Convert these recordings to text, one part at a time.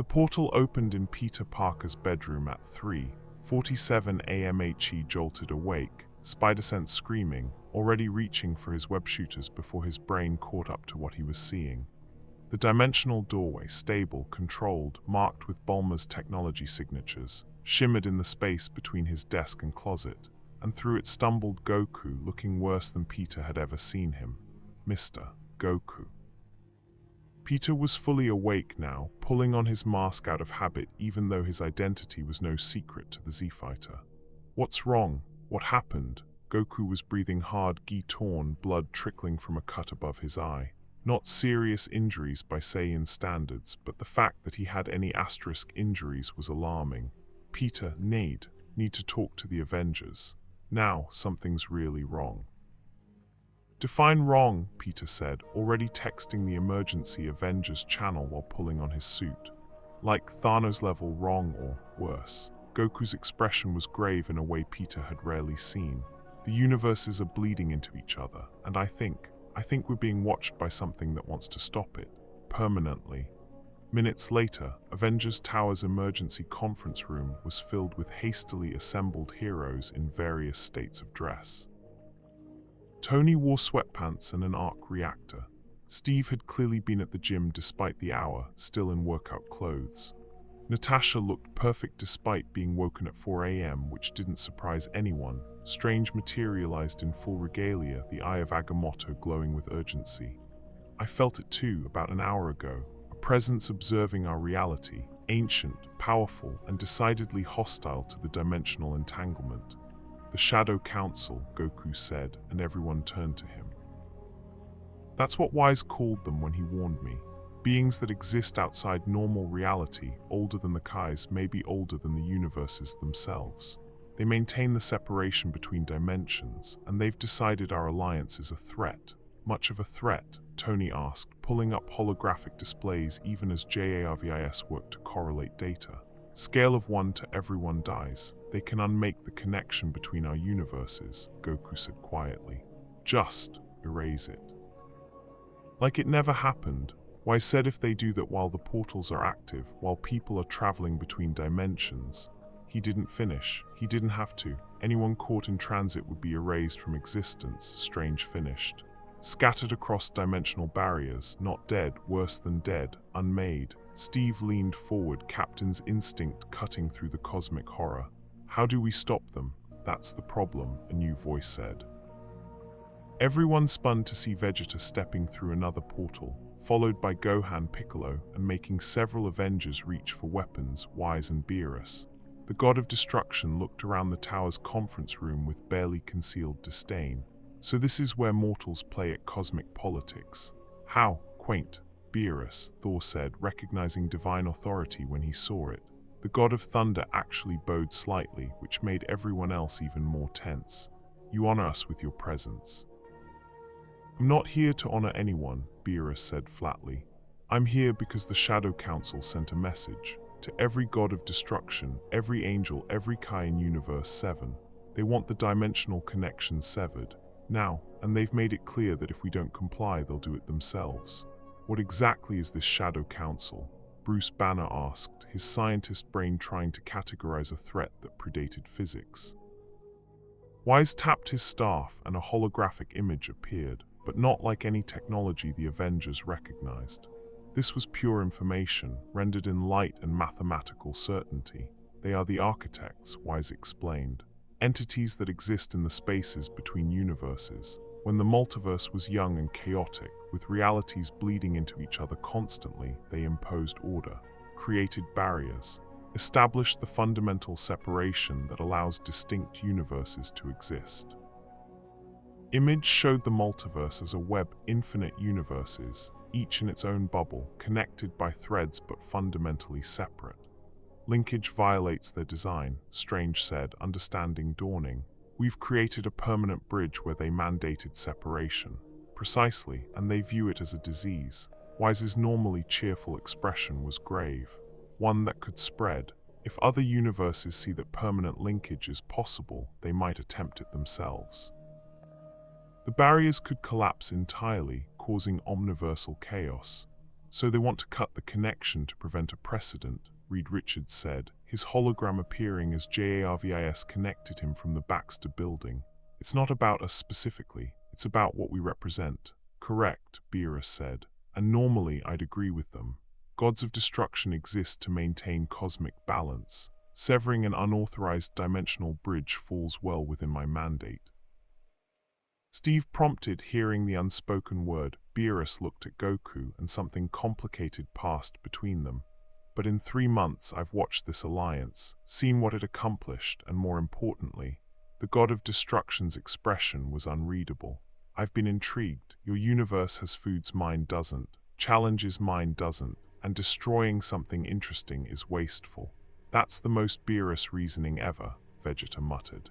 The portal opened in Peter Parker's bedroom at 3:47 a.m. He jolted awake, spider-sense screaming, already reaching for his web shooters before his brain caught up to what he was seeing. The dimensional doorway, stable, controlled, marked with Bulma's technology signatures, shimmered in the space between his desk and closet, and through it stumbled Goku, looking worse than Peter had ever seen him. Mr. Goku. Peter was fully awake now, pulling on his mask out of habit even though his identity was no secret to the Z-Fighter. What's wrong? What happened? Goku was breathing hard, gi torn, blood trickling from a cut above his eye. Not serious injuries by Saiyan standards, but the fact that he had any asterisk injuries was alarming. Peter, need to talk to the Avengers. Now, something's really wrong. Define wrong, Peter said, already texting the emergency Avengers channel while pulling on his suit. Like Thanos level wrong or worse. Goku's expression was grave in a way Peter had rarely seen. The universes are bleeding into each other, and I think we're being watched by something that wants to stop it, permanently. Minutes later, Avengers Tower's emergency conference room was filled with hastily assembled heroes in various states of dress. Tony wore sweatpants and an arc reactor. Steve had clearly been at the gym despite the hour, still in workout clothes. Natasha looked perfect despite being woken at 4 a.m., which didn't surprise anyone. Strange materialized in full regalia, the eye of Agamotto glowing with urgency. I felt it too, about an hour ago. A presence observing our reality, ancient, powerful, and decidedly hostile to the dimensional entanglement. The Shadow Council, Goku said, and everyone turned to him. That's what Wise called them when he warned me. Beings that exist outside normal reality, older than the Kais, maybe older than the universes themselves. They maintain the separation between dimensions, and they've decided our alliance is a threat. Much of a threat? Tony asked, pulling up holographic displays even as JARVIS worked to correlate data. Scale of 1 to everyone dies. They can unmake the connection between our universes, Goku said quietly. Just erase it. Like it never happened. Wise said if they do that while the portals are active, while people are traveling between dimensions. He didn't finish. He didn't have to. Anyone caught in transit would be erased from existence, Strange finished. Scattered across dimensional barriers, not dead, worse than dead, unmade. Steve leaned forward, Captain's instinct cutting through the cosmic horror. How do we stop them? That's the problem, a new voice said. Everyone spun to see Vegeta stepping through another portal, followed by Gohan, Piccolo, and making several Avengers reach for weapons, Wise and Beerus. The god of destruction looked around the tower's conference room with barely concealed disdain. So this is where mortals play at cosmic politics. How quaint, Beerus, Thor said, recognizing divine authority when he saw it. The god of thunder actually bowed slightly, which made everyone else even more tense. You honor us with your presence. I'm not here to honor anyone, Beerus said flatly. I'm here because the Shadow Council sent a message. To every god of destruction, every angel, every Kai in Universe 7. They want the dimensional connection severed. Now, and they've made it clear that if we don't comply, they'll do it themselves. What exactly is this Shadow Council? Bruce Banner asked, his scientist brain trying to categorize a threat that predated physics. Wise tapped his staff and a holographic image appeared, but not like any technology the Avengers recognized. This was pure information, rendered in light and mathematical certainty. They are the architects, Wise explained. Entities that exist in the spaces between universes. When the multiverse was young and chaotic, with realities bleeding into each other constantly, they imposed order, created barriers, established the fundamental separation that allows distinct universes to exist. Image showed the multiverse as a web, infinite universes, each in its own bubble, connected by threads but fundamentally separate. Linkage violates their design, Strange said, understanding dawning. We've created a permanent bridge where they mandated separation. Precisely, and they view it as a disease. Wise's normally cheerful expression was grave. One that could spread. If other universes see that permanent linkage is possible, they might attempt it themselves. The barriers could collapse entirely, causing omniversal chaos. So they want to cut the connection to prevent a precedent, Reed Richards said, his hologram appearing as JARVIS connected him from the Baxter building. It's not about us specifically, it's about what we represent. Correct, Beerus said, and normally I'd agree with them. Gods of destruction exist to maintain cosmic balance. Severing an unauthorized dimensional bridge falls well within my mandate. Steve prompted, hearing the unspoken word. Beerus looked at Goku, and something complicated passed between them. But in 3 months I've watched this alliance, seen what it accomplished, and more importantly, the God of Destruction's expression was unreadable. I've been intrigued. Your universe has foods mine doesn't, challenges mine doesn't, and destroying something interesting is wasteful. That's the most Beerus reasoning ever, Vegeta muttered.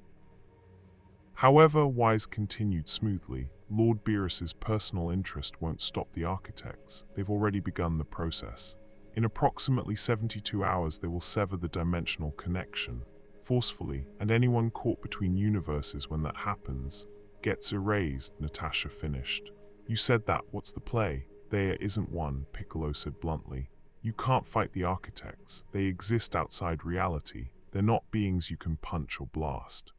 However, Wise continued smoothly. Lord Beerus's personal interest won't stop the architects. They've already begun the process. In approximately 72 hours they will sever the dimensional connection, forcefully, and anyone caught between universes when that happens gets erased, Natasha finished. You said that, what's the play? There isn't one, Piccolo said bluntly. You can't fight the architects. They exist outside reality. They're not beings you can punch or blast.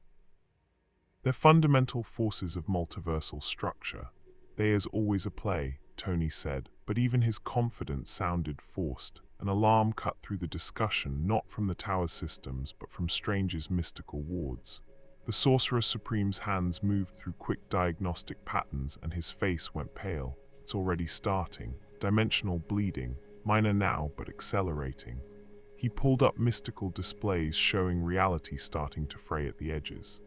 They're fundamental forces of multiversal structure. There's always a play, Tony said, but even his confidence sounded forced. An alarm cut through the discussion, not from the tower's systems, but from Strange's mystical wards. The Sorcerer Supreme's hands moved through quick diagnostic patterns, and his face went pale. It's already starting. Dimensional bleeding, minor now, but accelerating. He pulled up mystical displays showing reality starting to fray at the edges.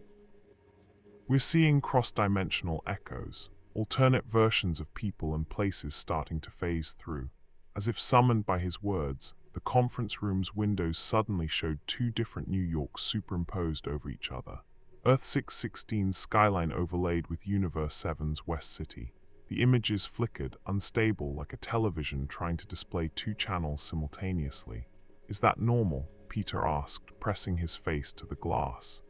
We're seeing cross-dimensional echoes, alternate versions of people and places starting to phase through. As if summoned by his words, the conference room's windows suddenly showed 2 different New Yorks superimposed over each other. Earth 616's skyline overlaid with Universe 7's West City. The images flickered, unstable, like a television trying to display 2 channels simultaneously. Is that normal? Peter asked, pressing his face to the glass.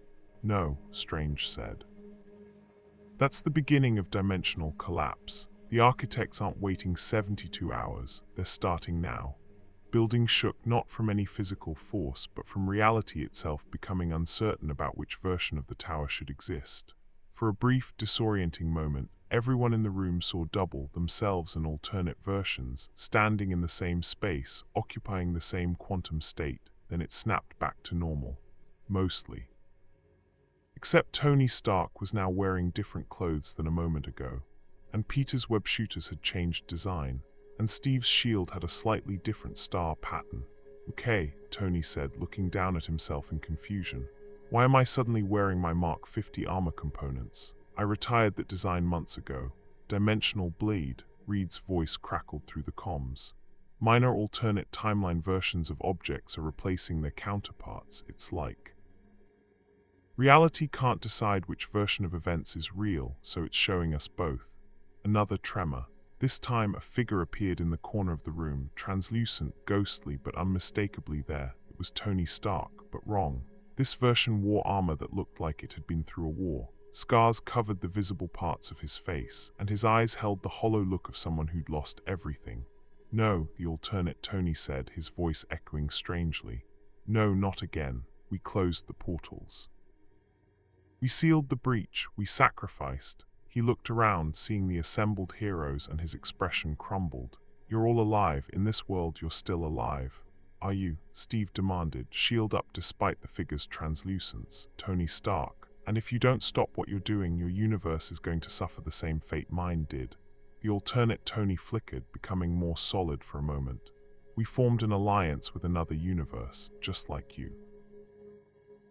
No, Strange said. That's the beginning of dimensional collapse. The architects aren't waiting 72 hours, they're starting now. Building shook not from any physical force, but from reality itself becoming uncertain about which version of the tower should exist. For a brief, disorienting moment, everyone in the room saw double themselves and alternate versions, standing in the same space, occupying the same quantum state. Then it snapped back to normal. Mostly. Except Tony Stark was now wearing different clothes than a moment ago, and Peter's web shooters had changed design, and Steve's shield had a slightly different star pattern. Okay, Tony said, looking down at himself in confusion. Why am I suddenly wearing my Mark 50 armor components? I retired that design months ago. Dimensional bleed, Reed's voice crackled through the comms. Minor alternate timeline versions of objects are replacing their counterparts, it's like. Reality can't decide which version of events is real, so it's showing us both. Another tremor. This time a figure appeared in the corner of the room, translucent, ghostly, but unmistakably there. It was Tony Stark, but wrong. This version wore armor that looked like it had been through a war. Scars covered the visible parts of his face, and his eyes held the hollow look of someone who'd lost everything. No, the alternate Tony said, his voice echoing strangely. No, not again. We closed the portals. We sealed the breach, we sacrificed. He looked around, seeing the assembled heroes, and his expression crumbled. You're all alive. In this world, you're still alive. Are you? Steve demanded, shield up despite the figure's translucence. Tony Stark. And if you don't stop what you're doing, your universe is going to suffer the same fate mine did. The alternate Tony flickered, becoming more solid for a moment. We formed an alliance with another universe, just like you.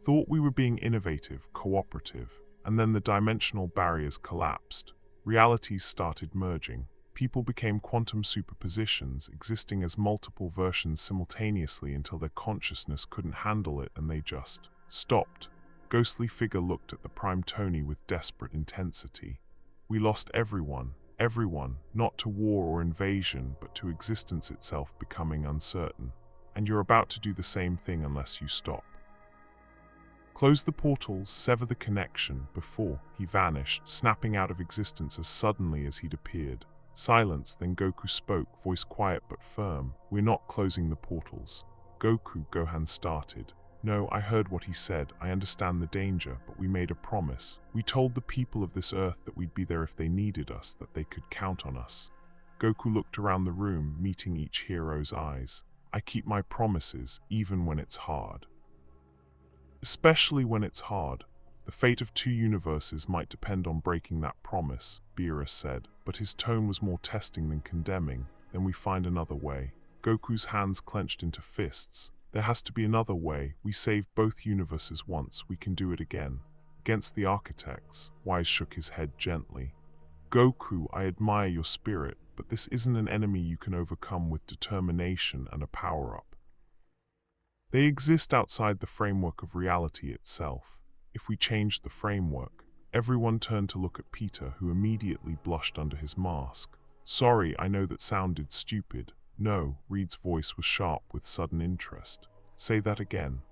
Thought we were being innovative, cooperative, and then the dimensional barriers collapsed. Realities started merging. People became quantum superpositions, existing as multiple versions simultaneously until their consciousness couldn't handle it and they just stopped. Ghostly figure looked at the Prime Tony with desperate intensity. We lost everyone, not to war or invasion, but to existence itself becoming uncertain. And you're about to do the same thing unless you stop. Close the portals, sever the connection, before he vanished, snapping out of existence as suddenly as he'd appeared. Silence, then Goku spoke, voice quiet but firm. "We're not closing the portals." Gohan started. "No, I heard what he said. I understand the danger, but we made a promise. We told the people of this Earth that we'd be there if they needed us, that they could count on us." Goku looked around the room, meeting each hero's eyes. "I keep my promises, even when it's hard." "Especially when it's hard. The fate of 2 universes might depend on breaking that promise," Beerus said, but his tone was more testing than condemning. "Then we find another way." Goku's hands clenched into fists. "There has to be another way. We saved both universes once, we can do it again." Against the architects, Wise shook his head gently. "Goku, I admire your spirit, but this isn't an enemy you can overcome with determination and a power-up. They exist outside the framework of reality itself. If we changed the framework..." Everyone turned to look at Peter, who immediately blushed under his mask. "Sorry, I know that sounded stupid." "No," Reed's voice was sharp with sudden interest. "Say that again.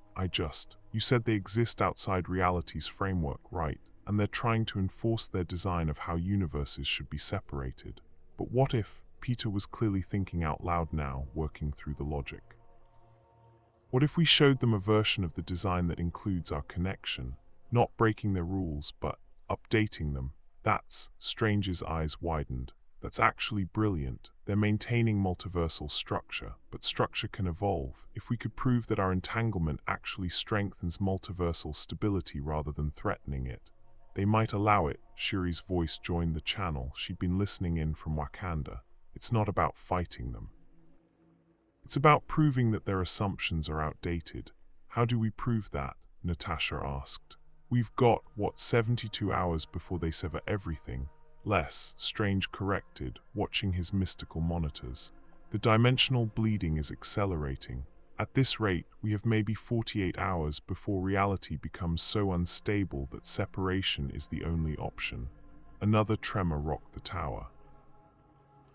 You said they exist outside reality's framework, right? And they're trying to enforce their design of how universes should be separated. But what if..." Peter was clearly thinking out loud now, working through the logic. "What if we showed them a version of the design that includes our connection? Not breaking their rules, but updating them." Strange's eyes widened. "That's actually brilliant. They're maintaining multiversal structure, but structure can evolve. If we could prove that our entanglement actually strengthens multiversal stability rather than threatening it, they might allow it." Shuri's voice joined the channel. She'd been listening in from Wakanda. "It's not about fighting them. It's about proving that their assumptions are outdated." "How do we prove that?" Natasha asked. "We've got, 72 hours before they sever everything." Strange corrected, watching his mystical monitors. "The dimensional bleeding is accelerating. At this rate, we have maybe 48 hours before reality becomes so unstable that separation is the only option." Another tremor rocked the tower.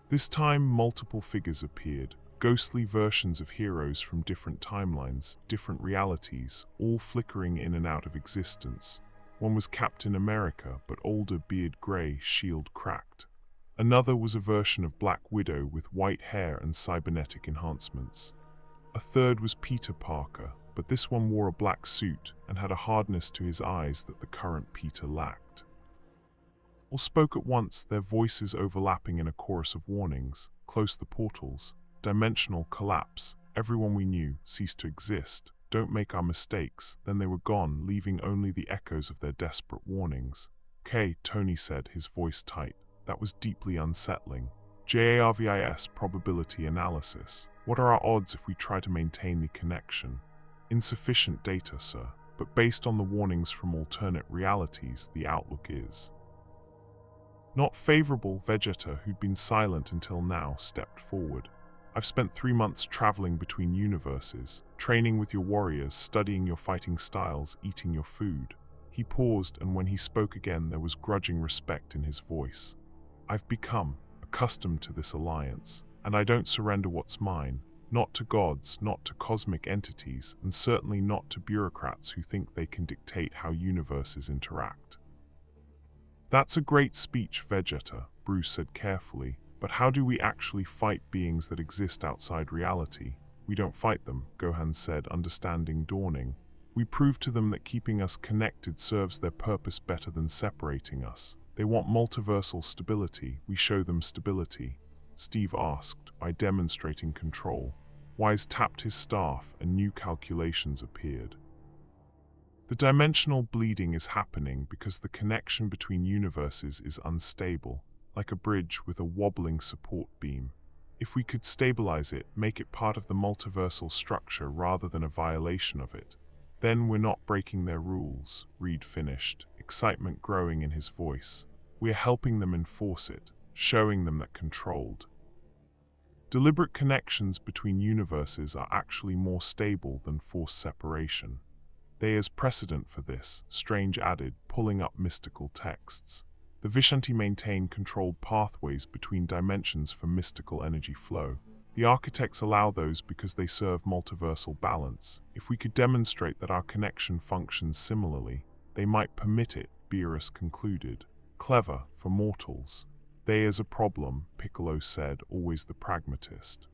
This time, multiple figures appeared. Ghostly versions of heroes from different timelines, different realities, all flickering in and out of existence. One was Captain America, but older, beard gray, shield cracked. Another was a version of Black Widow with white hair and cybernetic enhancements. A third was Peter Parker, but this one wore a black suit and had a hardness to his eyes that the current Peter lacked. All spoke at once, their voices overlapping in a chorus of warnings. "Close the portals. Dimensional collapse. Everyone we knew ceased to exist. Don't make our mistakes." Then they were gone, leaving only the echoes of their desperate warnings. "Okay," Tony said, his voice tight. "That was deeply unsettling. JARVIS probability analysis. What are our odds if we try to maintain the connection?" "Insufficient data, sir. But based on the warnings from alternate realities, the outlook is not favorable." Vegeta, who'd been silent until now, stepped forward. "I've spent 3 months traveling between universes, training with your warriors, studying your fighting styles, eating your food." He paused, and when he spoke again, there was grudging respect in his voice. "I've become accustomed to this alliance, and I don't surrender what's mine. Not to gods, not to cosmic entities, and certainly not to bureaucrats who think they can dictate how universes interact." "That's a great speech, Vegeta," Bruce said carefully. "But how do we actually fight beings that exist outside reality?" "We don't fight them," Gohan said, understanding dawning. "We prove to them that keeping us connected serves their purpose better than separating us. They want multiversal stability. We show them stability." Steve asked, "By demonstrating control?" Wise tapped his staff, and new calculations appeared. "The dimensional bleeding is happening because the connection between universes is unstable, like a bridge with a wobbling support beam. If we could stabilize it, make it part of the multiversal structure rather than a violation of it, then we're not breaking their rules," Reed finished, excitement growing in his voice. "We're helping them enforce it, showing them that controlled, deliberate connections between universes are actually more stable than forced separation. There's precedent for this," Strange added, pulling up mystical texts. "The Vishanti maintain controlled pathways between dimensions for mystical energy flow. The architects allow those because they serve multiversal balance. If we could demonstrate that our connection functions similarly, they might permit it," Beerus concluded. "Clever, for mortals." They as a problem, Piccolo said, always the pragmatist.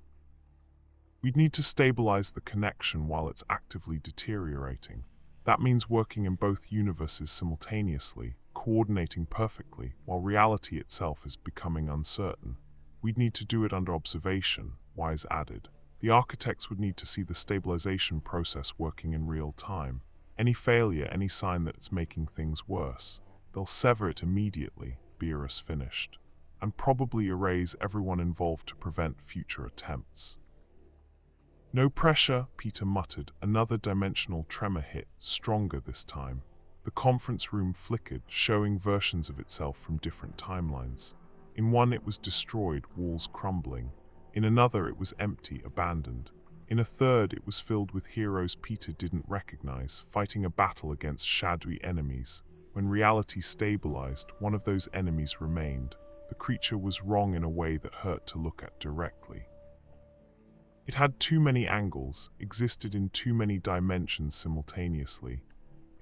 We'd need to stabilize the connection while it's actively deteriorating. That means working in both universes simultaneously, coordinating perfectly, while reality itself is becoming uncertain. We'd need to do it under observation, Wise added. The architects would need to see the stabilization process working in real time. Any failure, any sign that it's making things worse, they'll sever it immediately, Beerus finished, and probably erase everyone involved to prevent future attempts. No pressure, Peter muttered. Another dimensional tremor hit, stronger this time. The conference room flickered, showing versions of itself from different timelines. In one it was destroyed, walls crumbling. In another it was empty, abandoned. In a third it was filled with heroes Peter didn't recognize, fighting a battle against shadowy enemies. When reality stabilized, one of those enemies remained. The creature was wrong in a way that hurt to look at directly. It had too many angles, existed in too many dimensions simultaneously.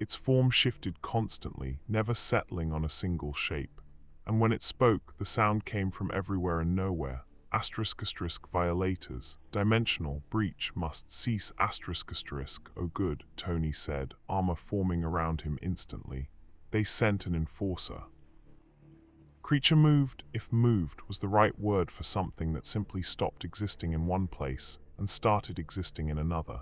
Its form shifted constantly, never settling on a single shape. And when it spoke, the sound came from everywhere and nowhere. *** violators. Dimensional breach must cease. ***. Oh good, Tony said, armor forming around him instantly. They sent an enforcer. Creature moved, if moved was the right word for something that simply stopped existing in one place and started existing in another.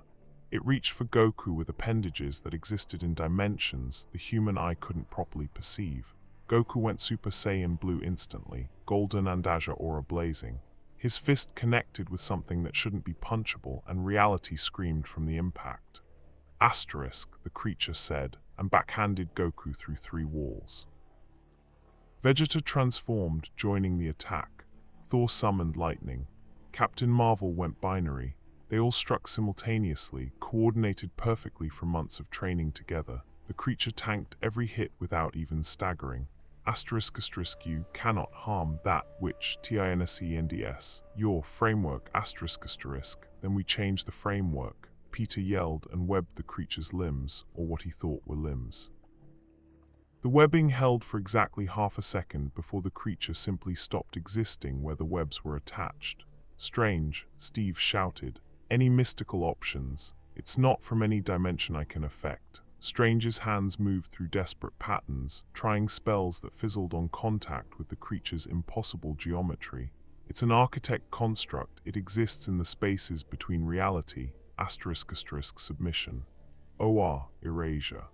It reached for Goku with appendages that existed in dimensions the human eye couldn't properly perceive. Goku went Super Saiyan Blue instantly, golden Andazha aura blazing. His fist connected with something that shouldn't be punchable, and reality screamed from the impact. ***, the creature said, and backhanded Goku through 3 walls. Vegeta transformed, joining the attack. Thor summoned lightning. Captain Marvel went binary. They all struck simultaneously, coordinated perfectly from months of training together. The creature tanked every hit without even staggering. ***, you cannot harm that which TINSENDS, your framework ***, then we change the framework. Peter yelled and webbed the creature's limbs, or what he thought were limbs. The webbing held for exactly half a second before the creature simply stopped existing where the webs were attached. Strange, Steve shouted. Any mystical options? It's not from any dimension I can affect. Strange's hands moved through desperate patterns, trying spells that fizzled on contact with the creature's impossible geometry. It's an architect construct. It exists in the spaces between reality, ***, submission. OR, erasure.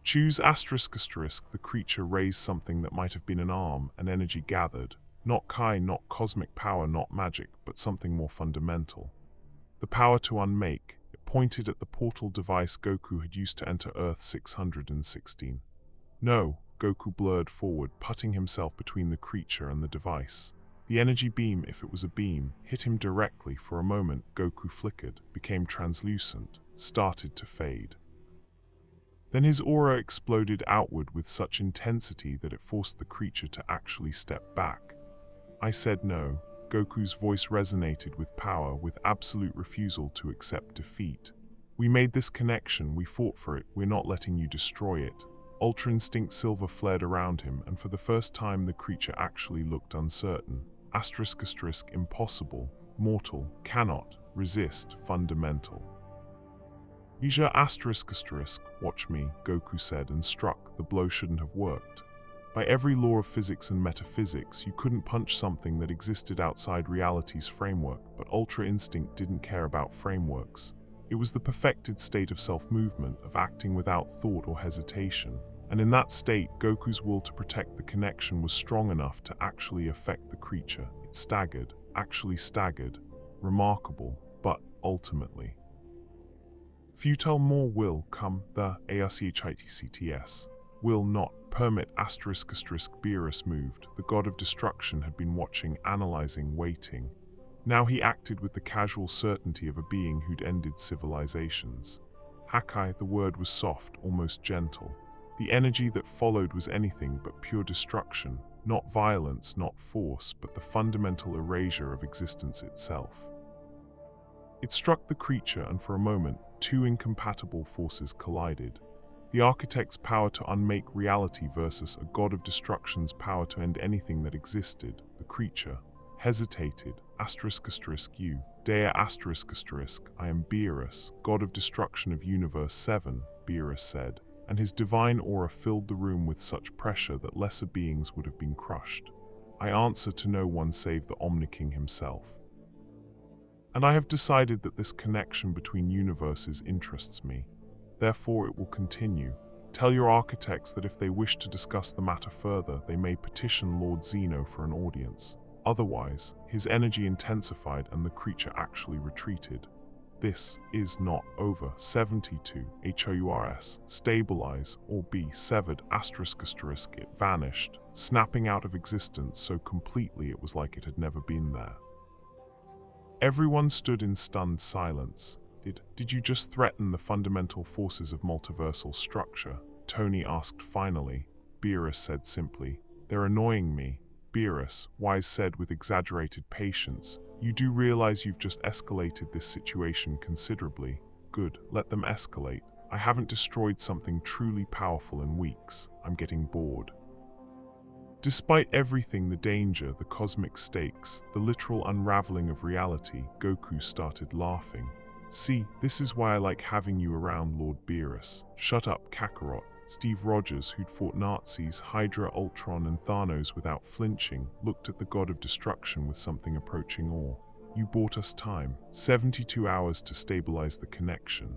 Choose ***, the creature raised something that might have been an arm, an energy gathered. Not Kai, not cosmic power, not magic, but something more fundamental. The power to unmake. It pointed at the portal device Goku had used to enter Earth 616. No, Goku blurred forward, putting himself between the creature and the device. The energy beam, if it was a beam, hit him directly. For a moment, Goku flickered, became translucent, started to fade. Then his aura exploded outward with such intensity that it forced the creature to actually step back. I said no. Goku's voice resonated with power, with absolute refusal to accept defeat. We made this connection, we fought for it, we're not letting you destroy it. Ultra Instinct Silver flared around him, and for the first time the creature actually looked uncertain. ***, impossible, mortal, cannot, resist, fundamental. Leisure ***, watch me, Goku said and struck. The blow shouldn't have worked. By every law of physics and metaphysics, you couldn't punch something that existed outside reality's framework, but Ultra Instinct didn't care about frameworks. It was the perfected state of self-movement, of acting without thought or hesitation. And in that state, Goku's will to protect the connection was strong enough to actually affect the creature. It staggered, actually staggered. Remarkable, but ultimately. Futile more will come, the ARCHITCTS. Will not permit ***. Beerus moved. The god of destruction had been watching, analyzing, waiting. Now he acted with the casual certainty of a being who'd ended civilizations. Hakai, the word was soft, almost gentle. The energy that followed was anything but pure destruction, not violence, not force, but the fundamental erasure of existence itself. It struck the creature, and for a moment, 2 incompatible forces collided. The architect's power to unmake reality versus a god of destruction's power to end anything that existed. The creature hesitated. You. Dea I am Beerus, god of destruction of Universe 7, Beerus said, and his divine aura filled the room with such pressure that lesser beings would have been crushed. I answer to no one save the Omniking himself. And I have decided that this connection between universes interests me. Therefore it will continue. Tell your architects that if they wish to discuss the matter further, they may petition Lord Zeno for an audience. Otherwise, his energy intensified and the creature actually retreated. This is not over. 72. HOURS. Stabilize or be severed. It vanished, snapping out of existence so completely it was like it had never been there. Everyone stood in stunned silence. Did you just threaten the fundamental forces of multiversal structure? Tony asked finally. Beerus said simply, "They're annoying me." Beerus, Wise said with exaggerated patience, "You do realize you've just escalated this situation considerably. Good, let them escalate. I haven't destroyed something truly powerful in weeks. I'm getting bored." Despite everything, the danger, the cosmic stakes, the literal unraveling of reality, Goku started laughing. "See, this is why I like having you around, Lord Beerus." "Shut up, Kakarot." Steve Rogers, who'd fought Nazis, Hydra, Ultron, and Thanos without flinching, looked at the god of destruction with something approaching awe. "You bought us time. 72 hours to stabilize the connection."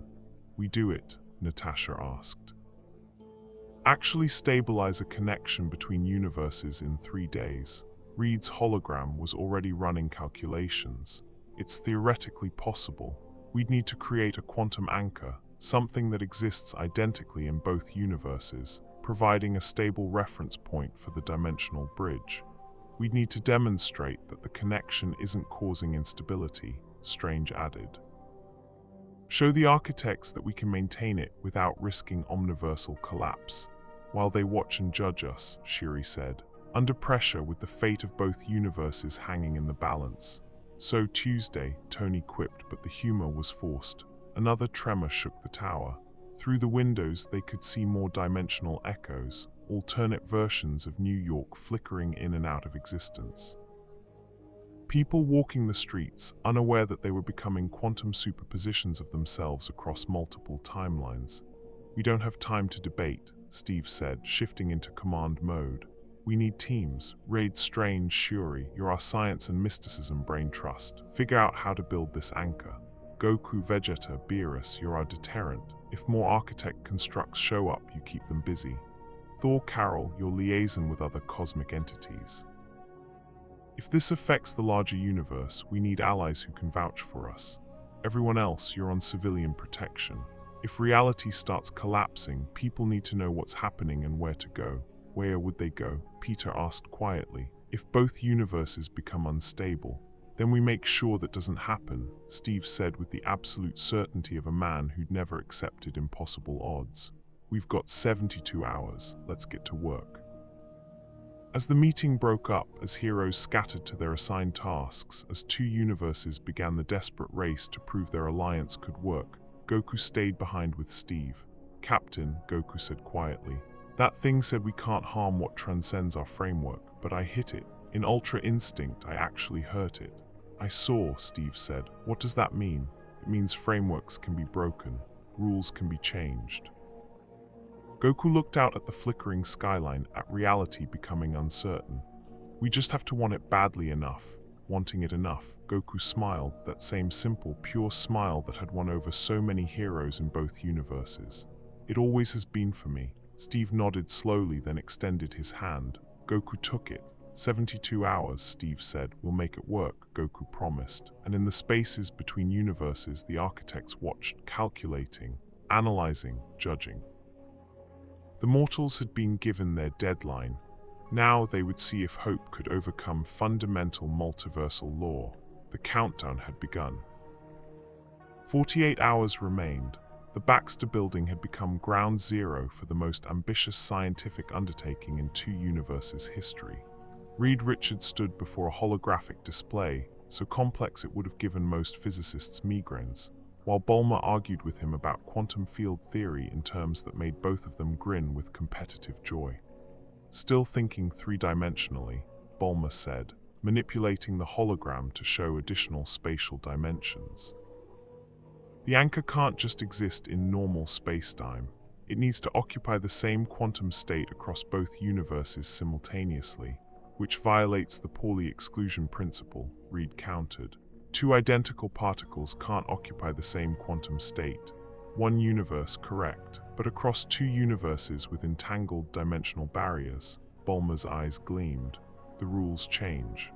"We do it?" Natasha asked. "Actually stabilize a connection between universes in 3 days. Reed's hologram was already running calculations. It's theoretically possible. We'd need to create a quantum anchor, something that exists identically in both universes, providing a stable reference point for the dimensional bridge. We'd need to demonstrate that the connection isn't causing instability," Strange added. "Show the architects that we can maintain it without risking omniversal collapse. While they watch and judge us," Shiri said, "under pressure with the fate of both universes hanging in the balance." "So Tuesday," Tony quipped, but the humor was forced. Another tremor shook the tower. Through the windows they could see more dimensional echoes, alternate versions of New York flickering in and out of existence. People walking the streets, unaware that they were becoming quantum superpositions of themselves across multiple timelines. "We don't have time to debate," Steve said, shifting into command mode. "We need teams. Raid Strange, Shuri, you're our science and mysticism brain trust. Figure out how to build this anchor. Goku, Vegeta, Beerus, you're our deterrent. If more architect constructs show up, you keep them busy. Thor, Carol, your liaison with other cosmic entities. If this affects the larger universe, we need allies who can vouch for us. Everyone else, you're on civilian protection. If reality starts collapsing, people need to know what's happening and where to go." "Where would they go?" Peter asked quietly. "If both universes become unstable, then we make sure that doesn't happen," Steve said with the absolute certainty of a man who'd never accepted impossible odds. "We've got 72 hours. Let's get to work." As the meeting broke up, as heroes scattered to their assigned tasks, as two universes began the desperate race to prove their alliance could work, Goku stayed behind with Steve. "Captain," Goku said quietly, "that thing said we can't harm what transcends our framework, but I hit it. In Ultra Instinct, I actually hurt it." "I saw," Steve said. "What does that mean?" "It means frameworks can be broken. Rules can be changed." Goku looked out at the flickering skyline, at reality becoming uncertain. "We just have to want it badly enough, wanting it enough." Goku smiled, that same simple, pure smile that had won over so many heroes in both universes. "It always has been for me." Steve nodded slowly, then extended his hand. Goku took it. 72 hours, Steve said. "We'll make it work," Goku promised. And in the spaces between universes, the architects watched, calculating, analyzing, judging. The mortals had been given their deadline. Now they would see if hope could overcome fundamental multiversal law. The countdown had begun. 48 hours remained. The Baxter Building had become ground zero for the most ambitious scientific undertaking in two universes' history. Reed Richards stood before a holographic display, so complex it would have given most physicists migraines. while Bulma argued with him about quantum field theory in terms that made both of them grin with competitive joy. Still thinking three-dimensionally, Bulma said, manipulating the hologram to show additional spatial dimensions. The anchor can't just exist in normal spacetime. It needs to occupy the same quantum state across both universes simultaneously, which violates the Pauli exclusion principle, Reed countered. Two identical particles can't occupy the same quantum state. One universe, correct, but across two universes with entangled dimensional barriers. Bulma's eyes gleamed. The rules change.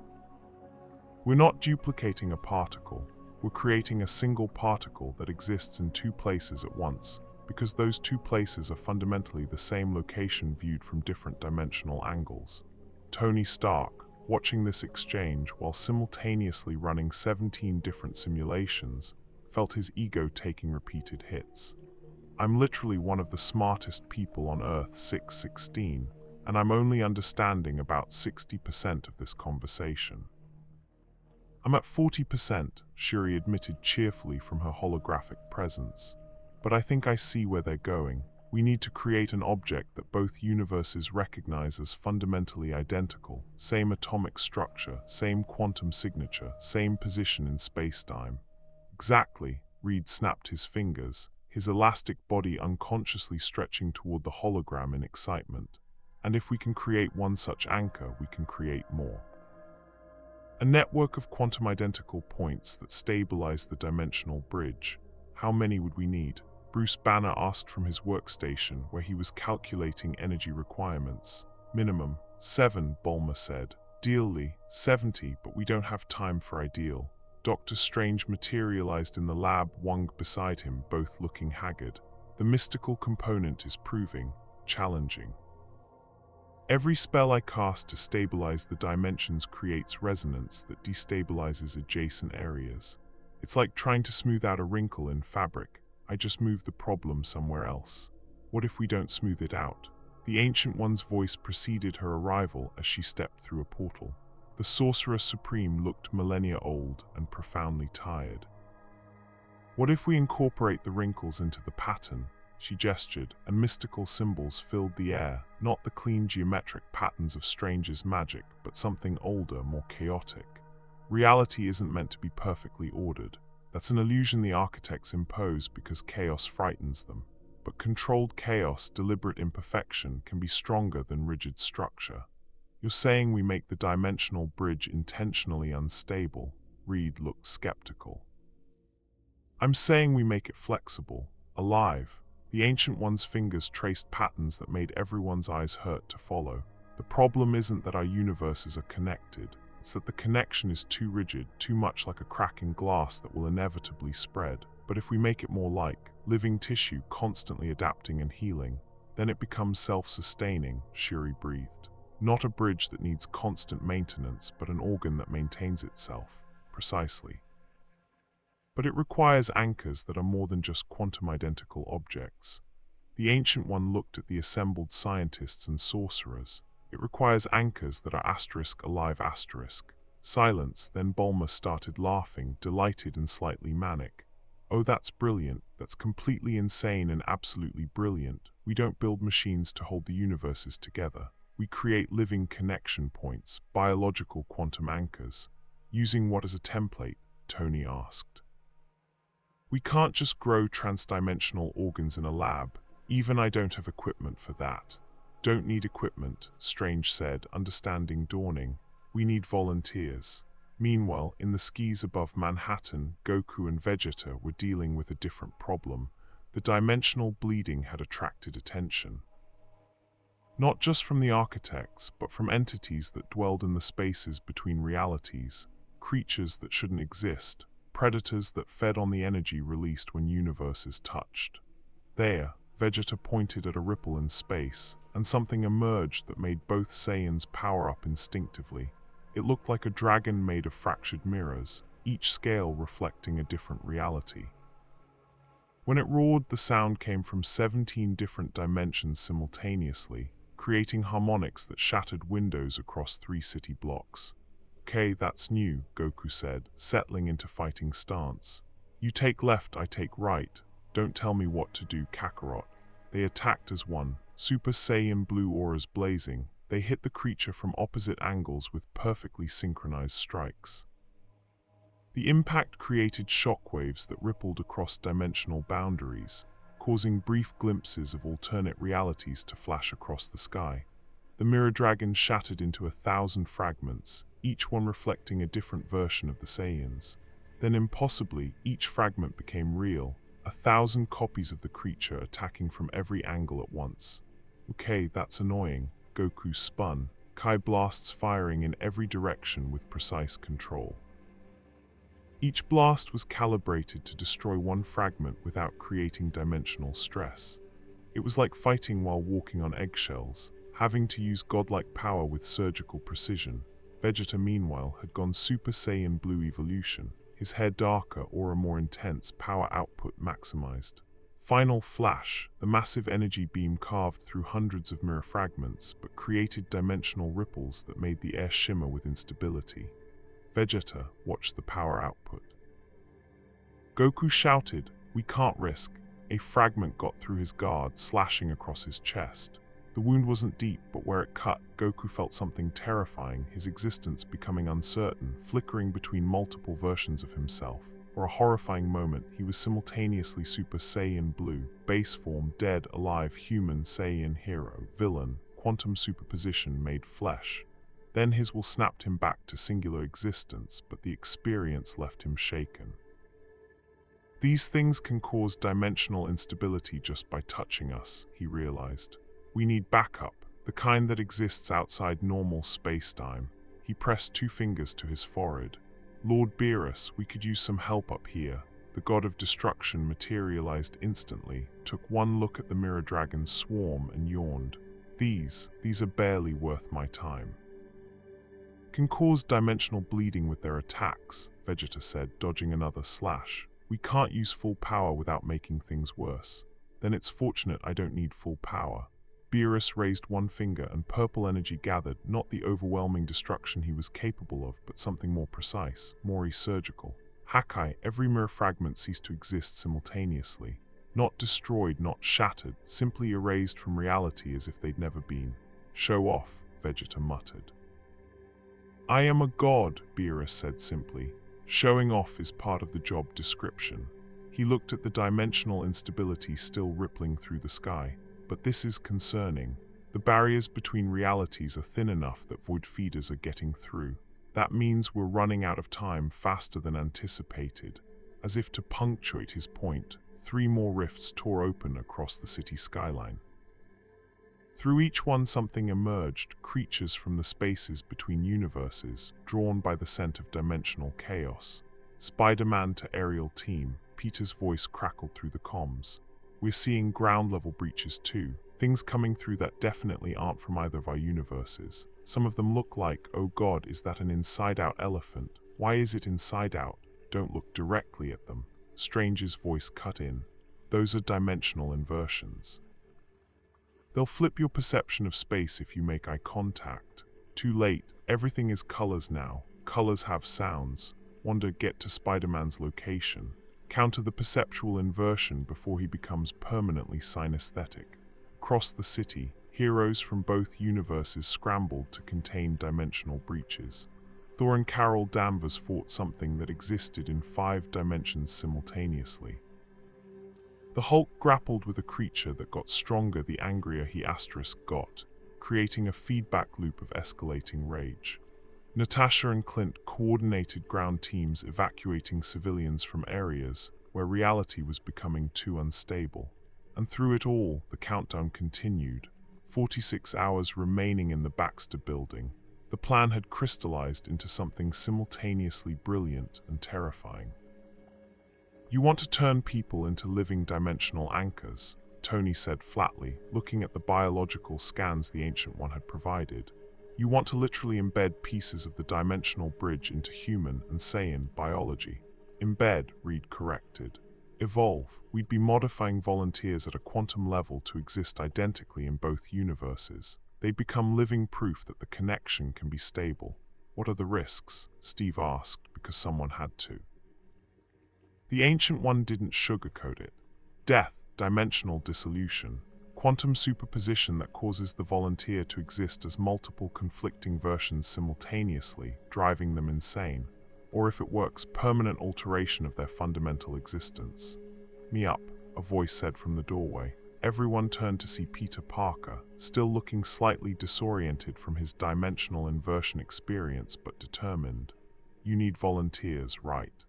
We're not duplicating a particle. We're creating a single particle that exists in two places at once, because those two places are fundamentally the same location viewed from different dimensional angles. Tony Stark, watching this exchange while simultaneously running 17 different simulations, felt his ego taking repeated hits. I'm literally one of the smartest people on Earth 616, and I'm only understanding about 60% of this conversation. I'm at 40%, Shuri admitted cheerfully from her holographic presence. But I think I see where they're going. We need to create an object that both universes recognize as fundamentally identical, same atomic structure, same quantum signature, same position in spacetime. Exactly, Reed snapped his fingers, his elastic body unconsciously stretching toward the hologram in excitement. And if we can create one such anchor, we can create more. A network of quantum identical points that stabilize the dimensional bridge. How many would we need? Bruce Banner asked from his workstation, where he was calculating energy requirements. Minimum 7, Bulma said. Ideally 70, but we don't have time for ideal. Doctor Strange materialized in the lab, Wong beside him, both looking haggard. The mystical component is proving challenging. Every spell I cast to stabilize the dimensions creates resonance that destabilizes adjacent areas. It's like trying to smooth out a wrinkle in fabric. I just move the problem somewhere else. What if we don't smooth it out? The Ancient One's voice preceded her arrival as she stepped through a portal. The Sorcerer Supreme looked millennia old and profoundly tired. What if we incorporate the wrinkles into the pattern? She gestured, and mystical symbols filled the air, not the clean geometric patterns of Strange's magic, but something older, more chaotic. Reality isn't meant to be perfectly ordered. That's an illusion the architects impose because chaos frightens them. But controlled chaos, deliberate imperfection, can be stronger than rigid structure. You're saying we make the dimensional bridge intentionally unstable? Reed looked skeptical. I'm saying we make it flexible, alive. The Ancient One's fingers traced patterns that made everyone's eyes hurt to follow. The problem isn't that our universes are connected. It's that the connection is too rigid, too much like a crack in glass that will inevitably spread. But if we make it more like living tissue, constantly adapting and healing, then it becomes self-sustaining, Shuri breathed. Not a bridge that needs constant maintenance, but an organ that maintains itself. Precisely. But it requires anchors that are more than just quantum-identical objects. The Ancient One looked at the assembled scientists and sorcerers. It requires anchors that are alive. Silence, then Bulma started laughing, delighted and slightly manic. Oh, that's brilliant. That's completely insane and absolutely brilliant. We don't build machines to hold the universes together. We create living connection points, biological quantum anchors. Using what as a template? Tony asked. We can't just grow transdimensional organs in a lab. Even I don't have equipment for that. Don't need equipment, Strange said, understanding dawning. We need volunteers. Meanwhile, in the skis above Manhattan, Goku and Vegeta were dealing with a different problem. The dimensional bleeding had attracted attention. Not just from the architects, but from entities that dwelled in the spaces between realities, creatures that shouldn't exist, predators that fed on the energy released when universes touched. There, Vegeta pointed at a ripple in space, and something emerged that made both Saiyans power up instinctively. It looked like a dragon made of fractured mirrors, each scale reflecting a different reality. When it roared, the sound came from 17 different dimensions simultaneously, creating harmonics that shattered windows across 3 city blocks. Okay, that's new, Goku said, settling into fighting stance. You take left, I take right. Don't tell me what to do, Kakarot. They attacked as one, Super Saiyan blue auras blazing. They hit the creature from opposite angles with perfectly synchronized strikes. The impact created shockwaves that rippled across dimensional boundaries, causing brief glimpses of alternate realities to flash across the sky. The mirror dragon shattered into 1,000 fragments, each one reflecting a different version of the Saiyans. Then impossibly, each fragment became real, 1,000 copies of the creature attacking from every angle at once. Okay, that's annoying. Goku spun, Kai blasts firing in every direction with precise control. Each blast was calibrated to destroy one fragment without creating dimensional stress. It was like fighting while walking on eggshells, having to use godlike power with surgical precision. Vegeta, meanwhile, had gone Super Saiyan Blue evolution, his hair darker, aura more intense, power output maximized. Final flash, the massive energy beam carved through hundreds of mirror fragments, but created dimensional ripples that made the air shimmer with instability. Vegeta watched the power output. Goku shouted, "We can't risk." A fragment got through his guard, slashing across his chest. The wound wasn't deep, but where it cut, Goku felt something terrifying, his existence becoming uncertain, flickering between multiple versions of himself. For a horrifying moment, he was simultaneously Super Saiyan Blue, base form, dead, alive, human, Saiyan, hero, villain, quantum superposition made flesh. Then his will snapped him back to singular existence, but the experience left him shaken. These things can cause dimensional instability just by touching us, he realized. We need backup, the kind that exists outside normal space-time. He pressed 2 fingers to his forehead. Lord Beerus, we could use some help up here. The god of destruction materialized instantly, took one look at the mirror dragon's swarm and yawned. These are barely worth my time. Can cause dimensional bleeding with their attacks, Vegeta said, dodging another slash. We can't use full power without making things worse. Then it's fortunate I don't need full power. Beerus raised one finger and purple energy gathered, not the overwhelming destruction he was capable of, but something more precise, more surgical. Hakai, every mirror fragment ceased to exist simultaneously. Not destroyed, not shattered, simply erased from reality as if they'd never been. Show off, Vegeta muttered. I am a god, Beerus said simply. Showing off is part of the job description. He looked at the dimensional instability still rippling through the sky. But this is concerning. The barriers between realities are thin enough that void feeders are getting through. That means we're running out of time faster than anticipated. As if to punctuate his point, 3 more rifts tore open across the city skyline. Through each one something emerged, creatures from the spaces between universes, drawn by the scent of dimensional chaos. Spider-Man to aerial team, Peter's voice crackled through the comms. We're seeing ground-level breaches too, things coming through that definitely aren't from either of our universes. Some of them look like, oh god, is that an inside-out elephant? Why is it inside out? Don't look directly at them. Strange's voice cut in. Those are dimensional inversions. They'll flip your perception of space if you make eye contact. Too late, everything is colors now. Colors have sounds. Wanda, get to Spider-Man's location. Counter the perceptual inversion before he becomes permanently synesthetic. Across the city, heroes from both universes scrambled to contain dimensional breaches. Thor and Carol Danvers fought something that existed in 5 dimensions simultaneously. The Hulk grappled with a creature that got stronger the angrier he got, creating a feedback loop of escalating rage. Natasha and Clint coordinated ground teams evacuating civilians from areas where reality was becoming too unstable. And through it all, the countdown continued. 46 hours remaining in the Baxter building. The plan had crystallized into something simultaneously brilliant and terrifying. You want to turn people into living dimensional anchors, Tony said flatly, looking at the biological scans the Ancient One had provided. You want to literally embed pieces of the dimensional bridge into human and Saiyan biology. Embed, Reed corrected. Evolve, we'd be modifying volunteers at a quantum level to exist identically in both universes. They'd become living proof that the connection can be stable. What are the risks? Steve asked, because someone had to. The Ancient One didn't sugarcoat it. Death, dimensional dissolution, quantum superposition that causes the volunteer to exist as multiple conflicting versions simultaneously, driving them insane. Or if it works, permanent alteration of their fundamental existence. "Me up," a voice said from the doorway. Everyone turned to see Peter Parker, still looking slightly disoriented from his dimensional inversion experience but determined. "You need volunteers, right?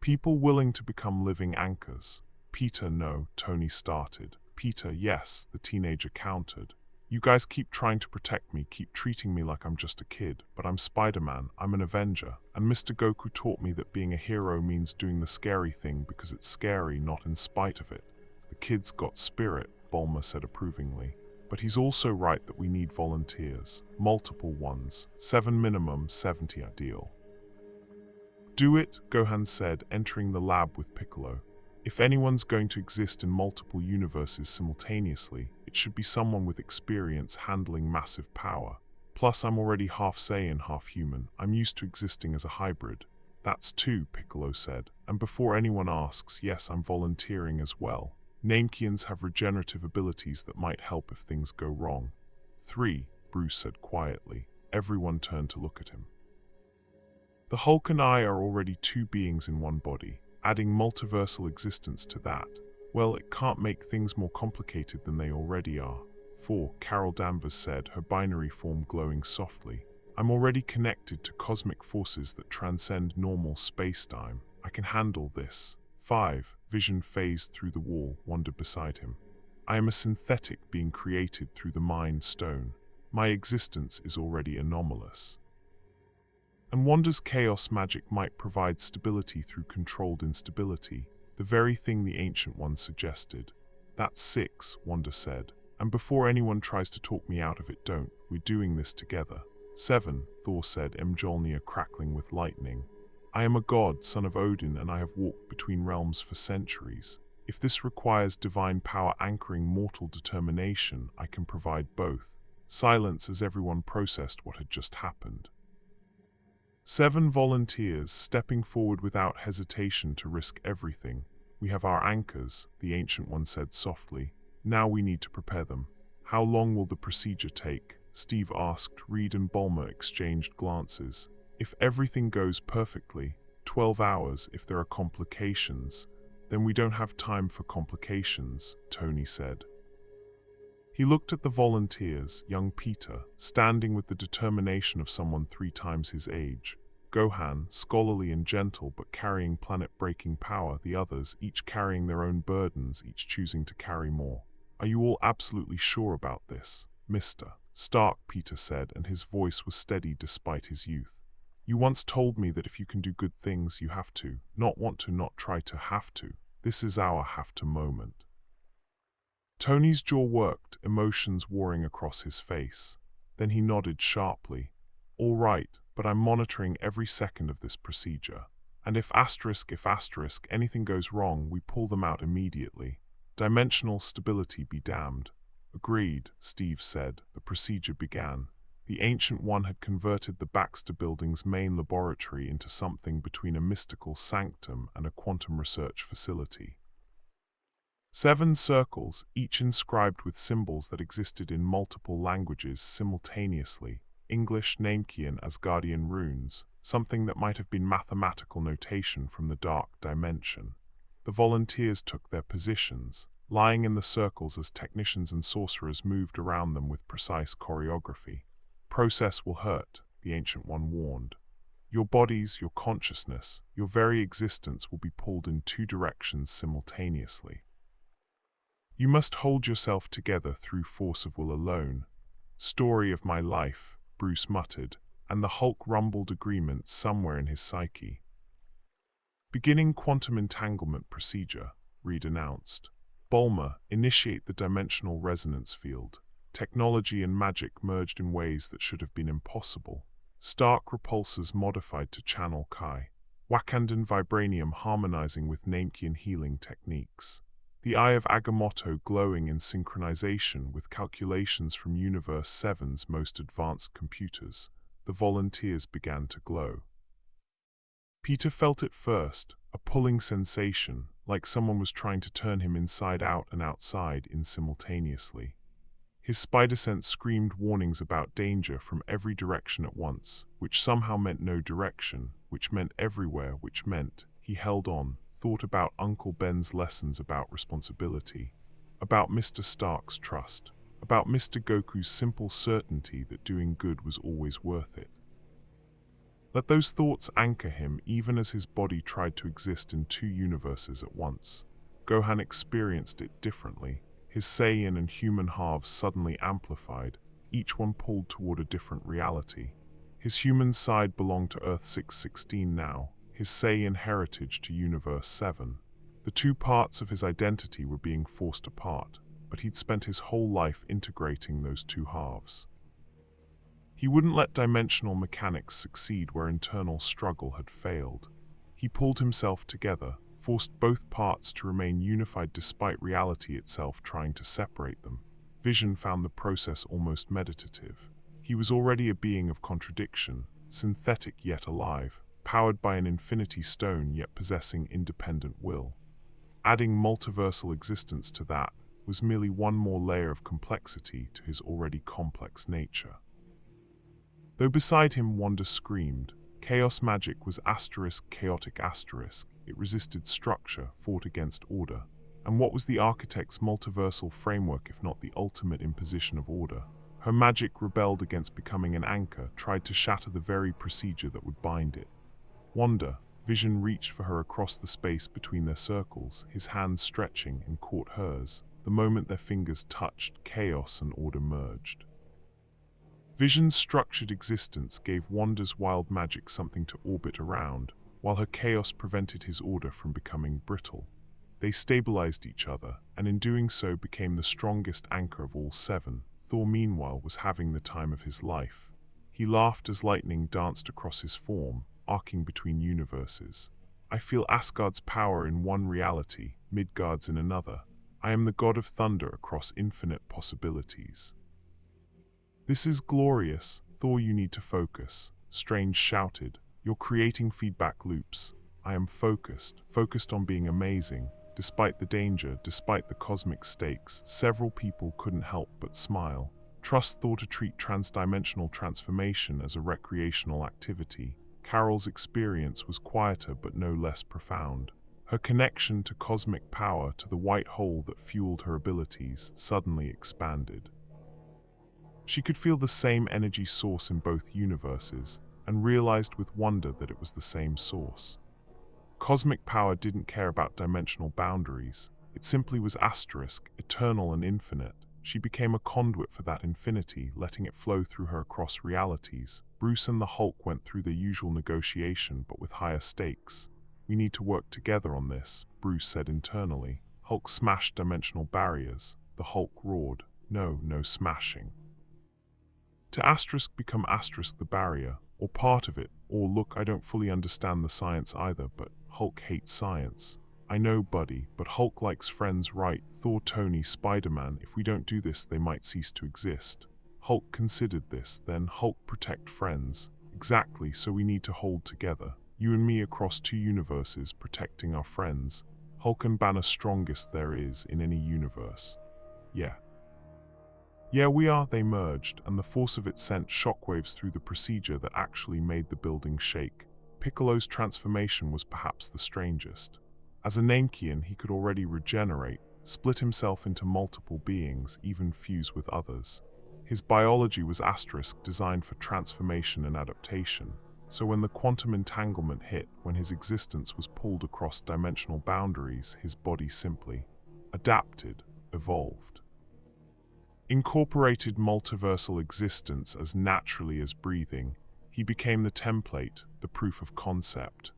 People willing to become living anchors." "Peter, no," Tony started. "Peter, yes," the teenager countered. "You guys keep trying to protect me, keep treating me like I'm just a kid, but I'm Spider-Man, I'm an Avenger, and Mr. Goku taught me that being a hero means doing the scary thing because it's scary, not in spite of it." "The kid's got spirit," Bulma said approvingly. "But he's also right that we need volunteers. Multiple ones. 7 minimum, 70 ideal." "Do it," Gohan said, entering the lab with Piccolo. "If anyone's going to exist in multiple universes simultaneously, it should be someone with experience handling massive power. Plus, I'm already half Saiyan, half human. I'm used to existing as a hybrid." "That's 2, Piccolo said. "And before anyone asks, yes, I'm volunteering as well. Namekians have regenerative abilities that might help if things go wrong." 3, Bruce said quietly. Everyone turned to look at him. "The Hulk and I are already 2 beings in one body. Adding multiversal existence to that, well, it can't make things more complicated than they already are." 4, Carol Danvers said, her binary form glowing softly. "I'm already connected to cosmic forces that transcend normal space-time. I can handle this." 5, Vision phased through the wall, Wanda beside him. "I am a synthetic being created through the Mind Stone. My existence is already anomalous. And Wanda's chaos magic might provide stability through controlled instability, the very thing the Ancient One suggested." "That's 6, Wanda said. "And before anyone tries to talk me out of it, don't. We're doing this together." 7, Thor said, Mjolnir crackling with lightning. "I am a god, son of Odin, and I have walked between realms for centuries. If this requires divine power anchoring mortal determination, I can provide both." Silence as everyone processed what had just happened. 7 volunteers stepping forward without hesitation to risk everything. "We have our anchors," the Ancient One said softly. "Now we need to prepare them." "How long will the procedure take?" Steve asked. Reed and Bulma exchanged glances. "If everything goes perfectly, 12 hours. If there are complications, then we don't have time for complications," Tony said. He looked at the volunteers, young Peter, standing with the determination of someone 3 times his age. Gohan, scholarly and gentle but carrying planet-breaking power, the others, each carrying their own burdens, each choosing to carry more. "Are you all absolutely sure about this, Mr. Stark?" Peter said, and his voice was steady despite his youth. "You once told me that if you can do good things, you have to, not want to, not try to, have to. This is our have to moment." Tony's jaw worked, emotions warring across his face. Then he nodded sharply. "All right, but I'm monitoring every second of this procedure. And if anything goes wrong, we pull them out immediately. Dimensional stability be damned." "Agreed," Steve said. The procedure began. The Ancient One had converted the Baxter Building's main laboratory into something between a mystical sanctum and a quantum research facility. 7 circles, each inscribed with symbols that existed in multiple languages simultaneously. English, Namekian, Asgardian runes, something that might have been mathematical notation from the dark dimension. The volunteers took their positions, lying in the circles as technicians and sorcerers moved around them with precise choreography. "Process will hurt," the Ancient One warned. "Your bodies, your consciousness, your very existence will be pulled in 2 directions simultaneously. You must hold yourself together through force of will alone." "Story of my life," Bruce muttered, and the Hulk rumbled agreement somewhere in his psyche. "Beginning quantum entanglement procedure," Reed announced. "Bulma, initiate the dimensional resonance field." Technology and magic merged in ways that should have been impossible. Stark repulsors modified to channel Kai. Wakandan vibranium harmonizing with Namekian healing techniques. The Eye of Agamotto glowing in synchronization with calculations from Universe 7's most advanced computers. The volunteers began to glow. Peter felt it first, a pulling sensation, like someone was trying to turn him inside out and outside in simultaneously. His spider sense screamed warnings about danger from every direction at once, which somehow meant no direction, which meant everywhere, which meant he held on, thought about Uncle Ben's lessons about responsibility, about Mr. Stark's trust, about Mr. Goku's simple certainty that doing good was always worth it. Let those thoughts anchor him even as his body tried to exist in two universes at once. Gohan experienced it differently. His Saiyan and human halves suddenly amplified, each one pulled toward a different reality. His human side belonged to Earth 616 now, his Saiyan heritage to Universe 7. The two parts of his identity were being forced apart, but he'd spent his whole life integrating those two halves. He wouldn't let dimensional mechanics succeed where internal struggle had failed. He pulled himself together, forced both parts to remain unified despite reality itself trying to separate them. Vision found the process almost meditative. He was already a being of contradiction, synthetic yet alive, powered by an infinity stone yet possessing independent will. Adding multiversal existence to that was merely one more layer of complexity to his already complex nature. Though beside him wonder screamed, chaos magic was chaotic *. It resisted structure, fought against order. And what was the architect's multiversal framework if not the ultimate imposition of order? Her magic rebelled against becoming an anchor, tried to shatter the very procedure that would bind it. Vision reached for her across the space between their circles, his hand stretching and caught hers. The moment their fingers touched, chaos and order merged. Vision's structured existence gave Wanda's wild magic something to orbit around, while her chaos prevented his order from becoming brittle. They stabilized each other, and in doing so became the strongest anchor of all seven. Thor, meanwhile, was having the time of his life. He laughed as lightning danced across his form, arcing between universes. I feel Asgard's power in one reality, Midgard's in another. I am the god of thunder across infinite possibilities. This is glorious. Thor, you need to focus. Strange shouted. You're creating feedback loops. I am focused on being amazing. Despite the danger, despite the cosmic stakes, several people couldn't help but smile. Trust Thor to treat transdimensional transformation as a recreational activity. Carol's experience was quieter but no less profound. Her connection to cosmic power, to the white hole that fueled her abilities, suddenly expanded. She could feel the same energy source in both universes, and realized with wonder that it was the same source. Cosmic power didn't care about dimensional boundaries. It simply was eternal and infinite. She became a conduit for that infinity, letting it flow through her across realities. Bruce and the Hulk went through their usual negotiation, but with higher stakes. We need to work together on this, Bruce said internally. Hulk smashed dimensional barriers. The Hulk roared, no smashing. To become the barrier, or part of it, or look, I don't fully understand the science either, but Hulk hates science. I know, buddy, but Hulk likes friends, right? Thor, Tony, Spider-Man, if we don't do this, they might cease to exist. Hulk considered this, then Hulk protect friends. Exactly, so we need to hold together. You and me across two universes, protecting our friends. Hulk and Banner strongest there is in any universe. Yeah, we are, they merged, and the force of it sent shockwaves through the procedure that actually made the building shake. Piccolo's transformation was perhaps the strangest. As a Namekian, he could already regenerate, split himself into multiple beings, even fuse with others. His biology was designed for transformation and adaptation, so when the quantum entanglement hit, when his existence was pulled across dimensional boundaries, his body simply adapted, evolved. Incorporated multiversal existence as naturally as breathing, he became the template, the proof of concept.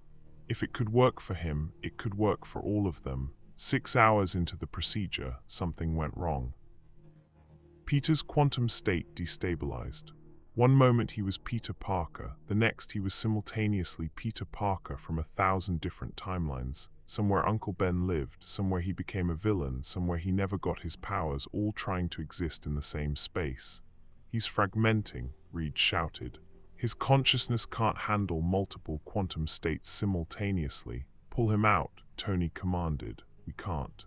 If it could work for him, it could work for all of them. 6 hours into the procedure, something went wrong. Peter's quantum state destabilized. One moment he was Peter Parker, the next he was simultaneously Peter Parker from 1,000 different timelines. Somewhere Uncle Ben lived, somewhere he became a villain, somewhere he never got his powers, all trying to exist in the same space. He's fragmenting, Reed shouted. His consciousness can't handle multiple quantum states simultaneously. Pull him out, Tony commanded. We can't.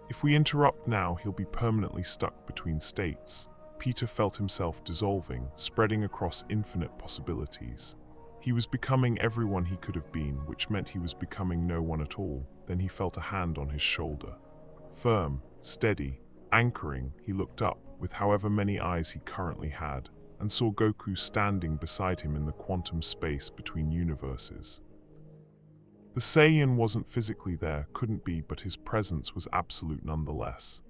If we interrupt now, he'll be permanently stuck between states. Peter felt himself dissolving, spreading across infinite possibilities. He was becoming everyone he could have been, which meant he was becoming no one at all. Then he felt a hand on his shoulder. Firm, steady, anchoring, he looked up, with however many eyes he currently had, and saw Goku standing beside him in the quantum space between universes. The Saiyan wasn't physically there, couldn't be, but his presence was absolute nonetheless.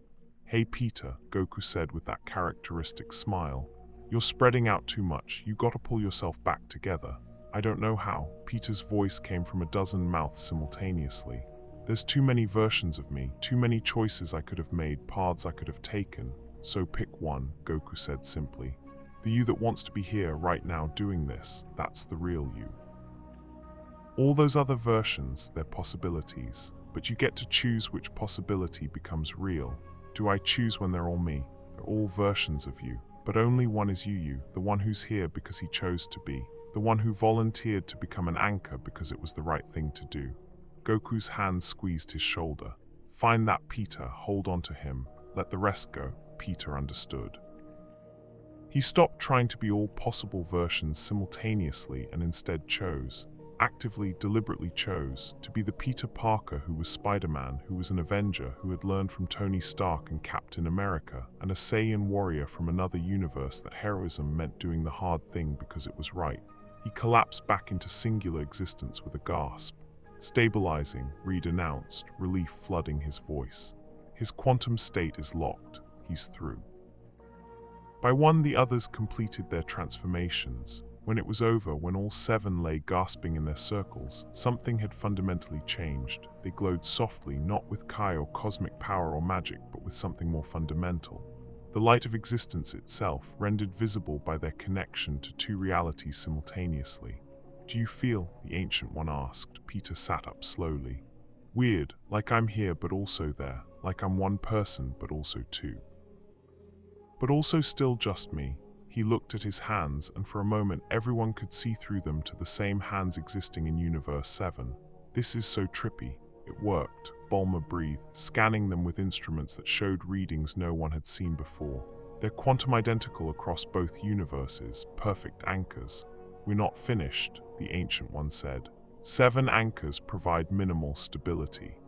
"Hey Peter," Goku said with that characteristic smile. "You're spreading out too much, you gotta pull yourself back together." "I don't know how." Peter's voice came from a dozen mouths simultaneously. "There's too many versions of me, too many choices I could have made, paths I could have taken. So pick one," Goku said simply. "The you that wants to be here right now doing this, that's the real you. All those other versions, they're possibilities, but you get to choose which possibility becomes real. Do I choose when they're all me? They're all versions of you, but only one is you, the one who's here because he chose to be, the one who volunteered to become an anchor because it was the right thing to do." Goku's hand squeezed his shoulder. "Find that, Peter, hold on to him, let the rest go." Peter understood. He stopped trying to be all possible versions simultaneously and instead chose, actively, deliberately chose, to be the Peter Parker who was Spider-Man, who was an Avenger, who had learned from Tony Stark and Captain America, and a Saiyan warrior from another universe that heroism meant doing the hard thing because it was right. He collapsed back into singular existence with a gasp. "Stabilizing," Reed announced, relief flooding his voice. "His quantum state is locked. He's through." By one, the others completed their transformations. When it was over, when all seven lay gasping in their circles, something had fundamentally changed. They glowed softly, not with Kai or cosmic power or magic, but with something more fundamental. The light of existence itself, rendered visible by their connection to two realities simultaneously. "Do you feel?" the Ancient One asked. Peter sat up slowly. "Weird, like I'm here but also there, like I'm one person but also two. But also still just me." He looked at his hands, and for a moment everyone could see through them to the same hands existing in Universe 7. "This is so trippy." It worked, Bulma breathed, scanning them with instruments that showed readings no one had seen before. "They're quantum identical across both universes, perfect anchors." "We're not finished," the Ancient One said. 7 anchors provide minimal stability.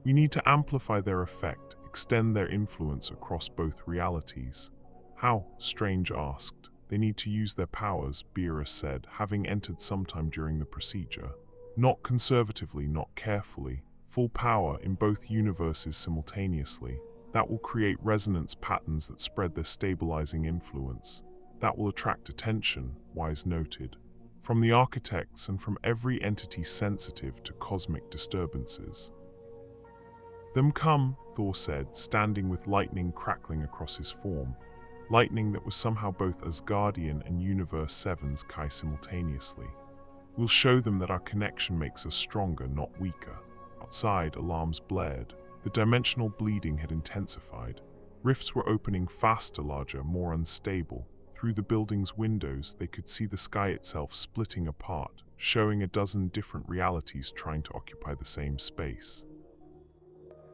"We need to amplify their effect, extend their influence across both realities." "How?" Strange asked. "They need to use their powers," Beerus said, having entered sometime during the procedure. "Not conservatively, not carefully. Full power in both universes simultaneously. That will create resonance patterns that spread their stabilizing influence. That will attract attention," Wise noted, "from the architects and from every entity sensitive to cosmic disturbances." "Them come," Thor said, standing with lightning crackling across his form. Lightning that was somehow both Asgardian and Universe 7's Kai simultaneously. "We'll show them that our connection makes us stronger, not weaker." Outside, alarms blared. The dimensional bleeding had intensified. Rifts were opening faster, larger, more unstable. Through the building's windows, they could see the sky itself splitting apart, showing a dozen different realities trying to occupy the same space.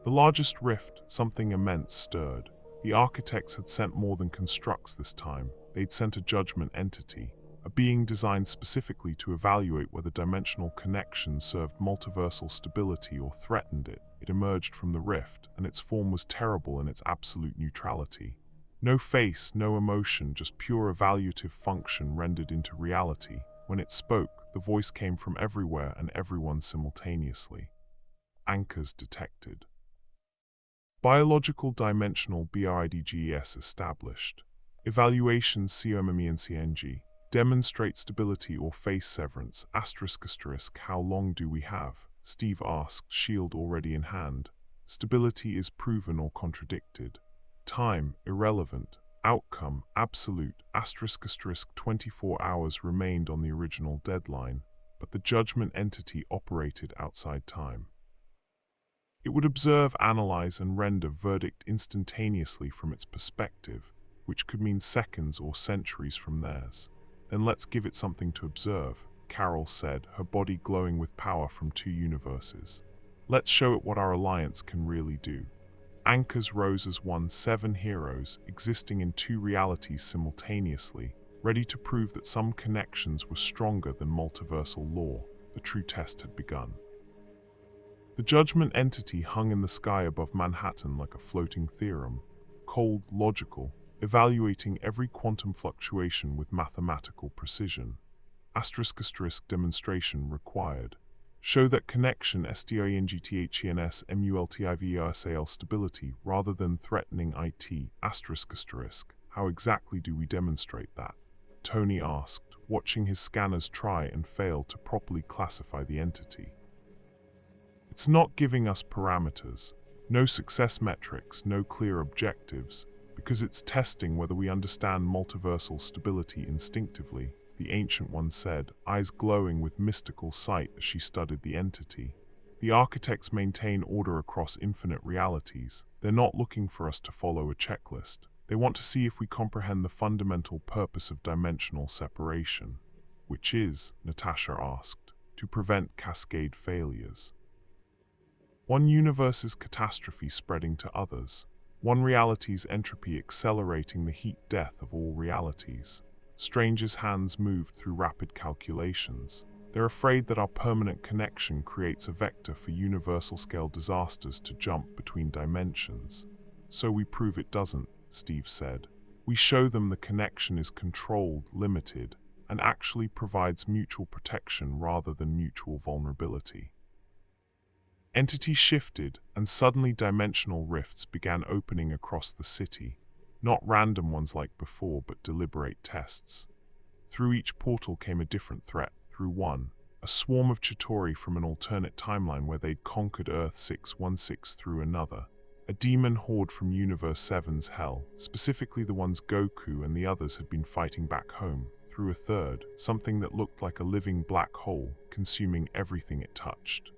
The largest rift, something immense, stirred. The architects had sent more than constructs this time. They'd sent a judgment entity, a being designed specifically to evaluate whether dimensional connections served multiversal stability or threatened it. It emerged from the rift, and its form was terrible in its absolute neutrality. No face, no emotion, just pure evaluative function rendered into reality. When it spoke, the voice came from everywhere and everyone simultaneously. "Anchors detected. Biological dimensional BRIDGES established. Evaluation COMMENCNG. Demonstrate stability or face severance, ***. How long do we have?" Steve asked, shield already in hand. "Stability is proven or contradicted. Time, irrelevant. Outcome, absolute, ***. 24 hours remained on the original deadline, but the judgment entity operated outside time. It would observe, analyze, and render verdict instantaneously from its perspective, which could mean seconds or centuries from theirs. Then let's give it something to observe." Carol said, her body glowing with power from two universes. Let's show it what our alliance can really do. Anchors rose as one, 7 heroes, existing in two realities simultaneously, ready to prove that some connections were stronger than multiversal law. The true test had begun. The judgment entity hung in the sky above Manhattan like a floating theorem, cold, logical, evaluating every quantum fluctuation with mathematical precision. *** demonstration required. Show that connection STINGTHENS MULTIVERSAL stability rather than threatening IT. ***. How exactly do we demonstrate that? Tony asked, watching his scanners try and fail to properly classify the entity. It's not giving us parameters, no success metrics, no clear objectives, because it's testing whether we understand multiversal stability instinctively, the Ancient One said, eyes glowing with mystical sight as she studied the entity. The architects maintain order across infinite realities. They're not looking for us to follow a checklist. They want to see if we comprehend the fundamental purpose of dimensional separation. Which is, Natasha asked, to prevent cascade failures. One universe's catastrophe spreading to others. One reality's entropy accelerating the heat death of all realities. Stranger's hands moved through rapid calculations. They're afraid that our permanent connection creates a vector for universal-scale disasters to jump between dimensions. So we prove it doesn't, Steve said. We show them the connection is controlled, limited, and actually provides mutual protection rather than mutual vulnerability. Entity shifted, and suddenly dimensional rifts began opening across the city. Not random ones like before, but deliberate tests. Through each portal came a different threat. Through one, a swarm of Chitauri from an alternate timeline where they'd conquered Earth 616. Through another, a demon horde from Universe 7's hell, specifically the ones Goku and the others had been fighting back home. Through a third, something that looked like a living black hole, consuming everything it touched.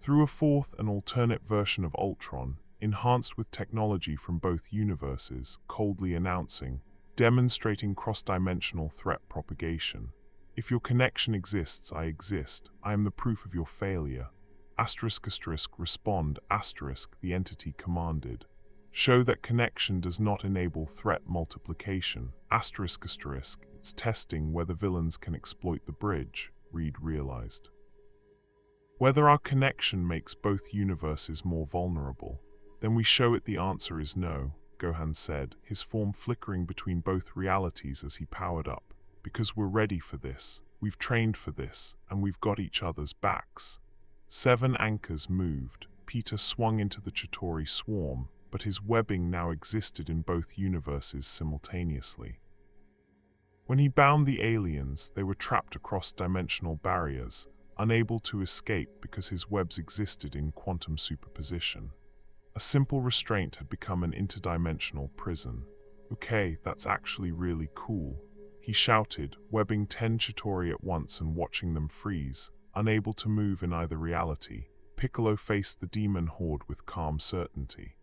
Through a fourth, an alternate version of Ultron, enhanced with technology from both universes, coldly announcing, demonstrating cross-dimensional threat propagation. If your connection exists, I exist. I am the proof of your failure. ***, respond, ***, the entity commanded. Show that connection does not enable threat multiplication. ***, it's testing whether villains can exploit the bridge, Reed realized. Whether our connection makes both universes more vulnerable. Then we show it the answer is no, Gohan said, his form flickering between both realities as he powered up. Because we're ready for this, we've trained for this, and we've got each other's backs. 7 anchors moved. Peter swung into the Chitauri swarm, but his webbing now existed in both universes simultaneously. When he bound the aliens, they were trapped across dimensional barriers, unable to escape because his webs existed in quantum superposition. A simple restraint had become an interdimensional prison. Okay, that's actually really cool, he shouted, webbing 10 Chitauri at once and watching them freeze, unable to move in either reality. Piccolo faced the demon horde with calm certainty.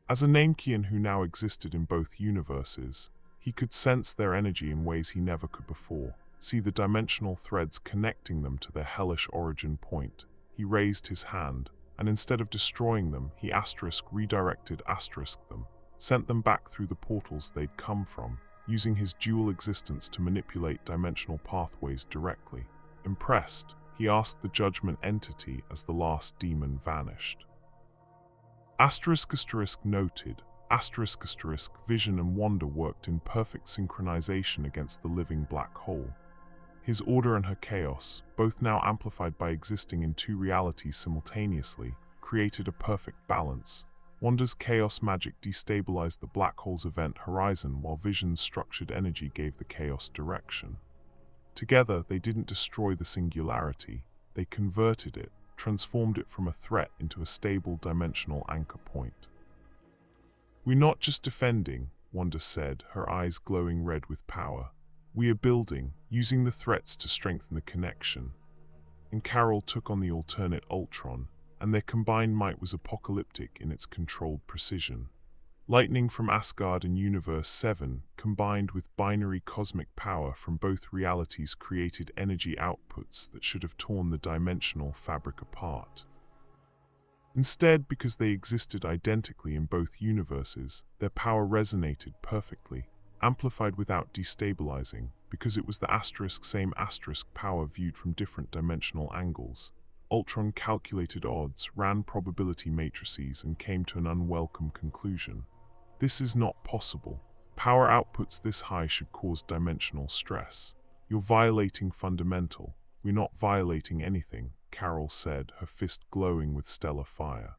As a Namekian who now existed in both universes, he could sense their energy in ways he never could before, see the dimensional threads connecting them to their hellish origin point. He raised his hand, and instead of destroying them, he redirected them, sent them back through the portals they'd come from, using his dual existence to manipulate dimensional pathways directly. Impressed, he asked the judgment entity as the last demon vanished. Noted, vision and wonder worked in perfect synchronization against the living black hole. His order and her chaos, both now amplified by existing in two realities simultaneously, created a perfect balance. Wanda's chaos magic destabilized the black hole's event horizon while Vision's structured energy gave the chaos direction. Together, they didn't destroy the singularity, they converted it, transformed it from a threat into a stable dimensional anchor point. We're not just defending, Wanda said, her eyes glowing red with power. We are building, using the threats to strengthen the connection. And Carol took on the alternate Ultron, and their combined might was apocalyptic in its controlled precision. Lightning from Asgard and Universe 7, combined with binary cosmic power from both realities, created energy outputs that should have torn the dimensional fabric apart. Instead, because they existed identically in both universes, their power resonated perfectly, amplified without destabilizing, because it was the same power viewed from different dimensional angles. Ultron calculated odds, ran probability matrices, and came to an unwelcome conclusion. This is not possible. Power outputs this high should cause dimensional stress. You're violating fundamental. We're not violating anything, Carol said, her fist glowing with stellar fire.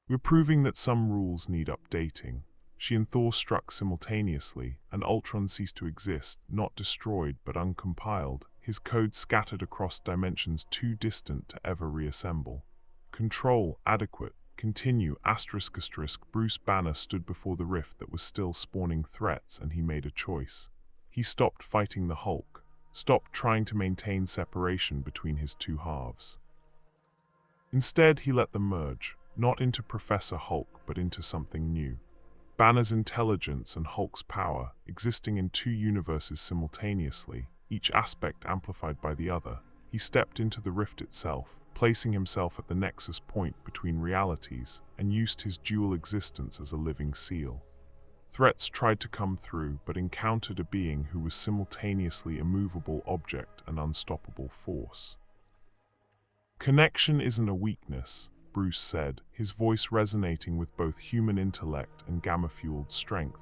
We're proving that some rules need updating. She and Thor struck simultaneously, and Ultron ceased to exist, not destroyed but uncompiled, his code scattered across dimensions too distant to ever reassemble. Control, adequate. Continue, ***. Bruce Banner stood before the rift that was still spawning threats, and he made a choice. He stopped fighting the Hulk, stopped trying to maintain separation between his two halves. Instead, he let them merge, not into Professor Hulk, but into something new. Banner's intelligence and Hulk's power, existing in two universes simultaneously, each aspect amplified by the other. He stepped into the rift itself, placing himself at the nexus point between realities, and used his dual existence as a living seal. Threats tried to come through, but encountered a being who was simultaneously immovable object and unstoppable force. Connection isn't a weakness, Bruce said, his voice resonating with both human intellect and gamma-fueled strength.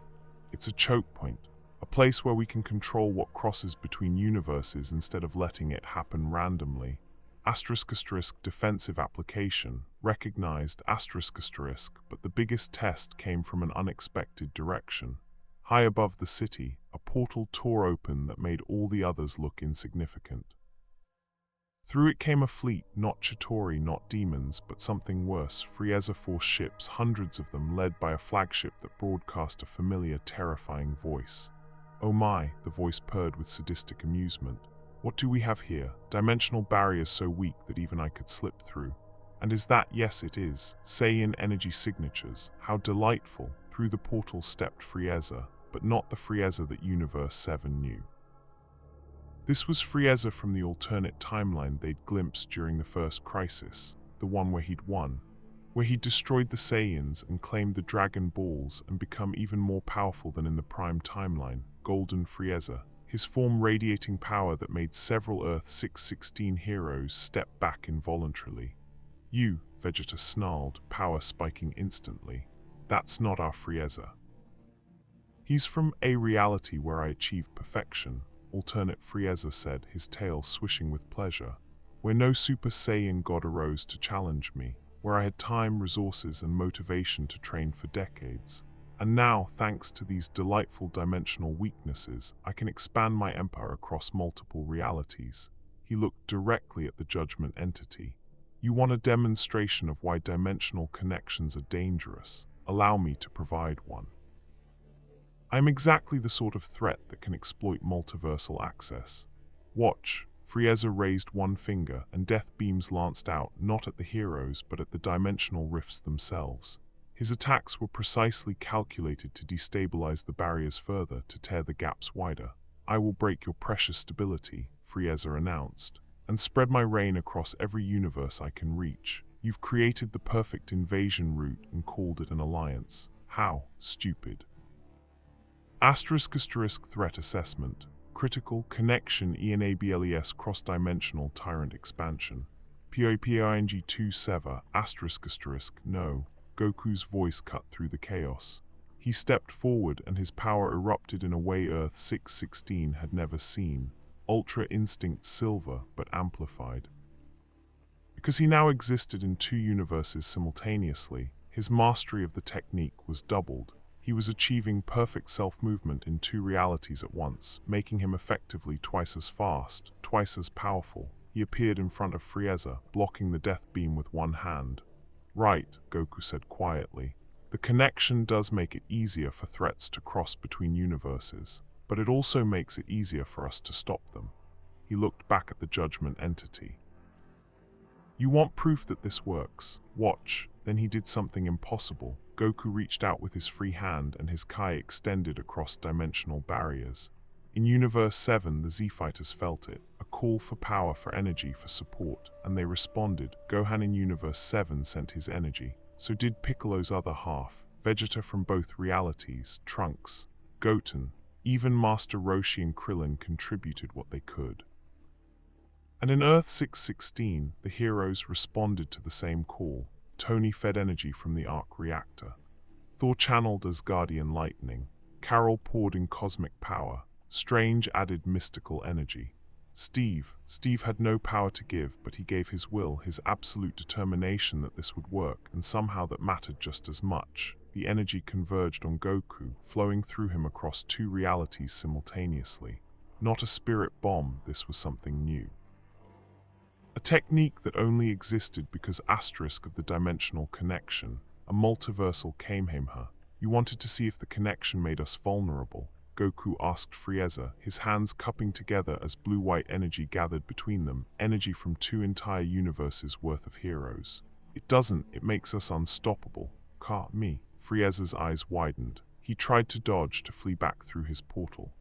It's a choke point, a place where we can control what crosses between universes instead of letting it happen randomly. ***, defensive application, recognized ***, but the biggest test came from an unexpected direction. High above the city, a portal tore open that made all the others look insignificant. Through it came a fleet, not Chitauri, not demons, but something worse, Frieza Force ships, hundreds of them, led by a flagship that broadcast a familiar, terrifying voice. "Oh my," the voice purred with sadistic amusement. "What do we have here? Dimensional barriers so weak that even I could slip through. And is that? Yes, it is. Saiyan energy signatures. How delightful." Through the portal stepped Frieza, but not the Frieza that Universe 7 knew. This was Frieza from the alternate timeline they'd glimpsed during the first crisis, the one where he'd won, where he'd destroyed the Saiyans and claimed the Dragon Balls and become even more powerful than in the Prime timeline, Golden Frieza, his form radiating power that made several Earth 616 heroes step back involuntarily. "You," Vegeta snarled, power spiking instantly. "That's not our Frieza. He's from a reality where I achieved perfection," alternate Frieza said, his tail swishing with pleasure. "Where no Super Saiyan god arose to challenge me, where I had time, resources, and motivation to train for decades. And now, thanks to these delightful dimensional weaknesses, I can expand my empire across multiple realities." He looked directly at the Judgment entity. "You want a demonstration of why dimensional connections are dangerous? Allow me to provide one. I'm exactly the sort of threat that can exploit multiversal access. Watch." Frieza raised one finger, and death beams lanced out, not at the heroes, but at the dimensional rifts themselves. His attacks were precisely calculated to destabilize the barriers further, to tear the gaps wider. "I will break your precious stability," Frieza announced, "and spread my reign across every universe I can reach. You've created the perfect invasion route and called it an alliance. How? Stupid." ***, threat assessment. Critical connection ENABLES cross-dimensional tyrant expansion. POPING 27 ***, no. Goku's voice cut through the chaos. He stepped forward and his power erupted in a way Earth 616 had never seen. Ultra Instinct Silver, but amplified. Because he now existed in two universes simultaneously, his mastery of the technique was doubled. He was achieving perfect self-movement in two realities at once, making him effectively twice as fast, twice as powerful. He appeared in front of Frieza, blocking the death beam with one hand. "Right," Goku said quietly. "The connection does make it easier for threats to cross between universes, but it also makes it easier for us to stop them." He looked back at the Judgment entity. You want proof that this works? Watch. Then he did something impossible. Goku reached out with his free hand and his Kai extended across dimensional barriers. In Universe 7, the Z-Fighters felt it, a call for power, for energy, for support, and they responded. Gohan in Universe 7 sent his energy. So did Piccolo's other half, Vegeta from both realities, Trunks, Goten, even Master Roshi and Krillin contributed what they could. And in Earth 616, the heroes responded to the same call. Tony fed energy from the arc reactor. Thor channeled Asgardian lightning. Carol poured in cosmic power. Strange added mystical energy. Steve had no power to give, but he gave his will, his absolute determination that this would work, and somehow that mattered just as much. The energy converged on Goku, flowing through him across two realities simultaneously. Not a spirit bomb, this was something new. A technique that only existed because of the dimensional connection, a multiversal Kamehameha. You wanted to see if the connection made us vulnerable. Goku asked Frieza, his hands cupping together as blue-white energy gathered between them, energy from two entire universes worth of heroes. It doesn't, it makes us unstoppable. Me. Frieza's eyes widened. He tried to dodge, to flee back through his portal.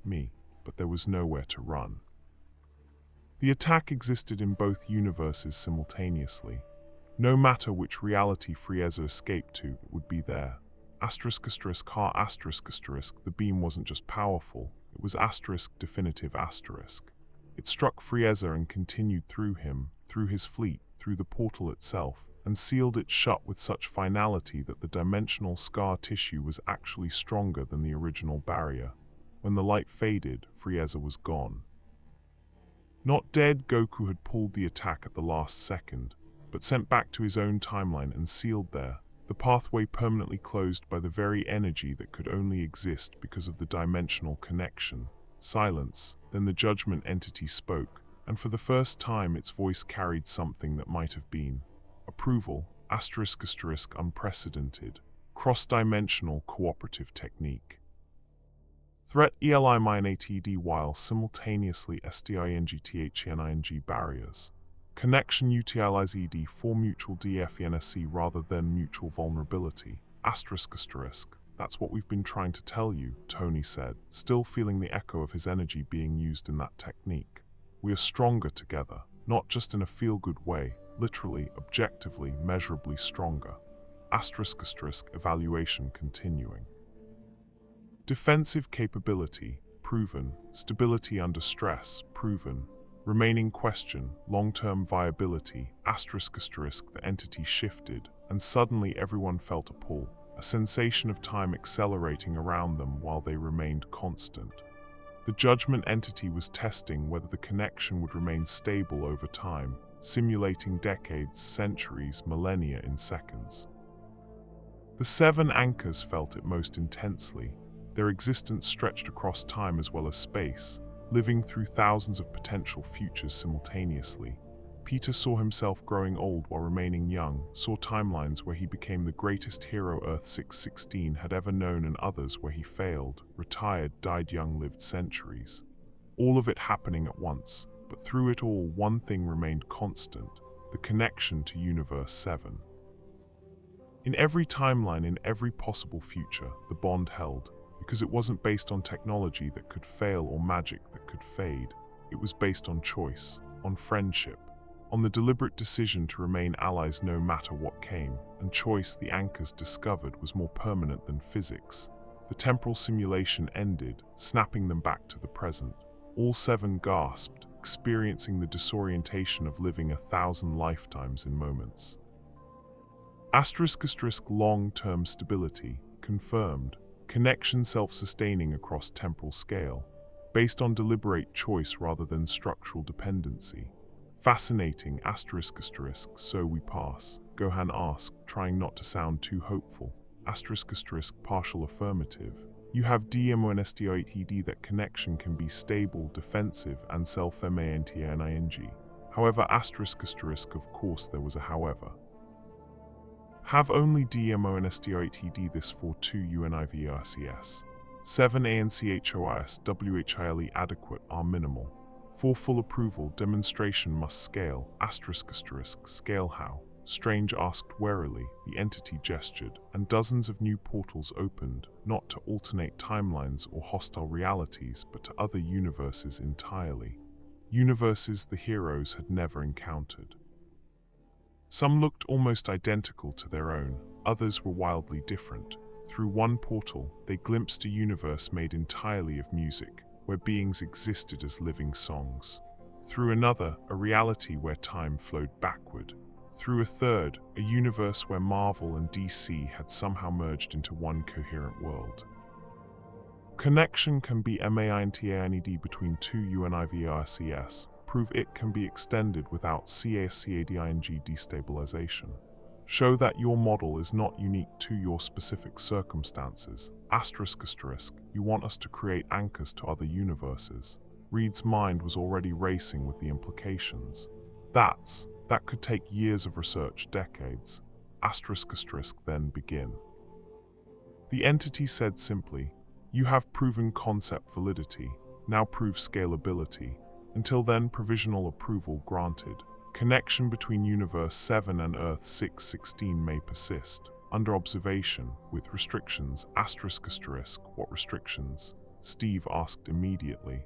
Me. But there was nowhere to run. The attack existed in both universes simultaneously. No matter which reality Frieza escaped to, it would be there. The beam wasn't just powerful, it was definitive. It struck Frieza and continued through him, through his fleet, through the portal itself, and sealed it shut with such finality that the dimensional scar tissue was actually stronger than the original barrier. When the light faded, Frieza was gone. Not dead, Goku had pulled the attack at the last second, but sent back to his own timeline and sealed there, the pathway permanently closed by the very energy that could only exist because of the dimensional connection. Silence, then the judgment entity spoke, and for the first time its voice carried something that might have been approval, unprecedented, cross-dimensional cooperative technique. Threat ELI-ATD while simultaneously SDINGTHENING barriers. Connection utilized for mutual DFENSC rather than mutual vulnerability. That's what we've been trying to tell you, Tony said, still feeling the echo of his energy being used in that technique. We are stronger together, not just in a feel-good way, literally, objectively, measurably stronger. Evaluation continuing. Defensive capability, proven. Stability under stress, proven. Remaining question, long-term viability, the entity shifted, and suddenly everyone felt a pull, a sensation of time accelerating around them while they remained constant. The judgment entity was testing whether the connection would remain stable over time, simulating decades, centuries, millennia in seconds. The 7 anchors felt it most intensely. Their existence stretched across time as well as space, living through thousands of potential futures simultaneously. Peter saw himself growing old while remaining young, saw timelines where he became the greatest hero Earth 616 had ever known and others where he failed, retired, died young, lived centuries. All of it happening at once, but through it all one thing remained constant, the connection to Universe 7. In every timeline, in every possible future, the bond held, because it wasn't based on technology that could fail or magic that could fade. It was based on choice, on friendship, on the deliberate decision to remain allies no matter what came, and choice, the anchors discovered, was more permanent than physics. The temporal simulation ended, snapping them back to the present. All 7 gasped, experiencing the disorientation of living 1,000 lifetimes in moments. Long-term stability, confirmed. Connection self-sustaining across temporal scale, based on deliberate choice rather than structural dependency. Fascinating, so we pass, Gohan asked, trying not to sound too hopeful. Partial affirmative. You have DMONSTITD that connection can be stable, defensive, and self-MANTANING. However, of course there was a however. Have only DMONSTITD this for 2 UNIVERSES. 7 ANCHOIS WHILE adequate are minimal. For full approval, demonstration must scale, scale how? Strange asked warily, the entity gestured, and dozens of new portals opened, not to alternate timelines or hostile realities, but to other universes entirely. Universes the heroes had never encountered. Some looked almost identical to their own, others were wildly different. Through one portal, they glimpsed a universe made entirely of music, where beings existed as living songs. Through another, a reality where time flowed backward. Through a third, a universe where Marvel and DC had somehow merged into one coherent world. Connection can be maintained between two universes. Prove it can be extended without cascading destabilization. Show that your model is not unique to your specific circumstances. You want us to create anchors to other universes. Reed's mind was already racing with the implications. That could take years of research, decades. Then begin. The entity said simply, you have proven concept validity, now prove scalability. Until then, provisional approval granted. Connection between Universe 7 and Earth 616 may persist. Under observation, with restrictions, what restrictions? Steve asked immediately.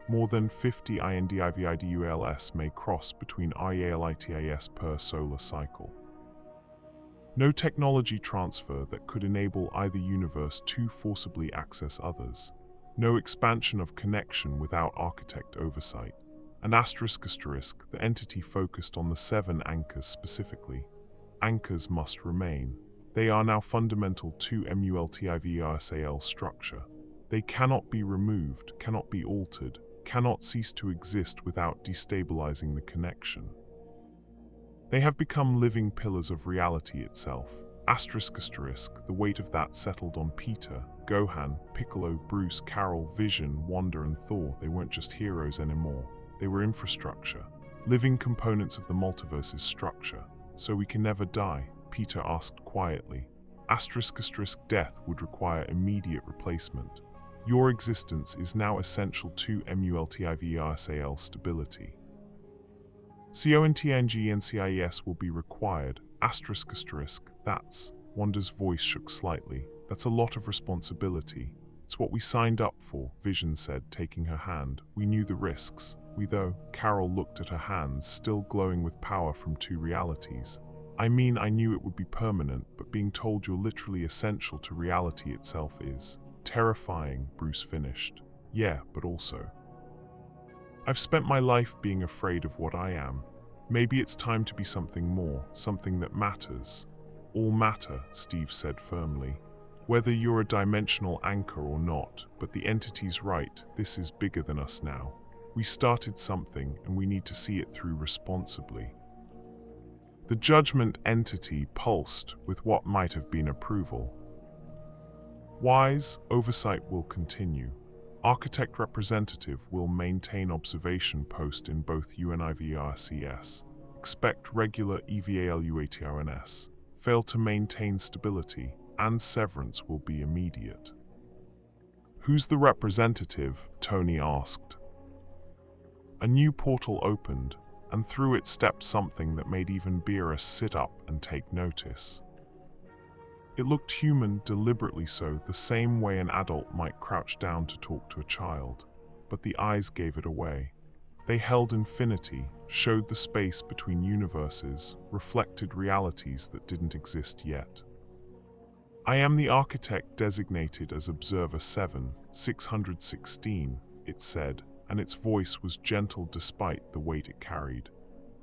More than 50 individuals may cross between realities per solar cycle. No technology transfer that could enable either universe to forcibly access others. No expansion of connection without architect oversight. And the entity focused on the 7 anchors specifically. Anchors must remain. They are now fundamental to Multiversal structure. They cannot be removed, cannot be altered, cannot cease to exist without destabilizing the connection. They have become living pillars of reality itself. The weight of that settled on Peter, Gohan, Piccolo, Bruce, Carol, Vision, Wanda, and Thor. They weren't just heroes anymore. They were infrastructure, living components of the multiverse's structure. So we can never die, Peter asked quietly. Death would require immediate replacement. Your existence is now essential to Multiversal stability. CONTNGNCIS will be required. That's. Wanda's voice shook slightly. That's a lot of responsibility. It's what we signed up for, Vision said, taking her hand. We knew the risks. Carol looked at her hands, still glowing with power from 2 realities. I knew it would be permanent, but being told you're literally essential to reality itself is terrifying, Bruce finished. Yeah, but also. I've spent my life being afraid of what I am. Maybe it's time to be something more, something that matters. All matter, Steve said firmly. Whether you're a dimensional anchor or not, but the entity's right, this is bigger than us now. We started something, and we need to see it through responsibly. The judgment entity pulsed with what might have been approval. Wise oversight will continue. Architect representative will maintain observation post in both UNIVRCS. Expect regular evaluations. Fail to maintain stability, and severance will be immediate. Who's the representative? Tony asked. A new portal opened, and through it stepped something that made even Beerus sit up and take notice. It looked human, deliberately so, the same way an adult might crouch down to talk to a child, but the eyes gave it away. They held infinity, showed the space between universes, reflected realities that didn't exist yet. I am the architect designated as Observer 7, 616, it said, and its voice was gentle despite the weight it carried.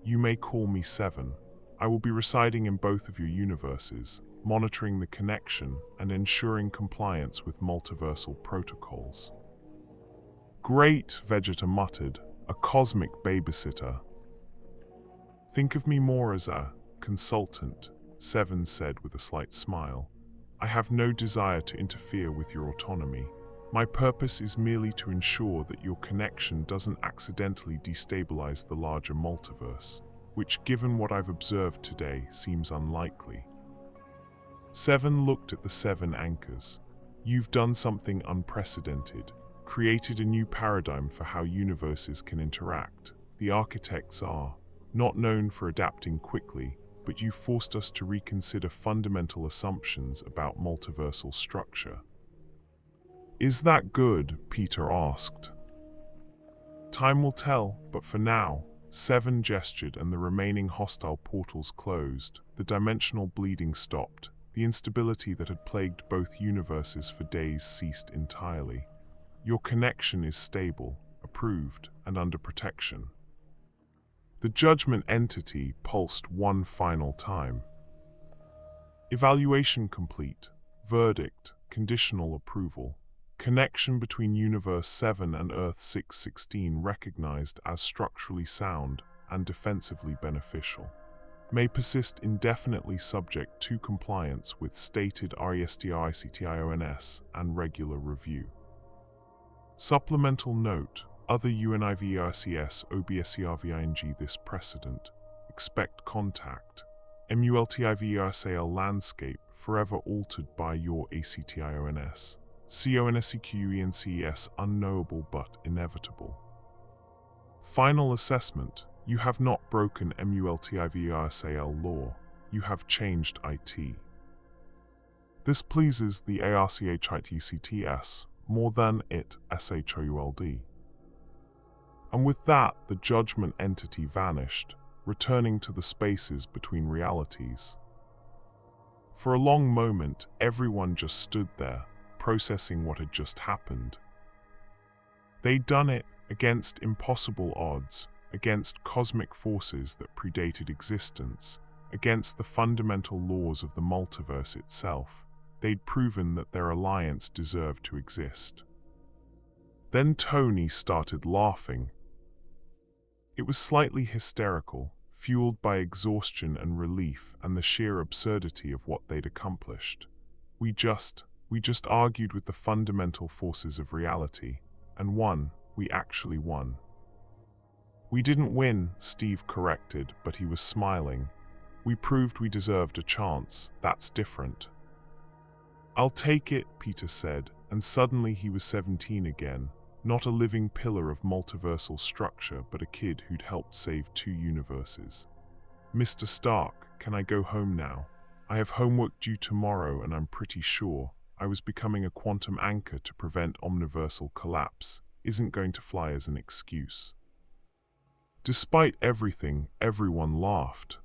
You may call me 7. I will be residing in both of your universes, monitoring the connection and ensuring compliance with multiversal protocols. Great, Vegeta muttered, a cosmic babysitter. Think of me more as a consultant, 7 said with a slight smile. I have no desire to interfere with your autonomy. My purpose is merely to ensure that your connection doesn't accidentally destabilize the larger multiverse, which, given what I've observed today, seems unlikely. 7 looked at the 7 anchors. You've done something unprecedented. created a new paradigm for how universes can interact. The architects are not known for adapting quickly, but you forced us to reconsider fundamental assumptions about multiversal structure. Is that good? Peter asked. Time will tell, but for now, Seven gestured and the remaining hostile portals closed. The dimensional bleeding stopped. The instability that had plagued both universes for days ceased entirely. Your connection is stable, approved, and under protection. The judgment entity pulsed one final time. Evaluation complete. Verdict, conditional approval. Connection between Universe 7 and Earth 616 recognized as structurally sound and defensively beneficial. May persist indefinitely subject to compliance with stated RESTICTIONS and regular review. Supplemental note: other UNIVERCS OBSERVING this precedent. Expect contact. MULTIVERSAL landscape forever altered by your ACTIONS. CONSEQUENCES unknowable but inevitable. Final assessment: you have not broken MULTIVERSAL law, you have changed IT. This pleases the ARCHITCTS more than it SHOULD. And with that, the judgment entity vanished, returning to the spaces between realities. For a long moment, everyone just stood there, processing what had just happened. They'd done it against impossible odds, against cosmic forces that predated existence, against the fundamental laws of the multiverse itself. They'd proven that their alliance deserved to exist. Then Tony started laughing. It was slightly hysterical, fueled by exhaustion and relief and the sheer absurdity of what they'd accomplished. We just argued with the fundamental forces of reality, and won. We actually won. We didn't win, Steve corrected, but he was smiling. We proved we deserved a chance. That's different. I'll take it, Peter said, and suddenly he was 17 again, not a living pillar of multiversal structure, but a kid who'd helped save 2 universes. Mr. Stark, can I go home now? I have homework due tomorrow, and I'm pretty sure I was becoming a quantum anchor to prevent omniversal collapse isn't going to fly as an excuse. Despite everything, everyone laughed.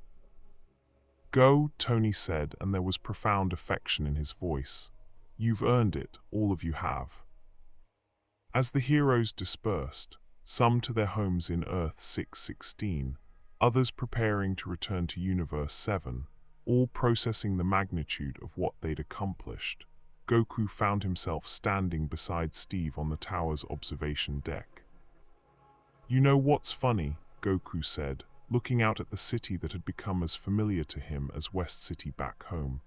Go, Tony said, and there was profound affection in his voice. You've earned it, all of you have. As the heroes dispersed, some to their homes in Earth 616, others preparing to return to Universe 7, all processing the magnitude of what they'd accomplished, Goku found himself standing beside Steve on the tower's observation deck. You know what's funny? Goku said, looking out at the city that had become as familiar to him as West City back home.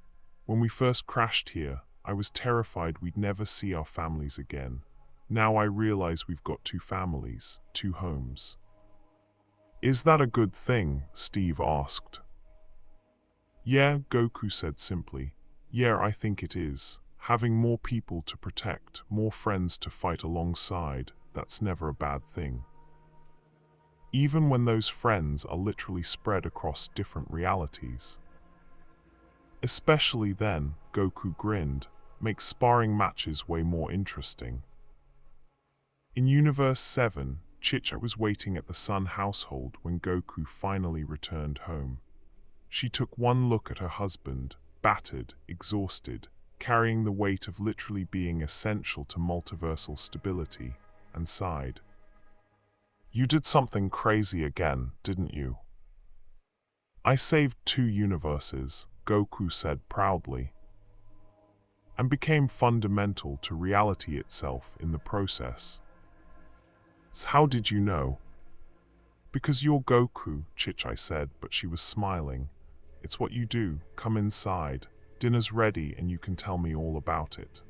When we first crashed here, I was terrified we'd never see our families again. Now I realize we've got 2 families, 2 homes. Is that a good thing? Steve asked. Yeah, Goku said simply. Yeah, I think it is. Having more people to protect, more friends to fight alongside, that's never a bad thing. Even when those friends are literally spread across different realities. Especially then, Goku grinned, makes sparring matches way more interesting. In Universe 7, Chicha was waiting at the Sun household when Goku finally returned home. She took one look at her husband, battered, exhausted, carrying the weight of literally being essential to multiversal stability, and sighed. You did something crazy again, didn't you? I saved 2 universes, Goku said proudly, and became fundamental to reality itself in the process. So how did you know? Because you're Goku, Chichai said, but she was smiling. It's what you do. Come inside. Dinner's ready and you can tell me all about it.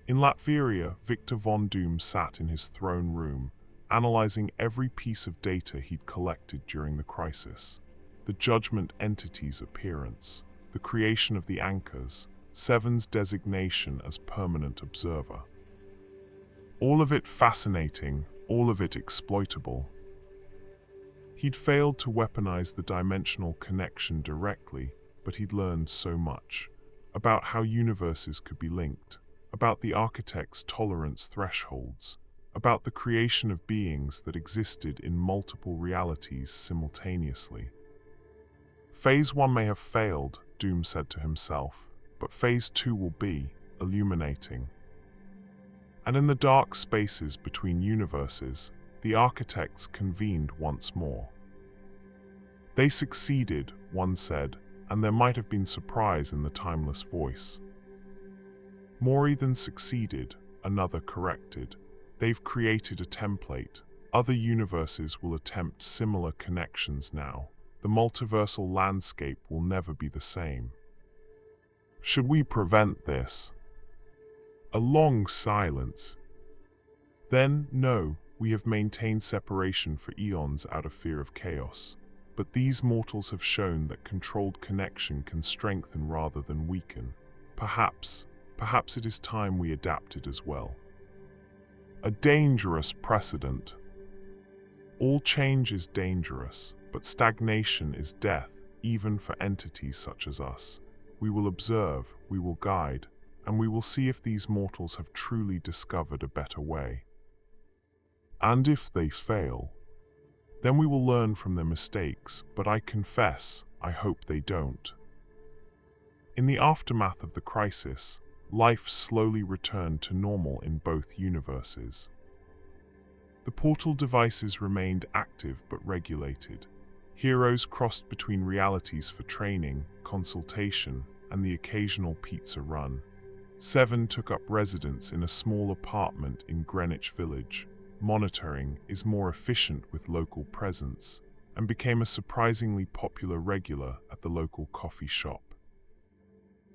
In Latveria, Victor Von Doom sat in his throne room, analyzing every piece of data he'd collected during the crisis. The judgment entity's appearance, the creation of the anchors, Seven's designation as permanent observer. All of it fascinating, all of it exploitable. He'd failed to weaponize the dimensional connection directly, but he'd learned so much. About how universes could be linked, about the architect's tolerance thresholds, about the creation of beings that existed in multiple realities simultaneously. Phase 1 may have failed, Doom said to himself, but Phase 2 will be illuminating. And in the dark spaces between universes, the architects convened once more. They succeeded, one said, and there might have been surprise in the timeless voice. More than succeeded, another corrected. They've created a template. Other universes will attempt similar connections now. The multiversal landscape will never be the same. Should we prevent this? A long silence. Then, no, we have maintained separation for eons out of fear of chaos. But these mortals have shown that controlled connection can strengthen rather than weaken. Perhaps it is time we adapted as well. A dangerous precedent. All change is dangerous, but stagnation is death, even for entities such as us. We will observe, we will guide, and we will see if these mortals have truly discovered a better way. And if they fail, then we will learn from their mistakes, but I confess, I hope they don't. In the aftermath of the crisis, life slowly returned to normal in both universes. The portal devices remained active but regulated. Heroes crossed between realities for training, consultation, and the occasional pizza run. Seven took up residence in a small apartment in Greenwich Village. Monitoring is more efficient with local presence, and became a surprisingly popular regular at the local coffee shop.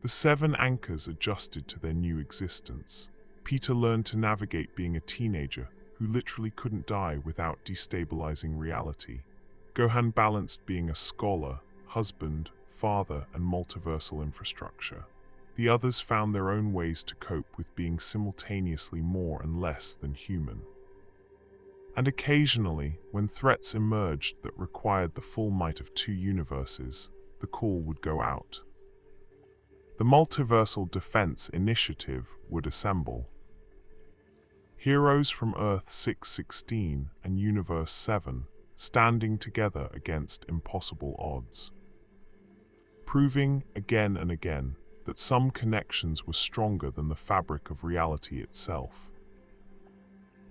The seven anchors adjusted to their new existence. Peter learned to navigate being a teenager who literally couldn't die without destabilizing reality. Gohan balanced being a scholar, husband, father, and multiversal infrastructure. The others found their own ways to cope with being simultaneously more and less than human. And occasionally, when threats emerged that required the full might of two universes, the call would go out. The Multiversal Defense Initiative would assemble. Heroes from Earth 616 and Universe 7 standing together against impossible odds. Proving again and again that some connections were stronger than the fabric of reality itself.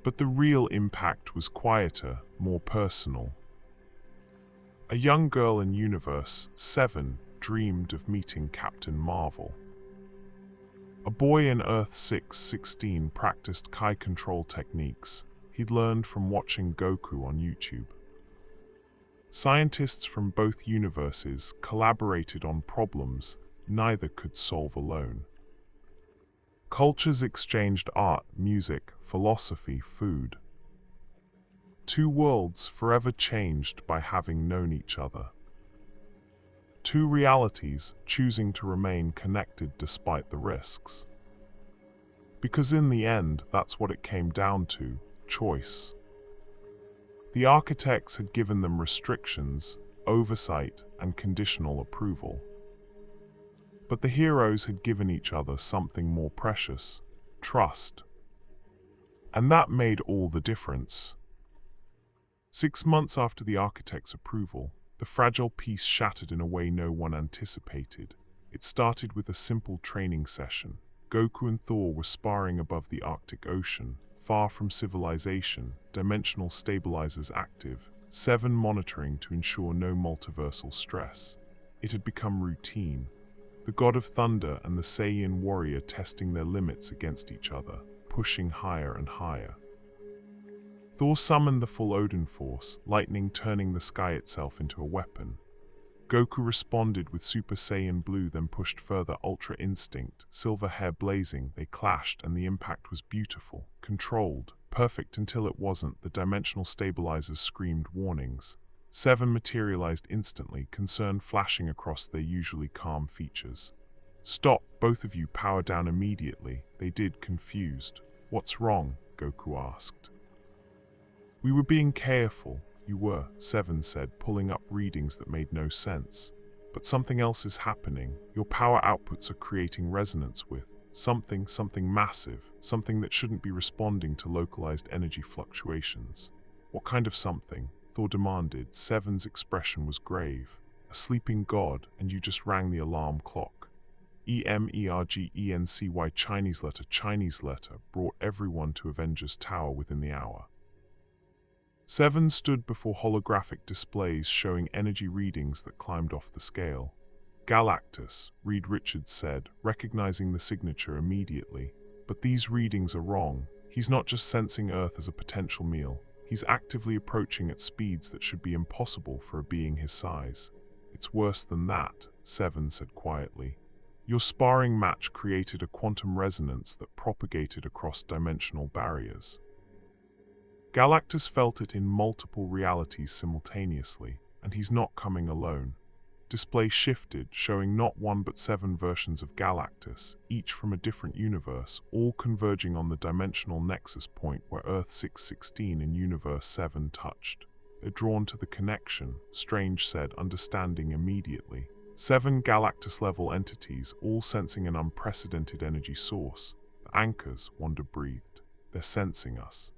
But the real impact was quieter, more personal. A young girl in Universe 7 dreamed of meeting Captain Marvel. A boy in Earth 616 practiced Kai control techniques he'd learned from watching Goku on YouTube. Scientists from both universes collaborated on problems neither could solve alone. Cultures exchanged art, music, philosophy, food. Two worlds forever changed by having known each other. Two realities choosing to remain connected despite the risks. Because in the end, that's what it came down to, choice. The architects had given them restrictions, oversight, and conditional approval. But the heroes had given each other something more precious, trust. And that made all the difference. 6 months after the architect's approval, the fragile peace shattered in a way no one anticipated. It started with a simple training session. Goku and Thor were sparring above the Arctic Ocean, far from civilization, dimensional stabilizers active, 7 monitoring to ensure no multiversal stress. It had become routine. The God of Thunder and the Saiyan warrior testing their limits against each other, pushing higher and higher. Thor summoned the full Odin force, lightning turning the sky itself into a weapon. Goku responded with Super Saiyan Blue, then pushed further Ultra Instinct, silver hair blazing. They clashed and the impact was beautiful, controlled, perfect until it wasn't. The dimensional stabilizers screamed warnings. 7 materialized instantly, concern flashing across their usually calm features. "Stop, both of you, power down immediately," they did, confused. "What's wrong?" Goku asked. We were being careful. You were, Seven said, pulling up readings that made no sense. But something else is happening. Your power outputs are creating resonance with something massive, something that shouldn't be responding to localized energy fluctuations. What kind of something? Thor demanded. Seven's expression was grave. A sleeping god, and you just rang the alarm clock. Emergency Chinese letter brought everyone to Avengers Tower within the hour. Seven stood before holographic displays showing energy readings that climbed off the scale. Galactus, Reed Richards said, recognizing the signature immediately. But these readings are wrong. He's not just sensing Earth as a potential meal. He's actively approaching at speeds that should be impossible for a being his size. It's worse than that, Seven said quietly. Your sparring match created a quantum resonance that propagated across dimensional barriers. Galactus felt it in multiple realities simultaneously, and he's not coming alone. Display shifted, showing not one but 7 versions of Galactus, each from a different universe, all converging on the dimensional nexus point where Earth 616 and Universe 7 touched. They're drawn to the connection, Strange said, understanding immediately. 7 Galactus-level entities, all sensing an unprecedented energy source. The anchors, Wanda breathed. They're sensing us.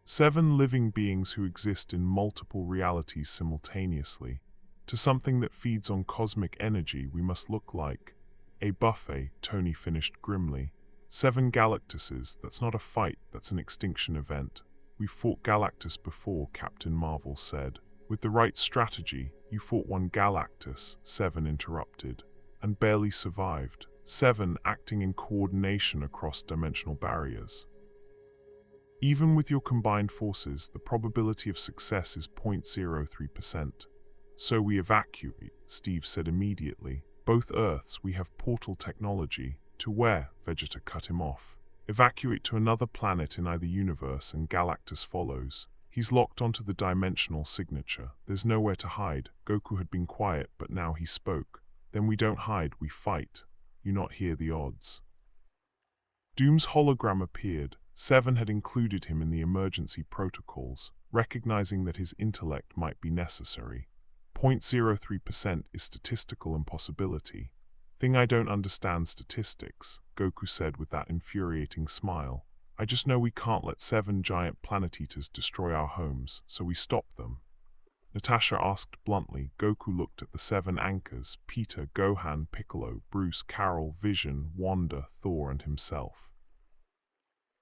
7 living beings who exist in multiple realities simultaneously. To something that feeds on cosmic energy we must look like a buffet, Tony finished grimly. 7 Galactuses, that's not a fight, that's an extinction event. We've fought Galactus before, Captain Marvel said. With the right strategy, you fought one Galactus, 7 interrupted, and barely survived. 7 acting in coordination across dimensional barriers. Even with your combined forces, the probability of success is 0.03%. So we evacuate, Steve said immediately. Both Earths, we have portal technology. To where? Vegeta cut him off. Evacuate to another planet in either universe and Galactus follows. He's locked onto the dimensional signature. There's nowhere to hide. Goku had been quiet, but now he spoke. Then we don't hide, we fight. You not hear the odds. Doom's hologram appeared. 7 had included him in the emergency protocols, recognizing that his intellect might be necessary. 0.03% is statistical impossibility. Thing I don't understand statistics, Goku said with that infuriating smile. I just know we can't let 7 giant planet eaters destroy our homes, so we stop them. Natasha asked bluntly. Goku looked at the 7 anchors, Peter, Gohan, Piccolo, Bruce, Carol, Vision, Wanda, Thor, and himself.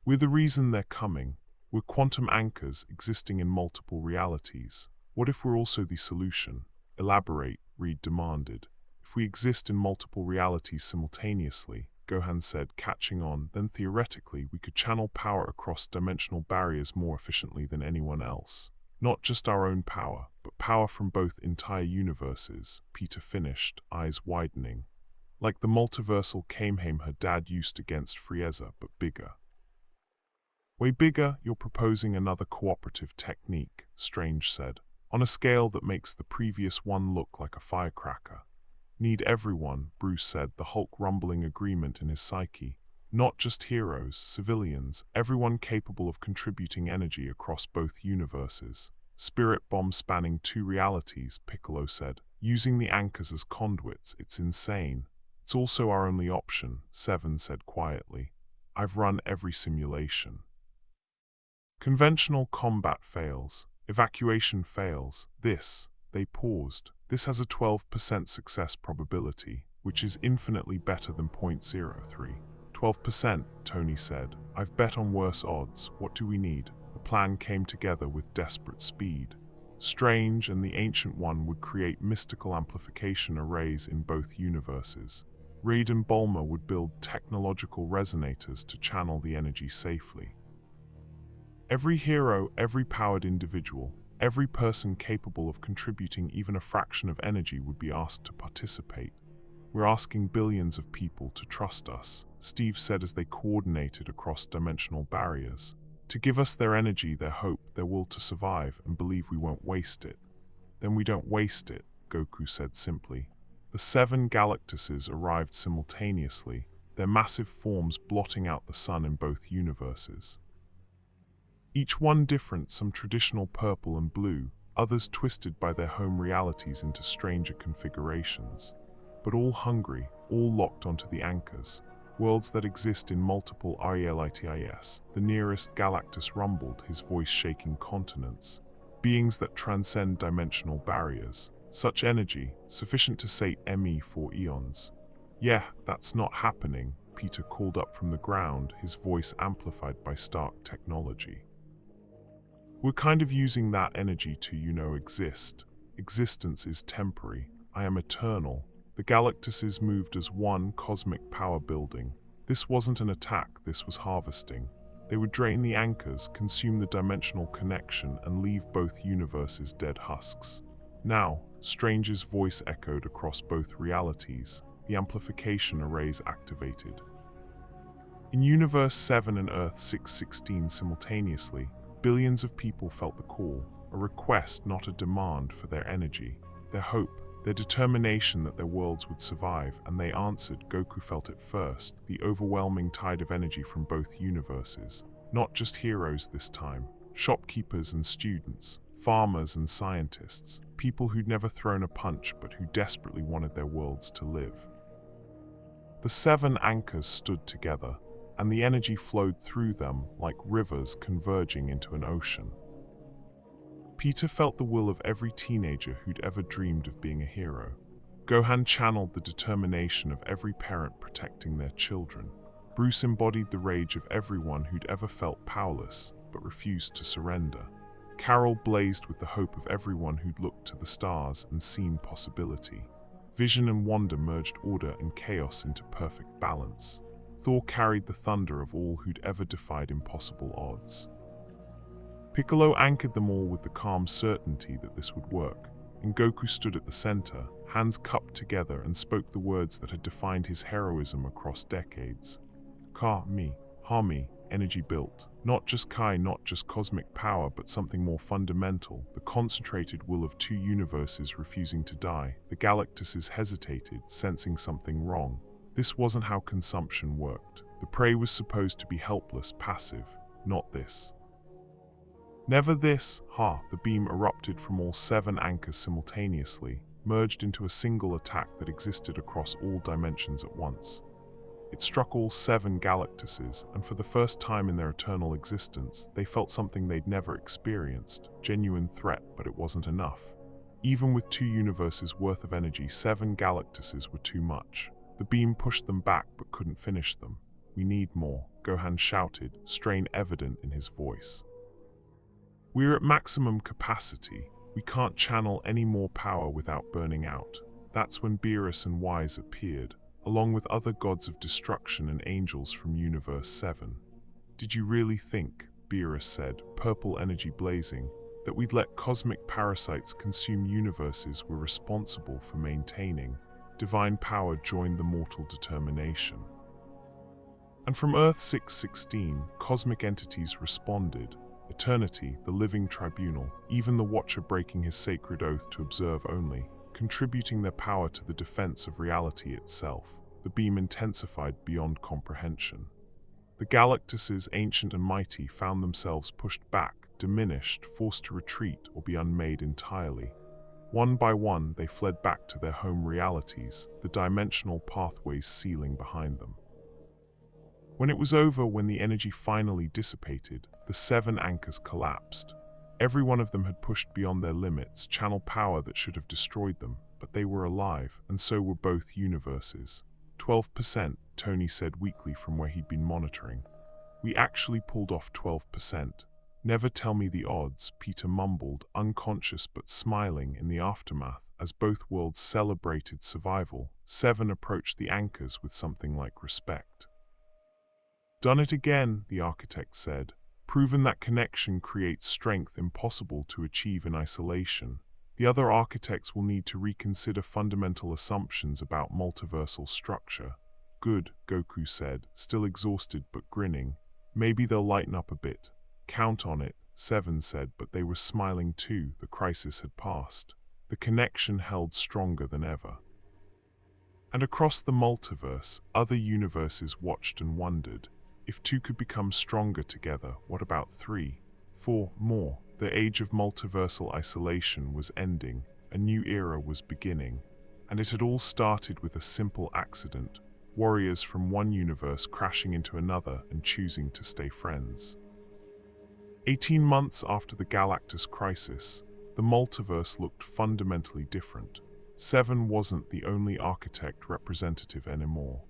We're the reason they're coming. We're quantum anchors existing in multiple realities. What if we're also the solution? Elaborate, Reed demanded. If we exist in multiple realities simultaneously, Gohan said, catching on, then theoretically we could channel power across dimensional barriers more efficiently than anyone else. Not just our own power, but power from both entire universes, Peter finished, eyes widening. Like the multiversal Kamehameha Dad used against Frieza, but bigger. Way bigger, you're proposing another cooperative technique, Strange said, on a scale that makes the previous one look like a firecracker. Need everyone, Bruce said, the Hulk rumbling agreement in his psyche. Not just heroes, civilians, everyone capable of contributing energy across both universes. Spirit bomb spanning 2 realities, Piccolo said. Using the anchors as conduits, it's insane. It's also our only option, 7 said quietly. I've run every simulation. Conventional combat fails. Evacuation fails. They paused. This has a 12% success probability, which is infinitely better than 0.03. 12%, Tony said. I've bet on worse odds. What do we need? The plan came together with desperate speed. Strange and the Ancient One would create mystical amplification arrays in both universes. Reed and Bulma would build technological resonators to channel the energy safely. Every hero, every powered individual, every person capable of contributing even a fraction of energy would be asked to participate. We're asking billions of people to trust us, Steve said as they coordinated across dimensional barriers. To give us their energy, their hope, their will to survive, and believe we won't waste it. Then we don't waste it, Goku said simply. The 7 Galactuses arrived simultaneously, their massive forms blotting out the sun in both universes. Each one different, some traditional purple and blue, others twisted by their home realities into stranger configurations. But all hungry, all locked onto the anchors. Worlds that exist in multiple realities. The nearest Galactus rumbled, his voice shaking continents. Beings that transcend dimensional barriers. Such energy, sufficient to sate me for eons. Yeah, that's not happening, Peter called up from the ground, his voice amplified by Stark technology. We're kind of using that energy to, exist. Existence is temporary. I am eternal. The Galactuses moved as one cosmic power building. This wasn't an attack, this was harvesting. They would drain the anchors, consume the dimensional connection, and leave both universes dead husks. Now, Strange's voice echoed across both realities, the amplification arrays activated. In Universe 7 and Earth 616 simultaneously, billions of people felt the call, a request, not a demand, for their energy, their hope, their determination that their worlds would survive, and they answered. Goku felt it first, the overwhelming tide of energy from both universes. Not just heroes this time, shopkeepers and students, farmers and scientists, people who'd never thrown a punch but who desperately wanted their worlds to live. The 7 anchors stood together, and the energy flowed through them like rivers converging into an ocean. Peter felt the will of every teenager who'd ever dreamed of being a hero. Gohan channeled the determination of every parent protecting their children. Bruce embodied the rage of everyone who'd ever felt powerless but refused to surrender. Carol blazed with the hope of everyone who'd looked to the stars and seen possibility. Vision and wonder merged order and chaos into perfect balance. Thor carried the thunder of all who'd ever defied impossible odds. Piccolo anchored them all with the calm certainty that this would work, and Goku stood at the center, hands cupped together, and spoke the words that had defined his heroism across decades. Ka-mi, energy built. Not just Kai, not just cosmic power, but something more fundamental, the concentrated will of 2 universes refusing to die. The Galactuses hesitated, sensing something wrong. This wasn't how consumption worked. The prey was supposed to be helpless, passive, not this. Never this, the beam erupted from all 7 anchors simultaneously, merged into a single attack that existed across all dimensions at once. It struck all 7 Galactuses, and for the first time in their eternal existence, they felt something they'd never experienced. Genuine threat, but it wasn't enough. Even with 2 universes worth of energy, 7 Galactuses were too much. The beam pushed them back, but couldn't finish them. We need more, Gohan shouted, strain evident in his voice. We're at maximum capacity. We can't channel any more power without burning out. That's when Beerus and Wise appeared, along with other gods of destruction and angels from Universe 7. Did you really think, Beerus said, purple energy blazing, that we'd let cosmic parasites consume universes we're responsible for maintaining? Divine power joined the mortal determination. And from Earth 616, cosmic entities responded. Eternity, the living tribunal, even the Watcher breaking his sacred oath to observe only, contributing their power to the defense of reality itself. The beam intensified beyond comprehension. The Galactuses, ancient and mighty, found themselves pushed back, diminished, forced to retreat or be unmade entirely. One by one, they fled back to their home realities, the dimensional pathways sealing behind them. When it was over, when the energy finally dissipated, the 7 anchors collapsed. Every one of them had pushed beyond their limits, channeled power that should have destroyed them, but they were alive, and so were both universes. 12%, Tony said weakly from where he'd been monitoring. We actually pulled off 12%. Never tell me the odds, Peter mumbled, unconscious but smiling in the aftermath, as both worlds celebrated survival. 7 approached the anchors with something like respect. Done it again, the architect said. Proven that connection creates strength impossible to achieve in isolation. The other architects will need to reconsider fundamental assumptions about multiversal structure. Good, Goku said, still exhausted but grinning. Maybe they'll lighten up a bit. Count on it, 7 said, but they were smiling too. The crisis had passed. The connection held stronger than ever. And across the multiverse, other universes watched and wondered. If 2 could become stronger together, what about 3? For more, the age of multiversal isolation was ending, a new era was beginning, and it had all started with a simple accident: warriors from one universe crashing into another and choosing to stay friends. 18 months after the Galactus crisis, the multiverse looked fundamentally different. Seven wasn't the only architect representative anymore.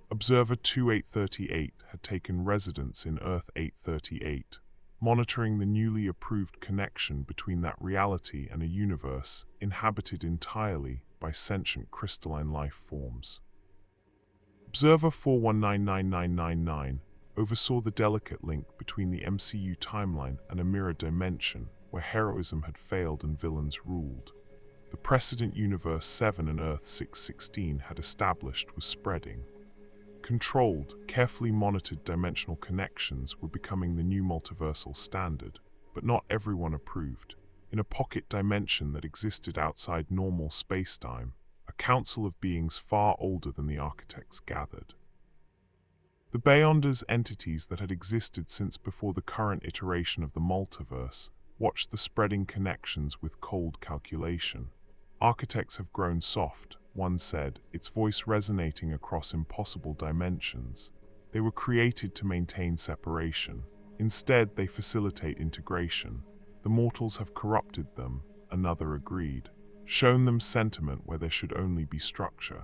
Observer 2838 had taken residence in Earth 838, monitoring the newly approved connection between that reality and a universe inhabited entirely by sentient crystalline life forms. Observer 419999 oversaw the delicate link between the MCU timeline and a mirror dimension where heroism had failed and villains ruled. The precedent Universe 7 and Earth 616 had established was spreading. Controlled, carefully monitored dimensional connections were becoming the new multiversal standard, but not everyone approved. In a pocket dimension that existed outside normal spacetime, a council of beings far older than the architects gathered. The Beyonders, entities that had existed since before the current iteration of the multiverse, watched the spreading connections with cold calculation. Architects have grown soft, one said, its voice resonating across impossible dimensions. They were created to maintain separation. Instead, they facilitate integration. The mortals have corrupted them, another agreed, shown them sentiment where there should only be structure.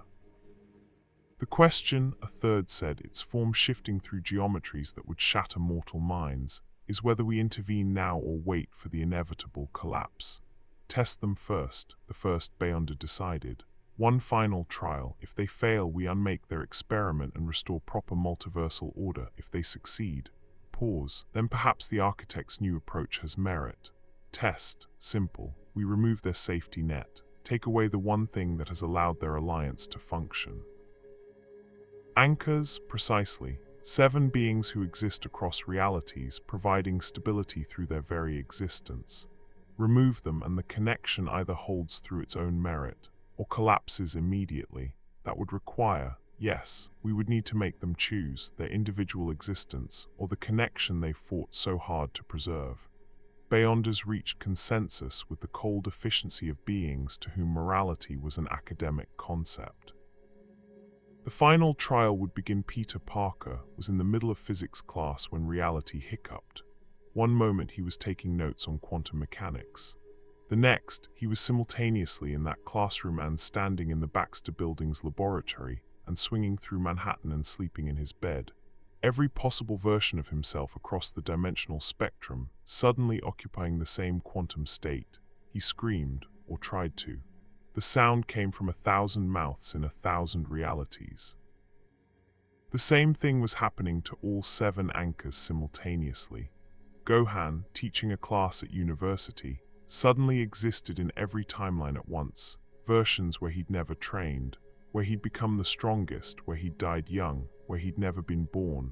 The question, a third said, its form shifting through geometries that would shatter mortal minds, is whether we intervene now or wait for the inevitable collapse. Test them first, the first Beyonder decided. One final trial. If they fail, we unmake their experiment and restore proper multiversal order. If they succeed, pause. Then perhaps the architect's new approach has merit. Test, simple. We remove their safety net. Take away the one thing that has allowed their alliance to function. Anchors, precisely. 7 beings who exist across realities, providing stability through their very existence. Remove them and the connection either holds through its own merit, or collapses immediately. That would require, yes, we would need to make them choose their individual existence or the connection they fought so hard to preserve. Beyonders reached consensus with the cold efficiency of beings to whom morality was an academic concept. The final trial would begin. Peter Parker was in the middle of physics class when reality hiccuped. One moment he was taking notes on quantum mechanics. The next, he was simultaneously in that classroom and standing in the Baxter Building's laboratory and swinging through Manhattan and sleeping in his bed. Every possible version of himself across the dimensional spectrum, suddenly occupying the same quantum state. He screamed, or tried to. The sound came from 1,000 mouths in 1,000 realities. The same thing was happening to all 7 anchors simultaneously. Gohan, teaching a class at university, suddenly existed in every timeline at once, versions where he'd never trained, where he'd become the strongest, where he'd died young, where he'd never been born.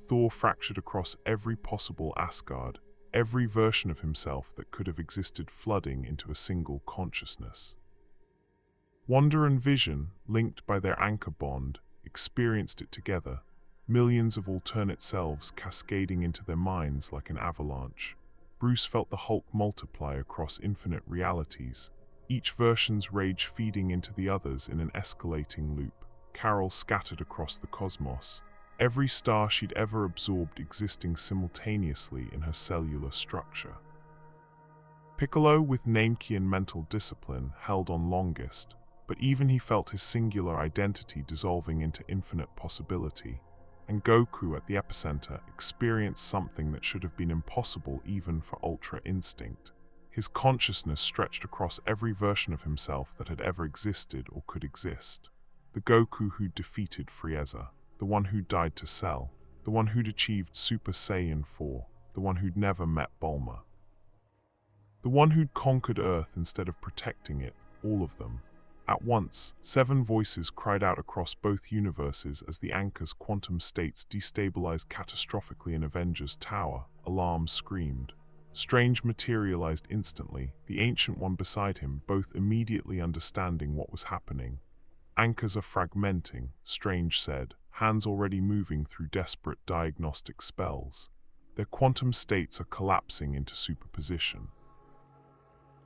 Thor fractured across every possible Asgard, every version of himself that could have existed flooding into a single consciousness. Wonder and Vision, linked by their anchor bond, experienced it together, millions of alternate selves cascading into their minds like an avalanche. Bruce felt the Hulk multiply across infinite realities, each version's rage feeding into the others in an escalating loop. Carol scattered across the cosmos, every star she'd ever absorbed existing simultaneously in her cellular structure. Piccolo, with Namekian mental discipline, held on longest, but even he felt his singular identity dissolving into infinite possibility. And Goku, at the epicenter, experienced something that should have been impossible even for Ultra Instinct. His consciousness stretched across every version of himself that had ever existed or could exist. The Goku who'd defeated Frieza, the one who'd died to Cell, the one who'd achieved Super Saiyan 4, the one who'd never met Bulma. The one who'd conquered Earth instead of protecting it, all of them. At once, 7 voices cried out across both universes as the anchor's quantum states destabilized catastrophically in Avengers Tower. Alarms screamed. Strange materialized instantly, the Ancient One beside him, both immediately understanding what was happening. Anchors are fragmenting, Strange said, hands already moving through desperate diagnostic spells. Their quantum states are collapsing into superposition.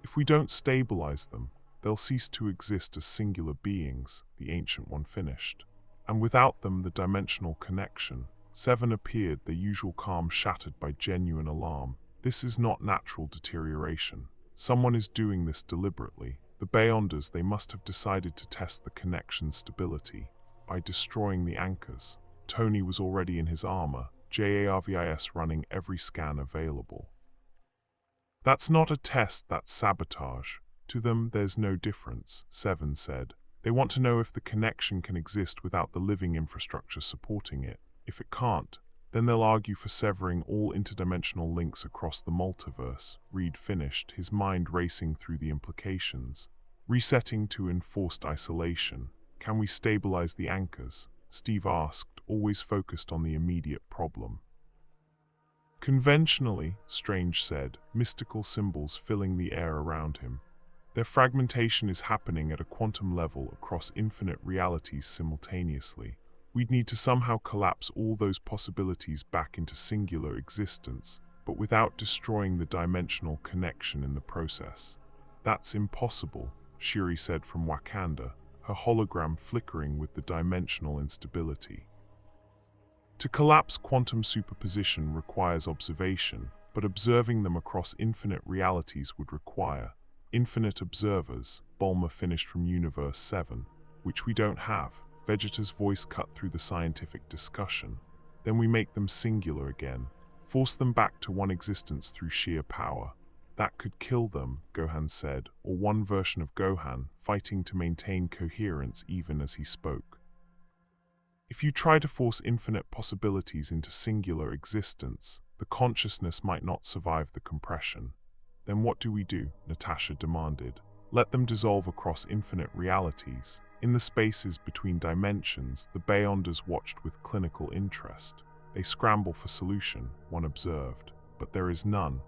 If we don't stabilize them, they'll cease to exist as singular beings, the Ancient One finished. And without them, the dimensional connection, Seven appeared, their usual calm shattered by genuine alarm. This is not natural deterioration. Someone is doing this deliberately. The Beyonders, they must have decided to test the connection's stability by destroying the anchors. Tony was already in his armor, JARVIS running every scan available. That's not a test, that's sabotage. To them, there's no difference, Seven said. They want to know if the connection can exist without the living infrastructure supporting it. If it can't, then they'll argue for severing all interdimensional links across the multiverse. Reed finished, his mind racing through the implications. Resetting to enforced isolation. Can we stabilize the anchors? Steve asked, always focused on the immediate problem. Conventionally, Strange said, mystical symbols filling the air around him. Their fragmentation is happening at a quantum level across infinite realities simultaneously. We'd need to somehow collapse all those possibilities back into singular existence, but without destroying the dimensional connection in the process. That's impossible, Shuri said from Wakanda, her hologram flickering with the dimensional instability. To collapse quantum superposition requires observation, but observing them across infinite realities would require infinite observers, Bulma finished from Universe 7, which we don't have. Vegeta's voice cut through the scientific discussion. Then we make them singular again, force them back to one existence through sheer power. That could kill them, Gohan said, or one version of Gohan, fighting to maintain coherence even as he spoke. If you try to force infinite possibilities into singular existence, the consciousness might not survive the compression. Then what do we do? Natasha demanded. Let them dissolve across infinite realities. In the spaces between dimensions, the Beyonders watched with clinical interest. They scramble for solution, one observed, but there is none.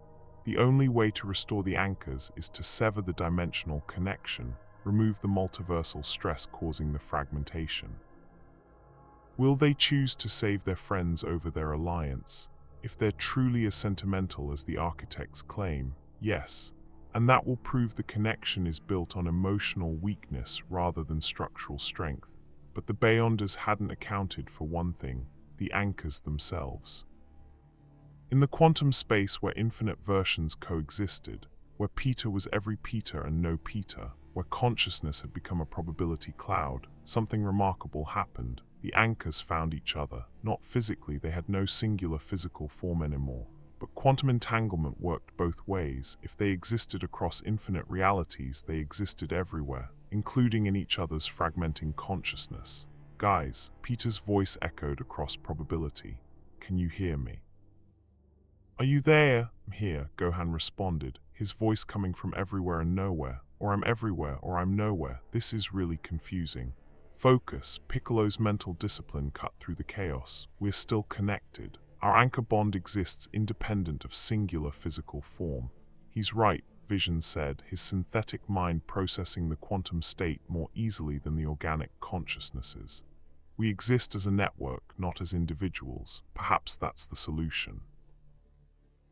The only way to restore the anchors is to sever the dimensional connection, remove the multiversal stress causing the fragmentation. Will they choose to save their friends over their alliance? If they're truly as sentimental as the architects claim, yes. And that will prove the connection is built on emotional weakness rather than structural strength. But the Beyonders hadn't accounted for one thing, the anchors themselves. In the quantum space where infinite versions coexisted, where Peter was every Peter and no Peter, where consciousness had become a probability cloud, something remarkable happened. The anchors found each other. Not physically, they had no singular physical form anymore. But quantum entanglement worked both ways. If they existed across infinite realities, they existed everywhere, including in each other's fragmenting consciousness. Guys, Peter's voice echoed across probability. Can you hear me? Are you there? I'm here, Gohan responded, his voice coming from everywhere and nowhere. Or I'm everywhere, or I'm nowhere. This is really confusing. Focus, Piccolo's mental discipline cut through the chaos. We're still connected. Our anchor bond exists independent of singular physical form. He's right, Vision said, his synthetic mind processing the quantum state more easily than the organic consciousnesses. We exist as a network, not as individuals. Perhaps that's the solution.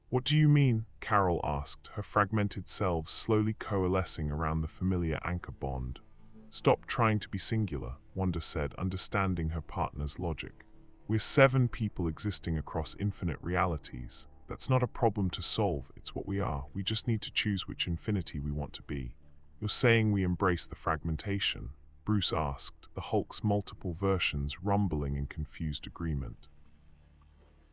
What do you mean? Carol asked, her fragmented selves slowly coalescing around the familiar anchor bond. Stop trying to be singular, Wanda said, understanding her partner's logic. We're 7 people existing across infinite realities. That's not a problem to solve, it's what we are. We just need to choose which infinity we want to be. You're saying we embrace the fragmentation? Bruce asked, the Hulk's multiple versions rumbling in confused agreement.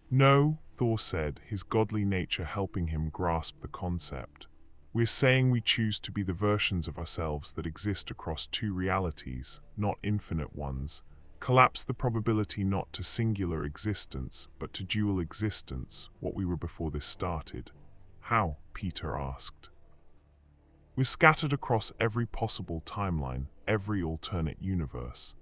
No, Thor said, his godly nature helping him grasp the concept. We're saying we choose to be the versions of ourselves that exist across 2 realities, not infinite ones. Collapse the probability not to singular existence, but to dual existence, what we were before this started. How? Peter asked. We're scattered across every possible timeline, every alternate universe.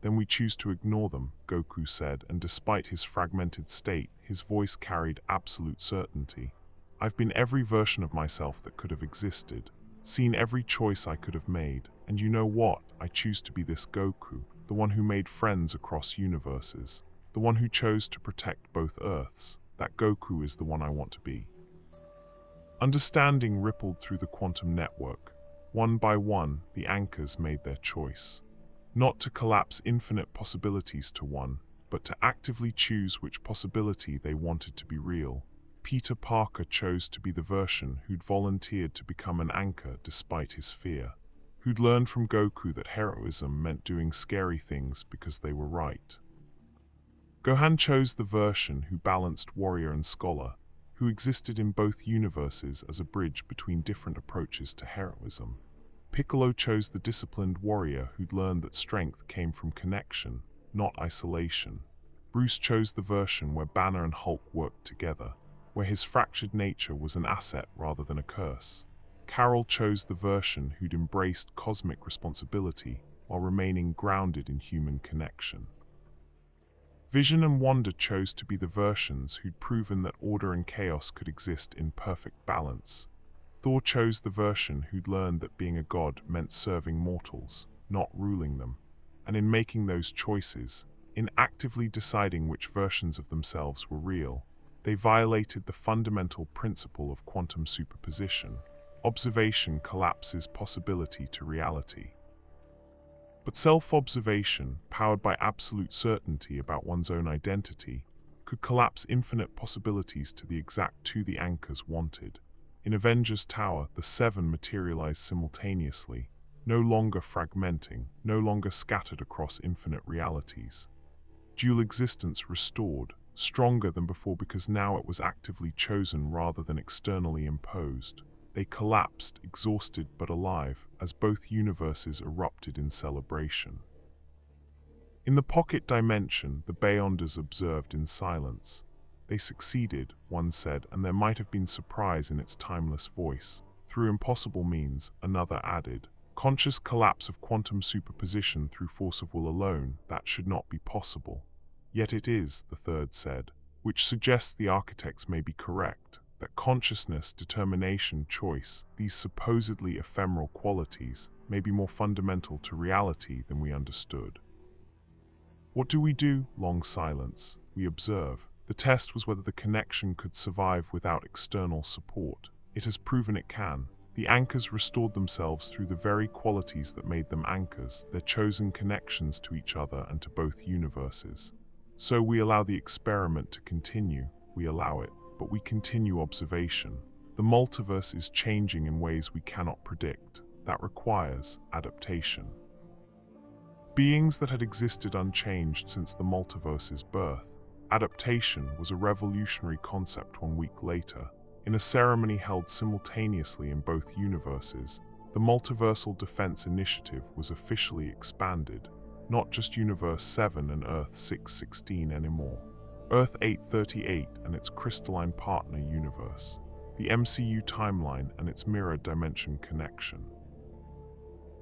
Then we choose to ignore them, Goku said, and despite his fragmented state, his voice carried absolute certainty. I've been every version of myself that could have existed, seen every choice I could have made, and you know what? I choose to be this Goku. The one who made friends across universes, the one who chose to protect both Earths. That Goku is the one I want to be. Understanding rippled through the quantum network. One by one, the anchors made their choice. Not to collapse infinite possibilities to one, but to actively choose which possibility they wanted to be real. Peter Parker chose to be the version who'd volunteered to become an anchor despite his fear, who'd learned from Goku that heroism meant doing scary things because they were right. Gohan chose the version who balanced warrior and scholar, who existed in both universes as a bridge between different approaches to heroism. Piccolo chose the disciplined warrior who'd learned that strength came from connection, not isolation. Bruce chose the version where Banner and Hulk worked together, where his fractured nature was an asset rather than a curse. Carol chose the version who'd embraced cosmic responsibility while remaining grounded in human connection. Vision and Wanda chose to be the versions who'd proven that order and chaos could exist in perfect balance. Thor chose the version who'd learned that being a god meant serving mortals, not ruling them. And in making those choices, in actively deciding which versions of themselves were real, they violated the fundamental principle of quantum superposition. Observation collapses possibility to reality. But self-observation, powered by absolute certainty about one's own identity, could collapse infinite possibilities to the exact two the anchors wanted. In Avengers Tower, the seven materialized simultaneously, no longer fragmenting, no longer scattered across infinite realities. Dual existence restored, stronger than before because now it was actively chosen rather than externally imposed. They collapsed, exhausted but alive, as both universes erupted in celebration. In the pocket dimension, the Beyonders observed in silence. They succeeded, one said, and there might have been surprise in its timeless voice. Through impossible means, another added. Conscious collapse of quantum superposition through force of will alone, that should not be possible. Yet it is, the third said, which suggests the architects may be correct. That consciousness, determination, choice, these supposedly ephemeral qualities, may be more fundamental to reality than we understood. What do we do? Long silence. We observe. The test was whether the connection could survive without external support. It has proven it can. The anchors restored themselves through the very qualities that made them anchors, their chosen connections to each other and to both universes. So we allow the experiment to continue. We allow it. But we continue observation. The multiverse is changing in ways we cannot predict. That requires adaptation. Beings that had existed unchanged since the multiverse's birth, adaptation was a revolutionary concept 1 week later. In a ceremony held simultaneously in both universes, the Multiversal Defense Initiative was officially expanded, not just Universe 7 and Earth 616 anymore. Earth 838 and its crystalline partner universe, the MCU timeline and its mirror dimension connection.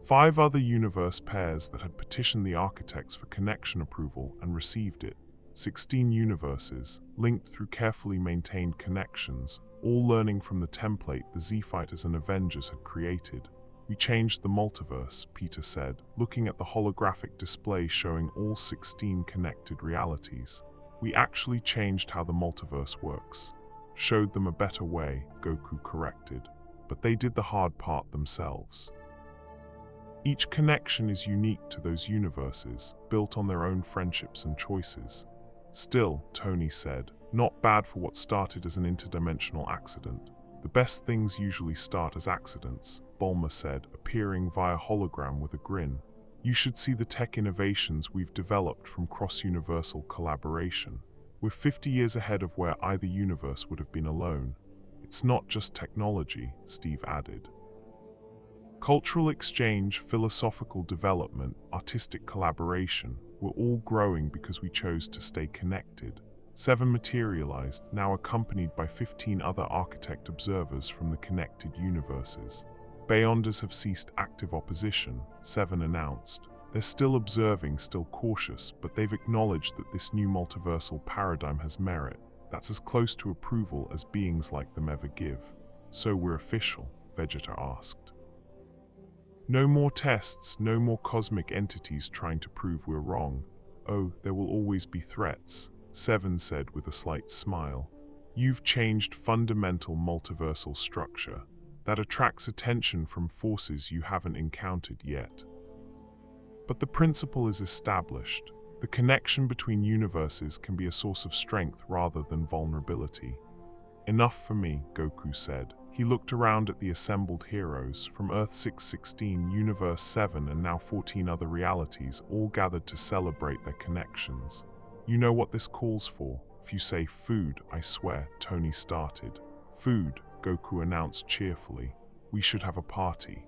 5 other universe pairs that had petitioned the architects for connection approval and received it. 16 universes, linked through carefully maintained connections, all learning from the template the Z-Fighters and Avengers had created. We changed the multiverse, Peter said, looking at the holographic display showing all 16 connected realities. We actually changed how the multiverse works. Showed them a better way, Goku corrected. But they did the hard part themselves. Each connection is unique to those universes, built on their own friendships and choices. Still, Tony said, not bad for what started as an interdimensional accident. The best things usually start as accidents, Bulma said, appearing via hologram with a grin. You should see the tech innovations we've developed from cross-universal collaboration. We're 50 years ahead of where either universe would have been alone. It's not just technology, Steve added. Cultural exchange, philosophical development, artistic collaboration, we're all growing because we chose to stay connected. 7 materialized, now accompanied by 15 other architect observers from the connected universes. Beyonders have ceased active opposition, 7 announced. They're still observing, still cautious, but they've acknowledged that this new multiversal paradigm has merit. That's as close to approval as beings like them ever give. So we're official, Vegeta asked. No more tests, no more cosmic entities trying to prove we're wrong. Oh, there will always be threats, 7 said with a slight smile. You've changed fundamental multiversal structure that attracts attention from forces you haven't encountered yet. But the principle is established. The connection between universes can be a source of strength rather than vulnerability. Enough for me, Goku said. He looked around at the assembled heroes from Earth 616, Universe 7, and now 14 other realities, all gathered to celebrate their connections. You know what this calls for? If you say food, I swear, Tony started. Food, Goku announced cheerfully. We should have a party.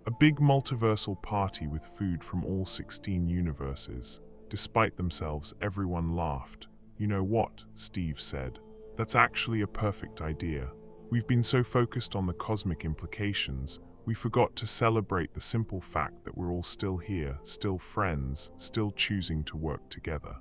A big multiversal party with food from all 16 universes. Despite themselves, everyone laughed. You know what? Steve said. That's actually a perfect idea. We've been so focused on the cosmic implications, we forgot to celebrate the simple fact that we're all still here, still friends, still choosing to work together.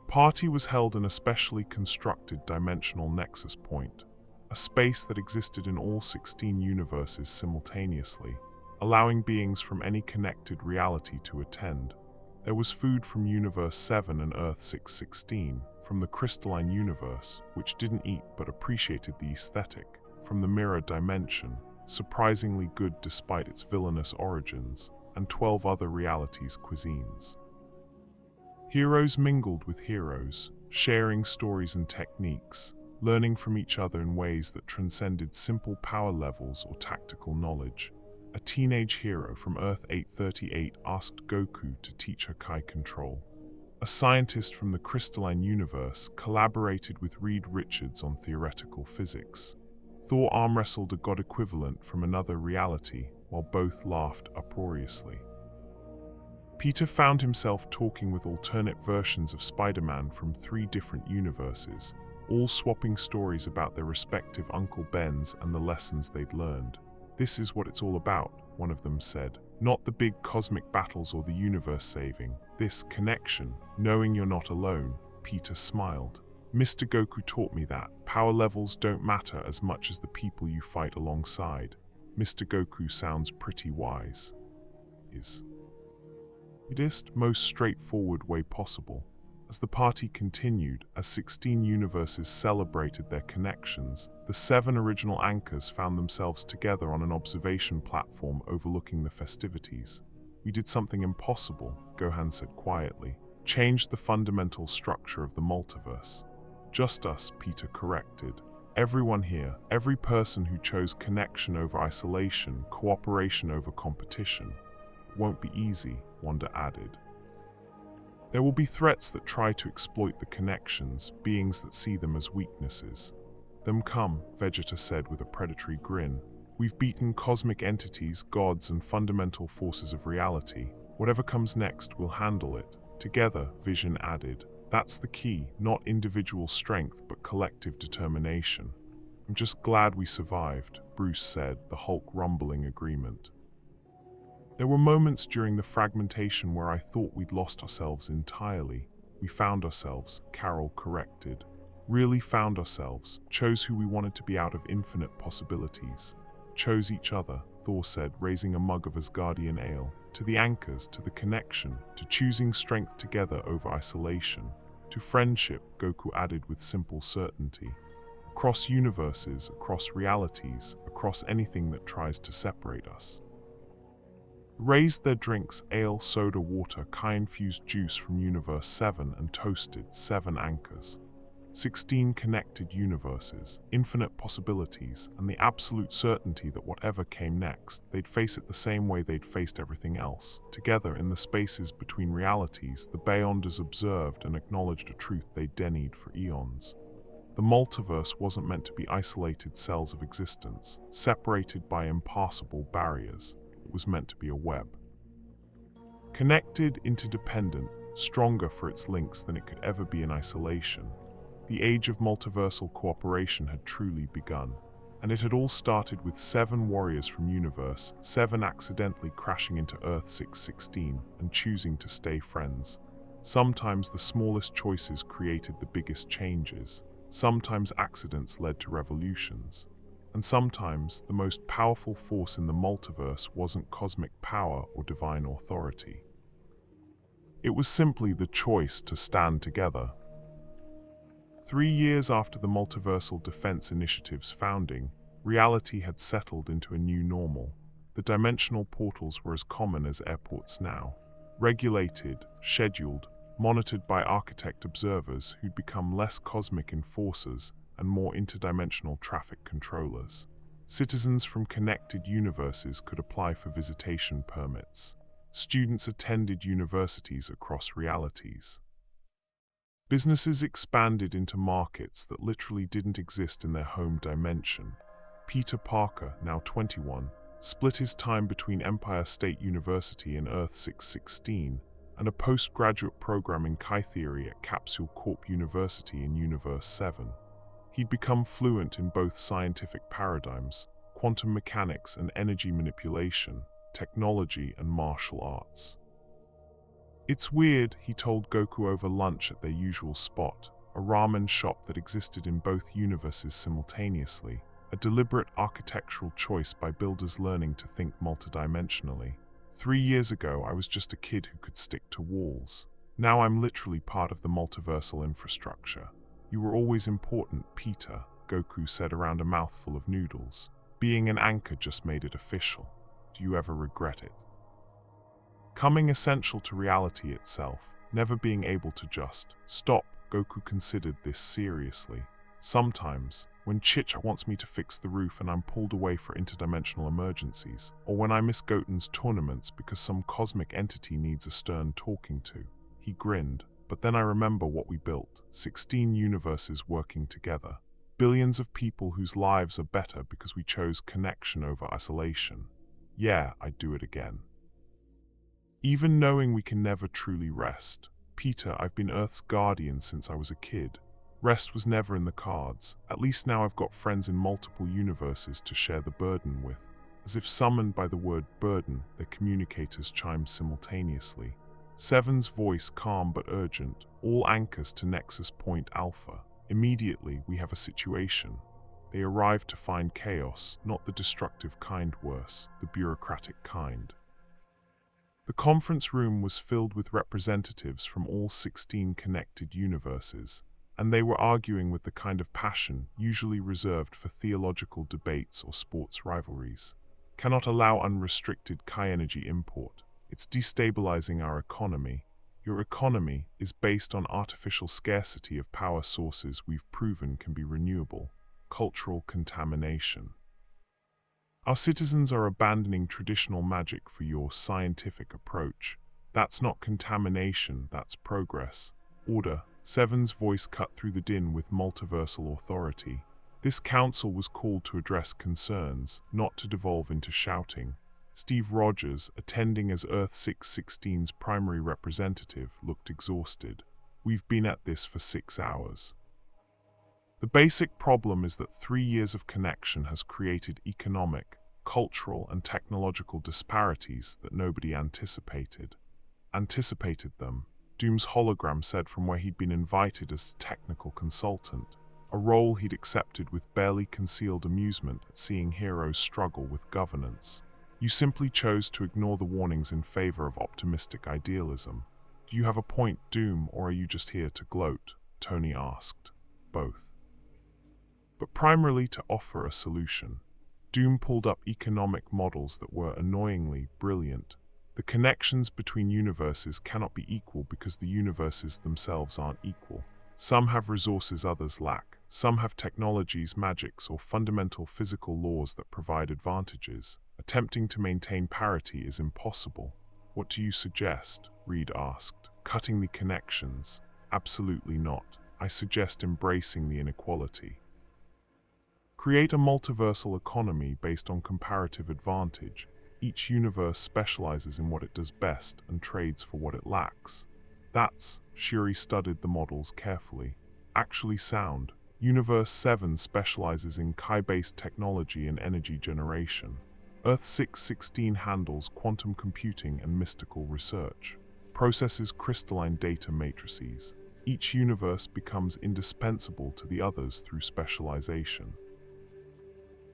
Party was held in a specially constructed dimensional nexus point, a space that existed in all 16 universes simultaneously, allowing beings from any connected reality to attend. There was food from Universe 7 and Earth 616, from the crystalline universe, which didn't eat but appreciated the aesthetic, from the mirror dimension, surprisingly good despite its villainous origins, and 12 other realities' cuisines. Heroes mingled with heroes, sharing stories and techniques, learning from each other in ways that transcended simple power levels or tactical knowledge. A teenage hero from Earth 838 asked Goku to teach her Kai control. A scientist from the crystalline universe collaborated with Reed Richards on theoretical physics. Thor arm-wrestled a god equivalent from another reality, while both laughed uproariously. Peter found himself talking with alternate versions of Spider-Man from 3 different universes, all swapping stories about their respective Uncle Bens and the lessons they'd learned. This is what it's all about, one of them said. Not the big cosmic battles or the universe saving. This connection, knowing you're not alone. Peter smiled. Mr. Goku taught me that power levels don't matter as much as the people you fight alongside. Mr. Goku sounds pretty wise. Most straightforward way possible. As the party continued, as 16 universes celebrated their connections, the 7 original anchors found themselves together on an observation platform overlooking the festivities. We did something impossible, Gohan said quietly. Changed the fundamental structure of the multiverse. Just us, Peter corrected. Everyone here, every person who chose connection over isolation, cooperation over competition. Won't be easy, Wanda added. There will be threats that try to exploit the connections, beings that see them as weaknesses. Them come, Vegeta said with a predatory grin. We've beaten cosmic entities, gods, and fundamental forces of reality. Whatever comes next, we'll handle it. Together, Vision added. That's the key, not individual strength, but collective determination. I'm just glad we survived, Bruce said, the Hulk rumbling agreement. There were moments during the fragmentation where I thought we'd lost ourselves entirely. We found ourselves, Carol corrected. Really found ourselves, chose who we wanted to be out of infinite possibilities. Chose each other, Thor said, raising a mug of Asgardian ale. To the anchors, to the connection, to choosing strength together over isolation. To friendship, Goku added with simple certainty. Across universes, across realities, across anything that tries to separate us. Raised their drinks, ale, soda, water, Kai-infused juice from Universe 7 and toasted 7 anchors. 16 connected universes, infinite possibilities, and the absolute certainty that whatever came next, they'd face it the same way they'd faced everything else. Together in the spaces between realities, the Beyonders observed and acknowledged a truth they'd denied for eons. The multiverse wasn't meant to be isolated cells of existence, separated by impassable barriers. It was meant to be a web. Connected, interdependent, stronger for its links than it could ever be in isolation. The age of multiversal cooperation had truly begun, and it had all started with 7 warriors from Universe 7 accidentally crashing into Earth 616 and choosing to stay friends. Sometimes the smallest choices created the biggest changes. Sometimes accidents led to revolutions. And sometimes, the most powerful force in the multiverse wasn't cosmic power or divine authority. It was simply the choice to stand together. 3 years after the Multiversal Defense Initiative's founding, reality had settled into a new normal. The dimensional portals were as common as airports now. Regulated, scheduled, monitored by architect observers who'd become less cosmic enforcers and more interdimensional traffic controllers. Citizens from connected universes could apply for visitation permits. Students attended universities across realities. Businesses expanded into markets that literally didn't exist in their home dimension. Peter Parker, now 21, split his time between Empire State University and Earth 616 and a postgraduate program in Chi theory at Capsule Corp University in Universe 7. He'd become fluent in both scientific paradigms, quantum mechanics and energy manipulation, technology and martial arts. "It's weird," he told Goku over lunch at their usual spot, a ramen shop that existed in both universes simultaneously, a deliberate architectural choice by builders learning to think multidimensionally. 3 years ago, I was just a kid who could stick to walls. Now I'm literally part of the multiversal infrastructure. "You were always important, Peter," Goku said around a mouthful of noodles. "Being an anchor just made it official. Do you ever regret it?" Coming essential to reality itself, never being able to just stop. Goku considered this seriously. Sometimes, when Chich wants me to fix the roof and I'm pulled away for interdimensional emergencies, or when I miss Goten's tournaments because some cosmic entity needs a stern talking to. He grinned, but then I remember what we built, 16 universes working together. Billions of people whose lives are better because we chose connection over isolation. Yeah, I'd do it again. Even knowing we can never truly rest. Peter, I've been Earth's guardian since I was a kid. Rest was never in the cards. At least now I've got friends in multiple universes to share the burden with. As if summoned by the word burden, their communicators chimed simultaneously. Seven's voice calm but urgent, all anchors to Nexus Point Alpha. Immediately, we have a situation. They arrive to find chaos, not the destructive kind, worse, the bureaucratic kind. The conference room was filled with representatives from all 16 connected universes, and they were arguing with the kind of passion usually reserved for theological debates or sports rivalries. Cannot allow unrestricted chi energy import. It's destabilizing our economy. Your economy is based on artificial scarcity of power sources we've proven can be renewable. Cultural contamination. Our citizens are abandoning traditional magic for your scientific approach. That's not contamination, that's progress. Order. Seven's voice cut through the din with multiversal authority. This council was called to address concerns, not to devolve into shouting. Steve Rogers, attending as Earth 616's primary representative, looked exhausted. We've been at this for 6 hours. The basic problem is that 3 years of connection has created economic, cultural, and technological disparities that nobody anticipated. Anticipated them, Doom's hologram said from where he'd been invited as technical consultant, a role he'd accepted with barely concealed amusement at seeing heroes struggle with governance. You simply chose to ignore the warnings in favor of optimistic idealism. Do you have a point, Doom, or are you just here to gloat? Tony asked. Both. But primarily to offer a solution. Doom pulled up economic models that were annoyingly brilliant. The connections between universes cannot be equal because the universes themselves aren't equal. Some have resources others lack. Some have technologies, magics, or fundamental physical laws that provide advantages. Attempting to maintain parity is impossible. What do you suggest? Reed asked. Cutting the connections? Absolutely not. I suggest embracing the inequality. Create a multiversal economy based on comparative advantage. Each universe specializes in what it does best and trades for what it lacks. That's, Shuri studied the models carefully, actually sound. Universe 7 specializes in chi-based technology and energy generation. Earth 616 handles quantum computing and mystical research. Processes crystalline data matrices. Each universe becomes indispensable to the others through specialization.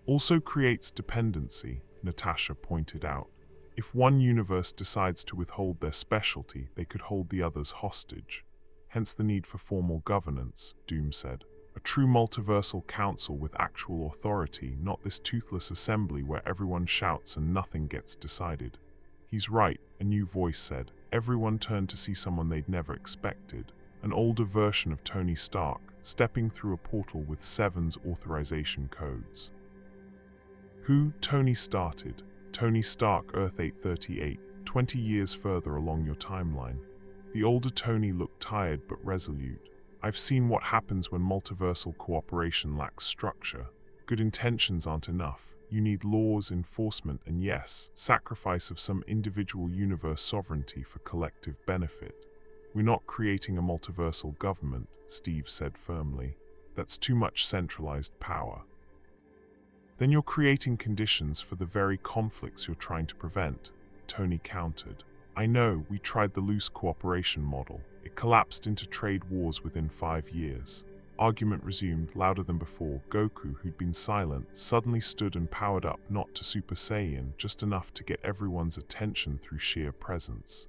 Also creates dependency, Natasha pointed out. If one universe decides to withhold their specialty, they could hold the others hostage. hence the need for formal governance, Doom said. A true multiversal council with actual authority, not this toothless assembly where everyone shouts and nothing gets decided. He's right, a new voice said. Everyone turned to see someone they'd never expected. An older version of Tony Stark, stepping through a portal with Seven's authorization codes. Who? Tony started. Tony Stark, Earth 838, 20 years further along your timeline. The older Tony looked tired but resolute. I've seen what happens when multiversal cooperation lacks structure. Good intentions aren't enough. You need laws, enforcement, and yes, sacrifice of some individual universe sovereignty for collective benefit. We're not creating a multiversal government, Steve said firmly. That's too much centralized power. Then you're creating conditions for the very conflicts you're trying to prevent, Tony countered. I know, we tried the loose cooperation model. It collapsed into trade wars within 5 years. Argument resumed, louder than before. Goku, who'd been silent, suddenly stood and powered up, not to Super Saiyan, just enough to get everyone's attention through sheer presence.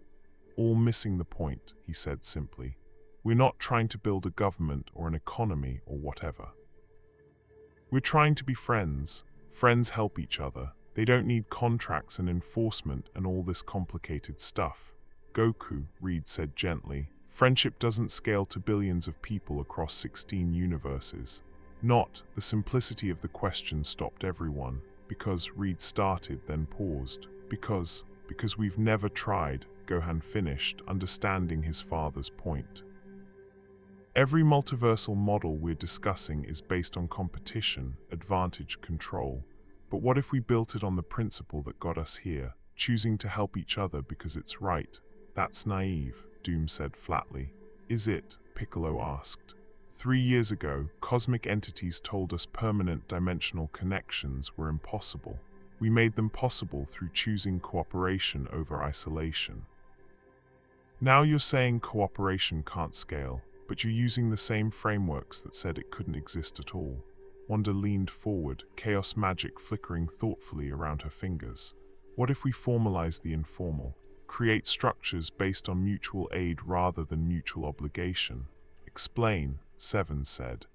All missing the point, he said simply. We're not trying to build a government or an economy or whatever. We're trying to be friends. Friends help each other. They don't need contracts and enforcement and all this complicated stuff. Goku, Reed said gently, friendship doesn't scale to billions of people across 16 universes. Not. The simplicity of the question stopped everyone. Because Reed started, then paused. Because we've never tried, Gohan finished, understanding his father's point. Every multiversal model we're discussing is based on competition, advantage, control. But what if we built it on the principle that got us here, choosing to help each other because it's right? That's naive, Doom said flatly. Is it? Piccolo asked. 3 years ago, cosmic entities told us permanent dimensional connections were impossible. We made them possible through choosing cooperation over isolation. Now you're saying cooperation can't scale, but you're using the same frameworks that said it couldn't exist at all. Wanda leaned forward, chaos magic flickering thoughtfully around her fingers. What if we formalize the informal? Create structures based on mutual aid rather than mutual obligation? Explain, Seven said.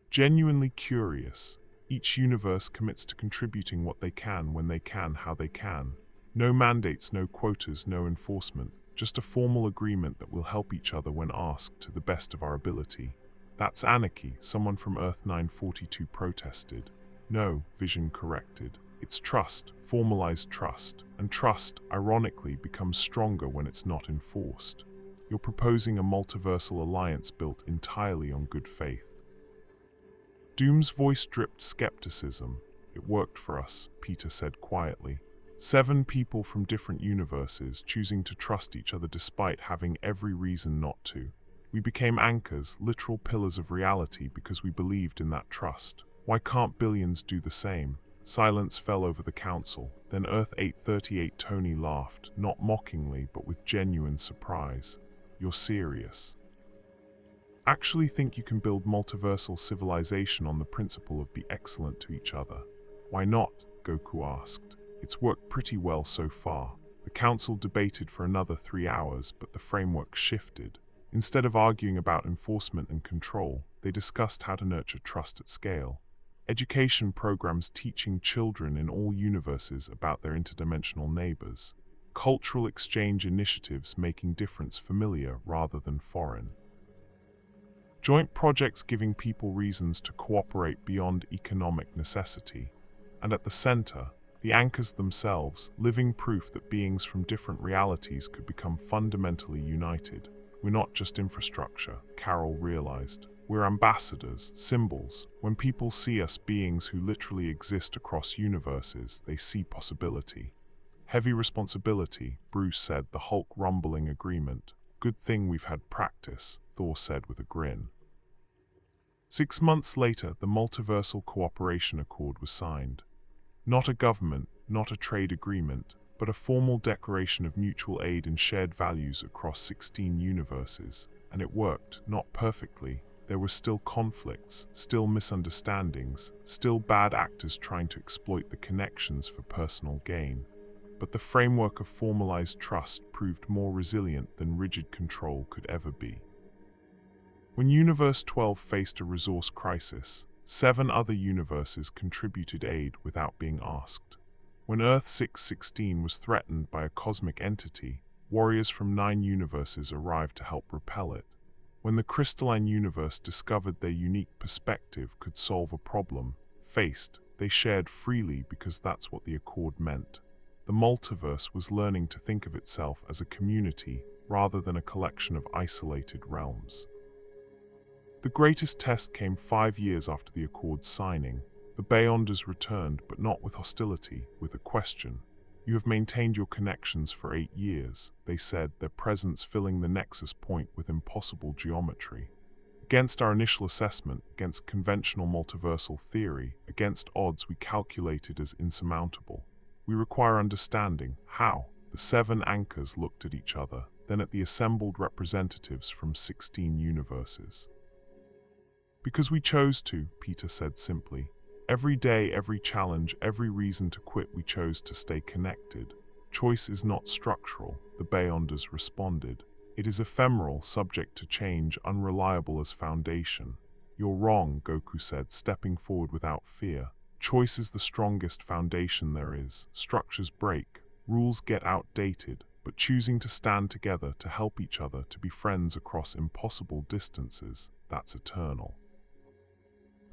Genuinely curious, each universe commits to contributing what they can, when they can, how they can. No mandates, no quotas, no enforcement. Just a formal agreement that we'll help each other when asked to the best of our ability. That's anarchy, someone from Earth 942 protested. No, Vision corrected. It's trust, formalized trust, and trust, ironically, becomes stronger when it's not enforced. You're proposing a multiversal alliance built entirely on good faith. Doom's voice dripped skepticism. It worked for us, Peter said quietly. 7 people from different universes choosing to trust each other despite having every reason not to. We became anchors, literal pillars of reality because we believed in that trust. Why can't billions do the same? Silence fell over the council. Then Earth 838 Tony laughed, not mockingly but with genuine surprise. You're serious? Actually think you can build multiversal civilization on the principle of be excellent to each other? Why not? Goku asked. It's worked pretty well so far. The council debated for another 3 hours, but the framework shifted. Instead of arguing about enforcement and control, they discussed how to nurture trust at scale. Education programs teaching children in all universes about their interdimensional neighbors. Cultural exchange initiatives making difference familiar rather than foreign. Joint projects giving people reasons to cooperate beyond economic necessity. And at the center, the anchors themselves, living proof that beings from different realities could become fundamentally united. We're not just infrastructure, Carol realized. We're ambassadors, symbols. When people see us beings who literally exist across universes, they see possibility. Heavy responsibility, Bruce said, the Hulk rumbling agreement. Good thing we've had practice, Thor said with a grin. 6 months later, the Multiversal Cooperation Accord was signed. Not a government, not a trade agreement, but a formal declaration of mutual aid and shared values across 16 universes. And it worked, not perfectly. There were still conflicts, still misunderstandings, still bad actors trying to exploit the connections for personal gain. But the framework of formalized trust proved more resilient than rigid control could ever be. When Universe 12 faced a resource crisis, 7 other universes contributed aid without being asked. When Earth 616 was threatened by a cosmic entity, warriors from 9 universes arrived to help repel it. When the crystalline universe discovered their unique perspective could solve a problem faced, they shared freely because that's what the Accord meant. The multiverse was learning to think of itself as a community rather than a collection of isolated realms. The greatest test came 5 years after the Accord's signing. The Beyonders returned, but not with hostility, with a question. "You have maintained your connections for 8 years, they said, their presence filling the nexus point with impossible geometry. Against our initial assessment, against conventional multiversal theory, against odds we calculated as insurmountable. We require understanding. How?" The 7 anchors looked at each other, then at the assembled representatives from 16 universes. "Because we chose to," Peter said simply. "Every day, every challenge, every reason to quit, we chose to stay connected. Choice is not structural," the Beyonders responded. "It is ephemeral, subject to change, unreliable as foundation." "You're wrong," Goku said, stepping forward without fear. "Choice is the strongest foundation there is. Structures break, rules get outdated, but choosing to stand together, to help each other, to be friends across impossible distances, that's eternal.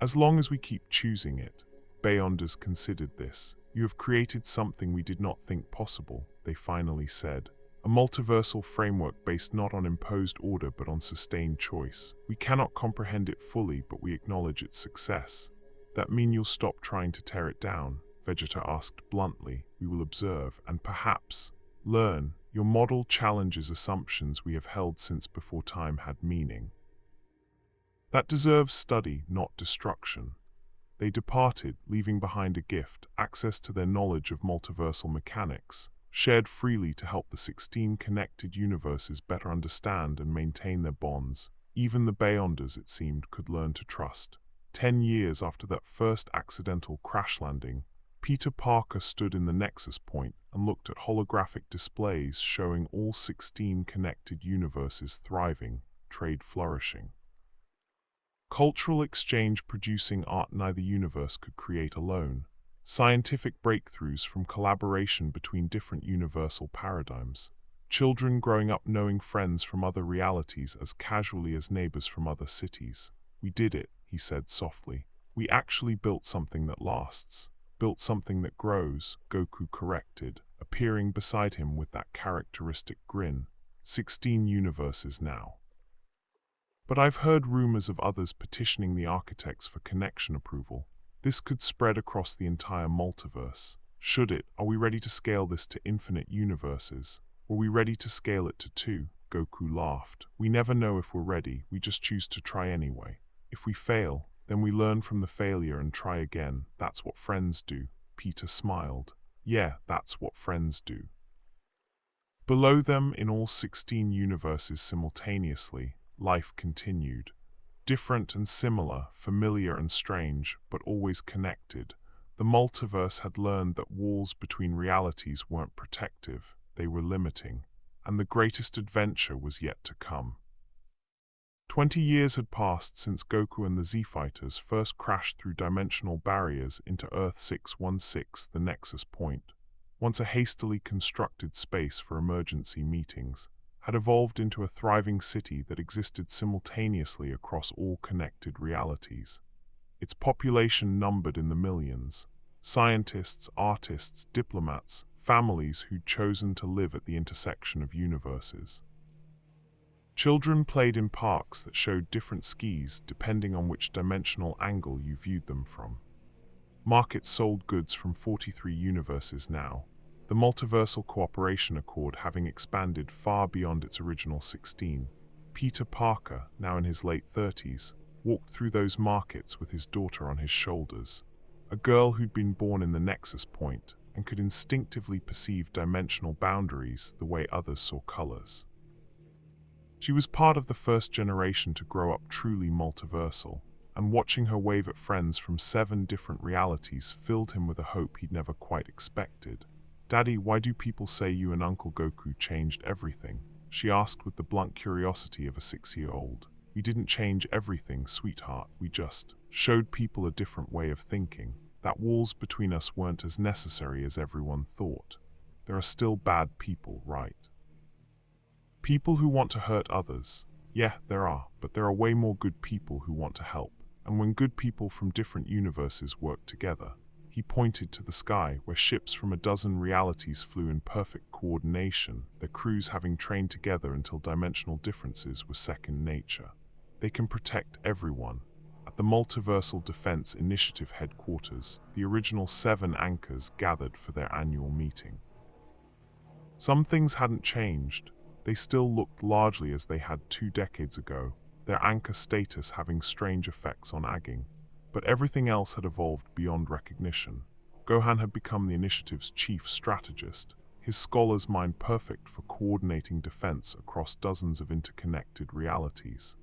As long as we keep choosing it." Beyonders considered this. "You have created something we did not think possible," they finally said. "A multiversal framework based not on imposed order but on sustained choice. We cannot comprehend it fully, but we acknowledge its success." "That mean you'll stop trying to tear it down?" Vegeta asked bluntly. "We will observe, and perhaps learn. Your model challenges assumptions we have held since before time had meaning. That deserves study, not destruction." They departed, leaving behind a gift, access to their knowledge of multiversal mechanics, shared freely to help the 16 connected universes better understand and maintain their bonds. Even the Beyonders, it seemed, could learn to trust. 10 years after that first accidental crash landing, Peter Parker stood in the Nexus Point and looked at holographic displays showing all 16 connected universes thriving, trade flourishing. Cultural exchange producing art neither universe could create alone. Scientific breakthroughs from collaboration between different universal paradigms. Children growing up knowing friends from other realities as casually as neighbors from other cities. "We did it," he said softly. "We actually built something that lasts. Built something that grows," Goku corrected, appearing beside him with that characteristic grin. 16 universes now. "But I've heard rumors of others petitioning the architects for connection approval. This could spread across the entire multiverse. Should it? Are we ready to scale this to infinite universes? Were we ready to scale it to 2? Goku laughed. "We never know if we're ready, we just choose to try anyway. If we fail, then we learn from the failure and try again. That's what friends do." Peter smiled. "Yeah, that's what friends do." Below them, in all 16 universes simultaneously, life continued. Different and similar, familiar and strange, but always connected. The multiverse had learned that walls between realities weren't protective, they were limiting, and the greatest adventure was yet to come. 20 years had passed since Goku and the Z-Fighters first crashed through dimensional barriers into Earth 616, the Nexus Point, once a hastily constructed space for emergency meetings, had evolved into a thriving city that existed simultaneously across all connected realities. Its population numbered in the millions. Scientists, artists, diplomats, families who'd chosen to live at the intersection of universes. Children played in parks that showed different skis depending on which dimensional angle you viewed them from. Markets sold goods from 43 universes now, the Multiversal Cooperation Accord having expanded far beyond its original 16. Peter Parker, now in his late 30s, walked through those markets with his daughter on his shoulders, a girl who'd been born in the Nexus Point and could instinctively perceive dimensional boundaries the way others saw colors. She was part of the first generation to grow up truly multiversal, and watching her wave at friends from 7 different realities filled him with a hope he'd never quite expected. "Daddy, why do people say you and Uncle Goku changed everything?" she asked with the blunt curiosity of a 6-year-old. We didn't change everything, sweetheart. We just showed people a different way of thinking. That walls between us weren't as necessary as everyone thought. There are still bad people, right? People who want to hurt others. Yeah, there are, but there are way more good people who want to help. And when good people from different universes work together, he pointed to the sky where ships from a dozen realities flew in perfect coordination, their crews having trained together until dimensional differences were second nature. They can protect everyone. At the Multiversal Defense Initiative headquarters, the original 7 anchors gathered for their annual meeting. Some things hadn't changed. They still looked largely as they had 2 decades ago, their anchor status having strange effects on agging. But everything else had evolved beyond recognition. Gohan had become the initiative's chief strategist, his scholar's mind perfect for coordinating defense across dozens of interconnected realities.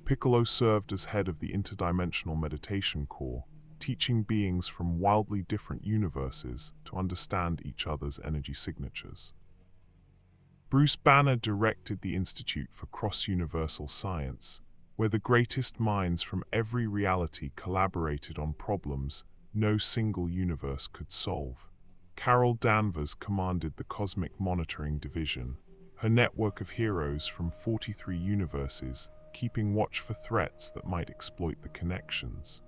Piccolo served as head of the interdimensional meditation core, teaching beings from wildly different universes to understand each other's energy signatures. Bruce Banner directed the Institute for Cross-Universal Science, where the greatest minds from every reality collaborated on problems no single universe could solve. Carol Danvers commanded the Cosmic Monitoring Division, her network of heroes from 43 universes keeping watch for threats that might exploit the connections.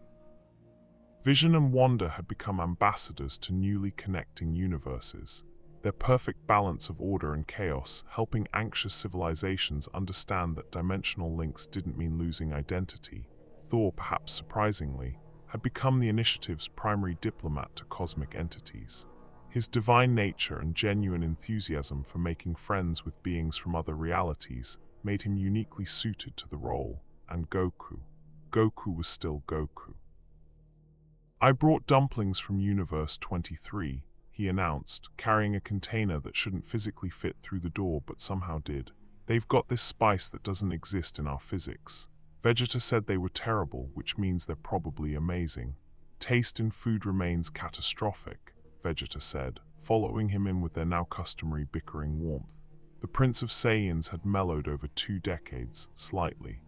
Vision and Wanda had become ambassadors to newly connecting universes, their perfect balance of order and chaos helping anxious civilizations understand that dimensional links didn't mean losing identity. Thor, perhaps surprisingly, had become the initiative's primary diplomat to cosmic entities. His divine nature and genuine enthusiasm for making friends with beings from other realities made him uniquely suited to the role, and Goku was still Goku. I brought dumplings from Universe 23, he announced, carrying a container that shouldn't physically fit through the door but somehow did. They've got this spice that doesn't exist in our physics. Vegeta said they were terrible, which means they're probably amazing. Taste in food remains catastrophic, Vegeta said, following him in with their now customary bickering warmth. The Prince of Saiyans had mellowed over 2 decades, slightly.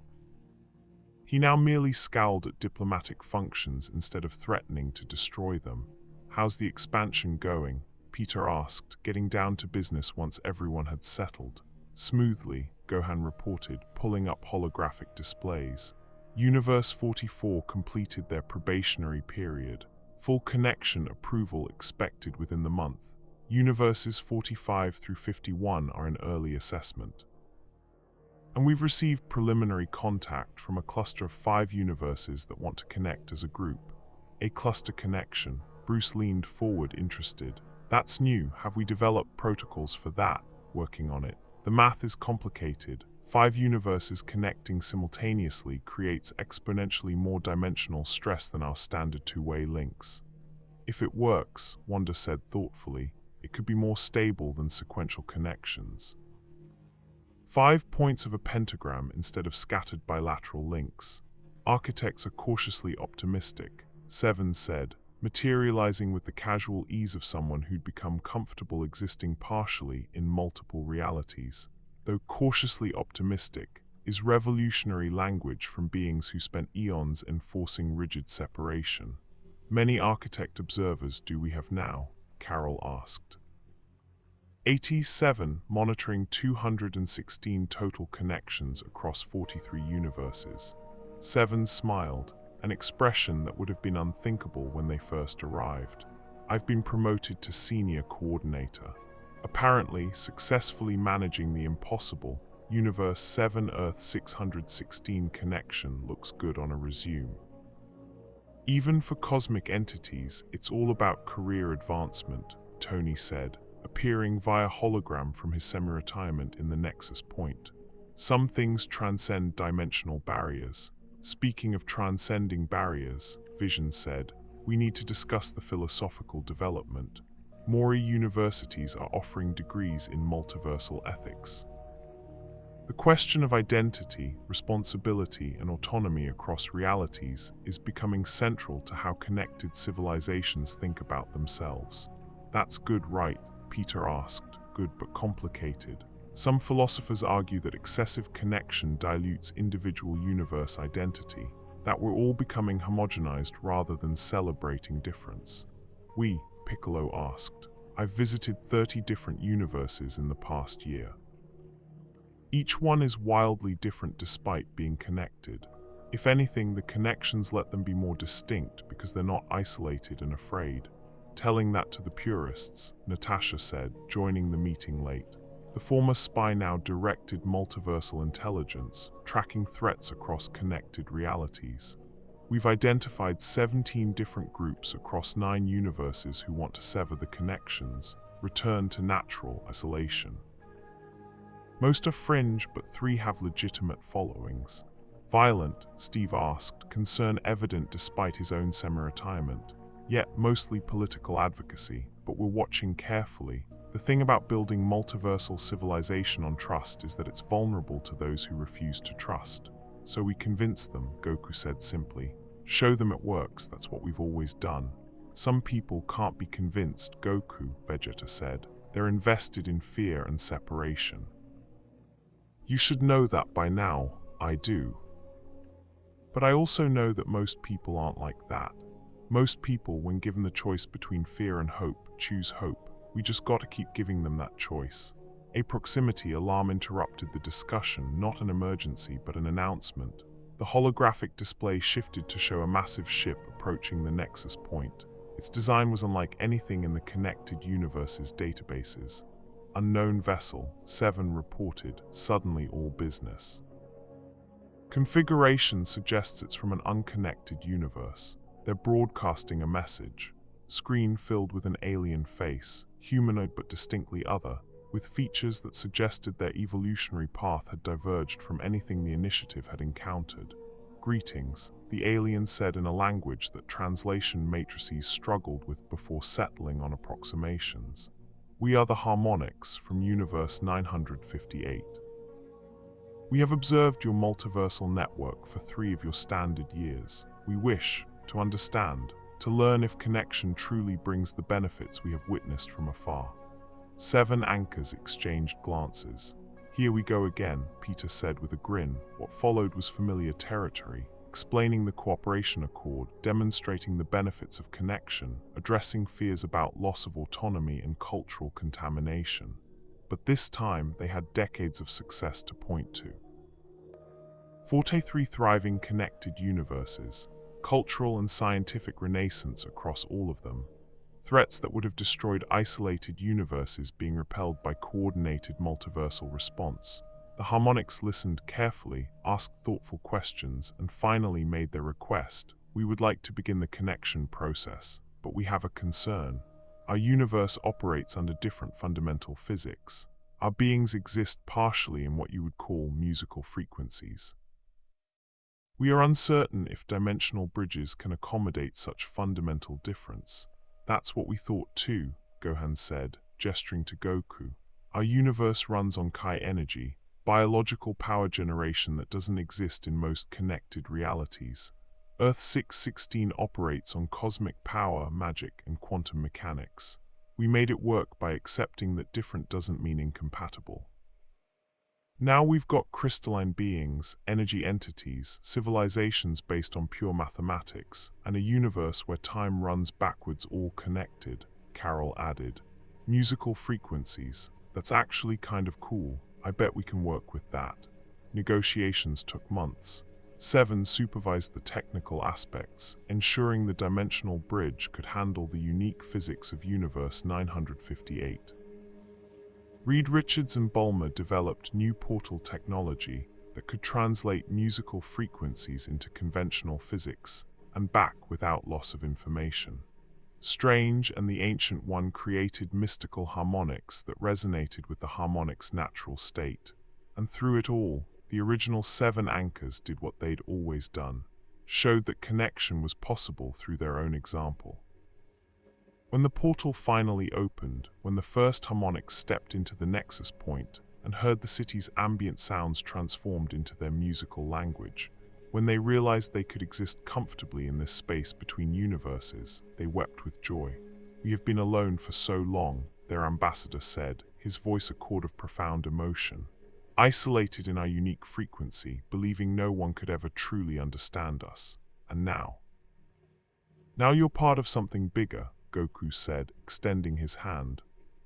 He now merely scowled at diplomatic functions instead of threatening to destroy them. How's the expansion going? Peter asked, getting down to business once everyone had settled. Smoothly, Gohan reported, pulling up holographic displays. Universe 44 completed their probationary period. Full connection approval expected within the month. Universes 45 through 51 are in early assessment. And we've received preliminary contact from a cluster of 5 universes that want to connect as a group. A cluster connection. Bruce leaned forward, interested. That's new. Have we developed protocols for that? Working on it. The math is complicated. 5 universes connecting simultaneously creates exponentially more dimensional stress than our standard 2-way links. If it works, Wanda said thoughtfully, it could be more stable than sequential connections. 5 points of a pentagram instead of scattered bilateral links. Architects are cautiously optimistic, Seven said, materializing with the casual ease of someone who'd become comfortable existing partially in multiple realities. Though cautiously optimistic is revolutionary language from beings who spent eons enforcing rigid separation. Many architect observers do we have now? Carol asked. 87, monitoring 216 total connections across 43 universes. Seven smiled, an expression that would have been unthinkable when they first arrived. I've been promoted to senior coordinator. Apparently successfully managing the impossible, Universe 7 Earth 616 connection looks good on a resume. Even for cosmic entities, it's all about career advancement, Tony said, appearing via hologram from his semi-retirement in the Nexus Point. Some things transcend dimensional barriers. Speaking of transcending barriers, Vision said, we need to discuss the philosophical development. More universities are offering degrees in multiversal ethics. The question of identity, responsibility, and autonomy across realities is becoming central to how connected civilizations think about themselves. That's good, right? Peter asked. Good but complicated. Some philosophers argue that excessive connection dilutes individual universe identity, that we're all becoming homogenized rather than celebrating difference. Piccolo asked. I've visited 30 different universes in the past year. Each one is wildly different despite being connected. If anything, the connections let them be more distinct because they're not isolated and afraid. Telling that to the purists, Natasha said, joining the meeting late. The former spy now directed multiversal intelligence, tracking threats across connected realities. We've identified 17 different groups across 9 universes who want to sever the connections, return to natural isolation. Most are fringe, but 3 have legitimate followings. Violent, Steve asked, concern evident despite his own semi-retirement, yet mostly political advocacy, but we're watching carefully. The thing about building multiversal civilization on trust is that it's vulnerable to those who refuse to trust. So we convince them, Goku said simply. Show them it works, that's what we've always done. Some people can't be convinced, Goku, Vegeta said. They're invested in fear and separation. You should know that by now. I do. But I also know that most people aren't like that. Most people, when given the choice between fear and hope, choose hope. We just gotta keep giving them that choice. A proximity alarm interrupted the discussion, not an emergency but an announcement. The holographic display shifted to show a massive ship approaching the nexus point. Its design was unlike anything in the connected universe's databases. Unknown vessel, 7 reported, suddenly all business. Configuration suggests it's from an unconnected universe. They're broadcasting a message. Screen filled with an alien face, humanoid but distinctly other, with features that suggested their evolutionary path had diverged from anything the initiative had encountered. Greetings, the alien said in a language that translation matrices struggled with before settling on approximations. We are the Harmonics from Universe 958. We have observed your multiversal network for 3 of your standard years. We wish to understand, to learn if connection truly brings the benefits we have witnessed from afar. 7 anchors exchanged glances. Here we go again, Peter said with a grin. What followed was familiar territory, explaining the cooperation accord, demonstrating the benefits of connection, addressing fears about loss of autonomy and cultural contamination. But this time, they had decades of success to point to. 43 thriving connected universes, cultural and scientific renaissance across all of them. Threats that would have destroyed isolated universes being repelled by coordinated multiversal response. The Harmonics listened carefully, asked thoughtful questions, and finally made their request. We would like to begin the connection process, but we have a concern. Our universe operates under different fundamental physics. Our beings exist partially in what you would call musical frequencies. We are uncertain if dimensional bridges can accommodate such fundamental difference. That's what we thought too, Gohan said, gesturing to Goku. Our universe runs on Chi energy, biological power generation that doesn't exist in most connected realities. Earth 616 operates on cosmic power, magic, and quantum mechanics. We made it work by accepting that different doesn't mean incompatible. Now we've got crystalline beings, energy entities, civilizations based on pure mathematics, and a universe where time runs backwards, all connected, Carol added. Musical frequencies, that's actually kind of cool. I bet we can work with that. Negotiations took months. 7 supervised the technical aspects, ensuring the dimensional bridge could handle the unique physics of Universe 958. Reed Richards and Bulmer developed new portal technology that could translate musical frequencies into conventional physics and back without loss of information. Strange and the Ancient One created mystical harmonics that resonated with the harmonic's natural state. And through it all, the original 7 anchors did what they'd always done, showed that connection was possible through their own example. When the portal finally opened, when the first harmonics stepped into the nexus point and heard the city's ambient sounds transformed into their musical language, when they realized they could exist comfortably in this space between universes, they wept with joy. We have been alone for so long, their ambassador said, his voice a chord of profound emotion. Isolated in our unique frequency, believing no one could ever truly understand us. And now you're part of something bigger, Goku said, extending his hand.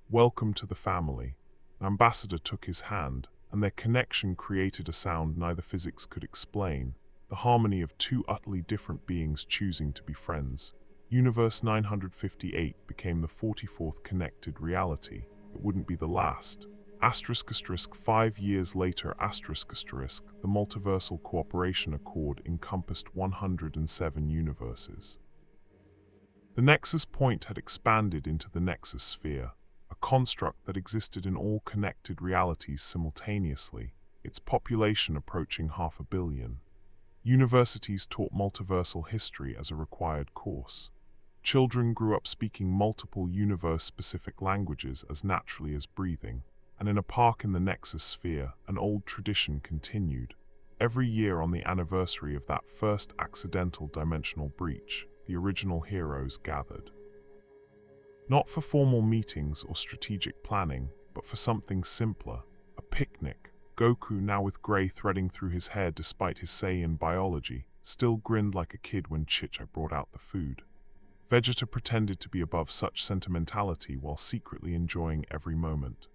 Welcome to the family. Ambassador took his hand, and their connection created a sound neither physics could explain, the harmony of two utterly different beings choosing to be friends. Universe 958 became the 44th connected reality. It wouldn't be the last. *** 5 years later, *** the Multiversal Cooperation Accord encompassed 107 universes. The Nexus Point had expanded into the Nexus Sphere, a construct that existed in all connected realities simultaneously, its population approaching 500 million. Universities taught multiversal history as a required course. Children grew up speaking multiple universe-specific languages as naturally as breathing, and in a park in the Nexus Sphere, an old tradition continued. Every year on the anniversary of that first accidental dimensional breach, the original heroes gathered. Not for formal meetings or strategic planning, but for something simpler, a picnic. Goku, now with grey threading through his hair despite his say in biology, still grinned like a kid when Chicha brought out the food. Vegeta pretended to be above such sentimentality while secretly enjoying every moment.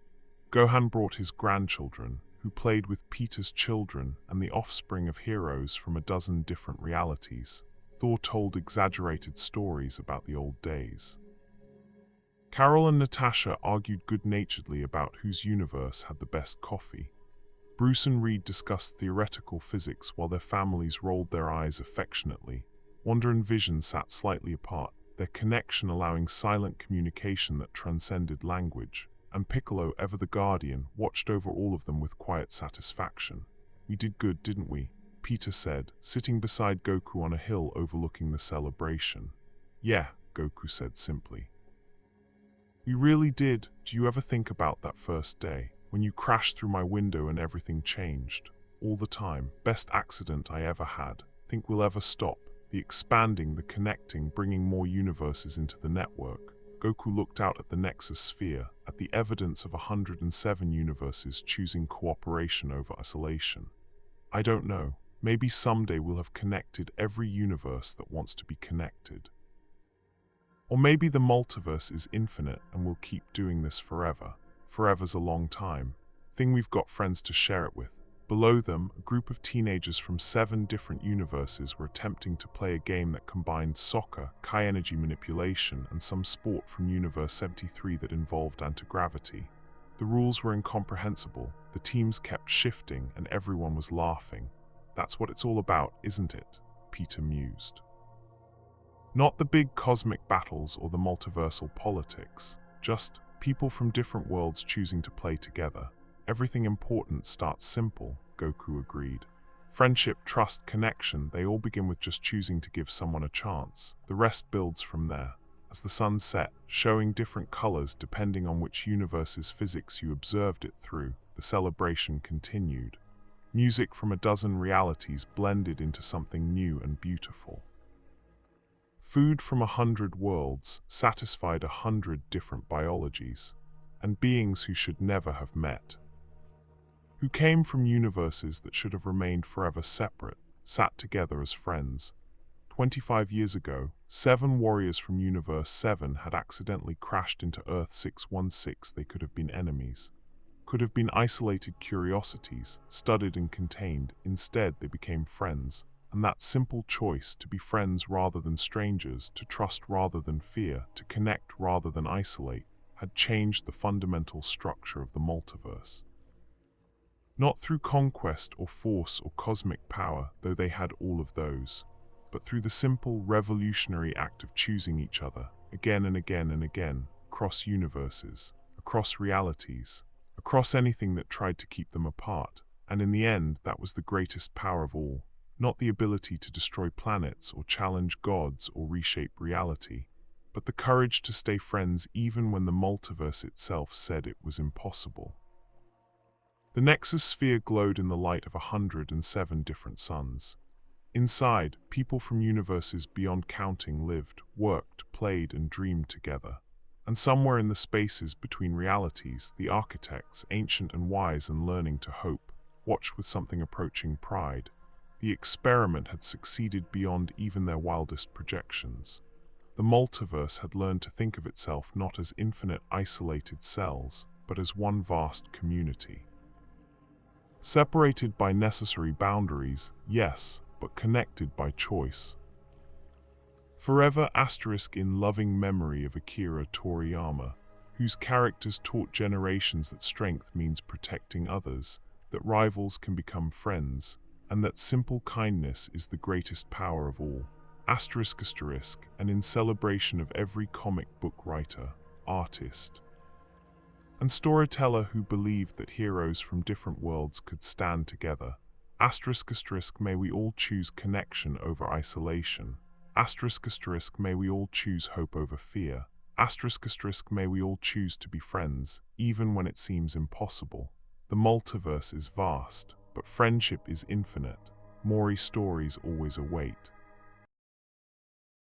Gohan brought his grandchildren, who played with Peter's children and the offspring of heroes from a dozen different realities. Thor told exaggerated stories about the old days. Carol and Natasha argued good-naturedly about whose universe had the best coffee. Bruce and Reed discussed theoretical physics while their families rolled their eyes affectionately. Wonder and Vision sat slightly apart, their connection allowing silent communication that transcended language, and Piccolo, ever the guardian, watched over all of them with quiet satisfaction. "We did good, didn't we?" Peter said, sitting beside Goku on a hill overlooking the celebration. "Yeah," Goku said simply. "We really did. Do you ever think about that first day, when you crashed through my window and everything changed? All the time. Best accident I ever had. Think we'll ever stop? The expanding, the connecting, bringing more universes into the network." Goku looked out at the Nexus Sphere, at the evidence of 107 universes choosing cooperation over isolation. "I don't know. Maybe someday we'll have connected every universe that wants to be connected. Or maybe the multiverse is infinite and we'll keep doing this forever. Forever's a long time. Thing we've got friends to share it with." Below them, a group of teenagers from 7 different universes were attempting to play a game that combined soccer, chi-energy manipulation, and some sport from Universe 73 that involved anti-gravity. The rules were incomprehensible, the teams kept shifting, and everyone was laughing. "That's what it's all about, isn't it?" Peter mused. "Not the big cosmic battles or the multiversal politics, just people from different worlds choosing to play together. Everything important starts simple," Goku agreed. "Friendship, trust, connection, they all begin with just choosing to give someone a chance. The rest builds from there." As the sun set, showing different colors depending on which universe's physics you observed it through, the celebration continued. Music from a dozen realities blended into something new and beautiful. Food from 100 worlds satisfied 100 different biologies, and beings who should never have met, who came from universes that should have remained forever separate, sat together as friends. 25 years ago, 7 warriors from Universe 7 had accidentally crashed into Earth 616. They could have been enemies, could have been isolated curiosities, studied and contained. Instead, they became friends. And that simple choice, to be friends rather than strangers, to trust rather than fear, to connect rather than isolate, had changed the fundamental structure of the multiverse. Not through conquest or force or cosmic power, though they had all of those, but through the simple, revolutionary act of choosing each other, again and again and again, across universes, across realities, across anything that tried to keep them apart. And in the end, that was the greatest power of all. Not the ability to destroy planets or challenge gods or reshape reality, but the courage to stay friends even when the multiverse itself said it was impossible. The Nexus Sphere glowed in the light of 107 different suns. Inside, people from universes beyond counting lived, worked, played, and dreamed together. And somewhere in the spaces between realities, the architects, ancient and wise and learning to hope, watched with something approaching pride. The experiment had succeeded beyond even their wildest projections. The multiverse had learned to think of itself not as infinite isolated cells, but as one vast community. Separated by necessary boundaries, yes, but connected by choice. Forever in loving memory of Akira Toriyama, whose characters taught generations that strength means protecting others, that rivals can become friends, and that simple kindness is the greatest power of all. And in celebration of every comic book writer, artist, and storyteller who believed that heroes from different worlds could stand together. May we all choose connection over isolation. May we all choose hope over fear. May we all choose to be friends, even when it seems impossible. The multiverse is vast, but friendship is infinite. Mori stories always await.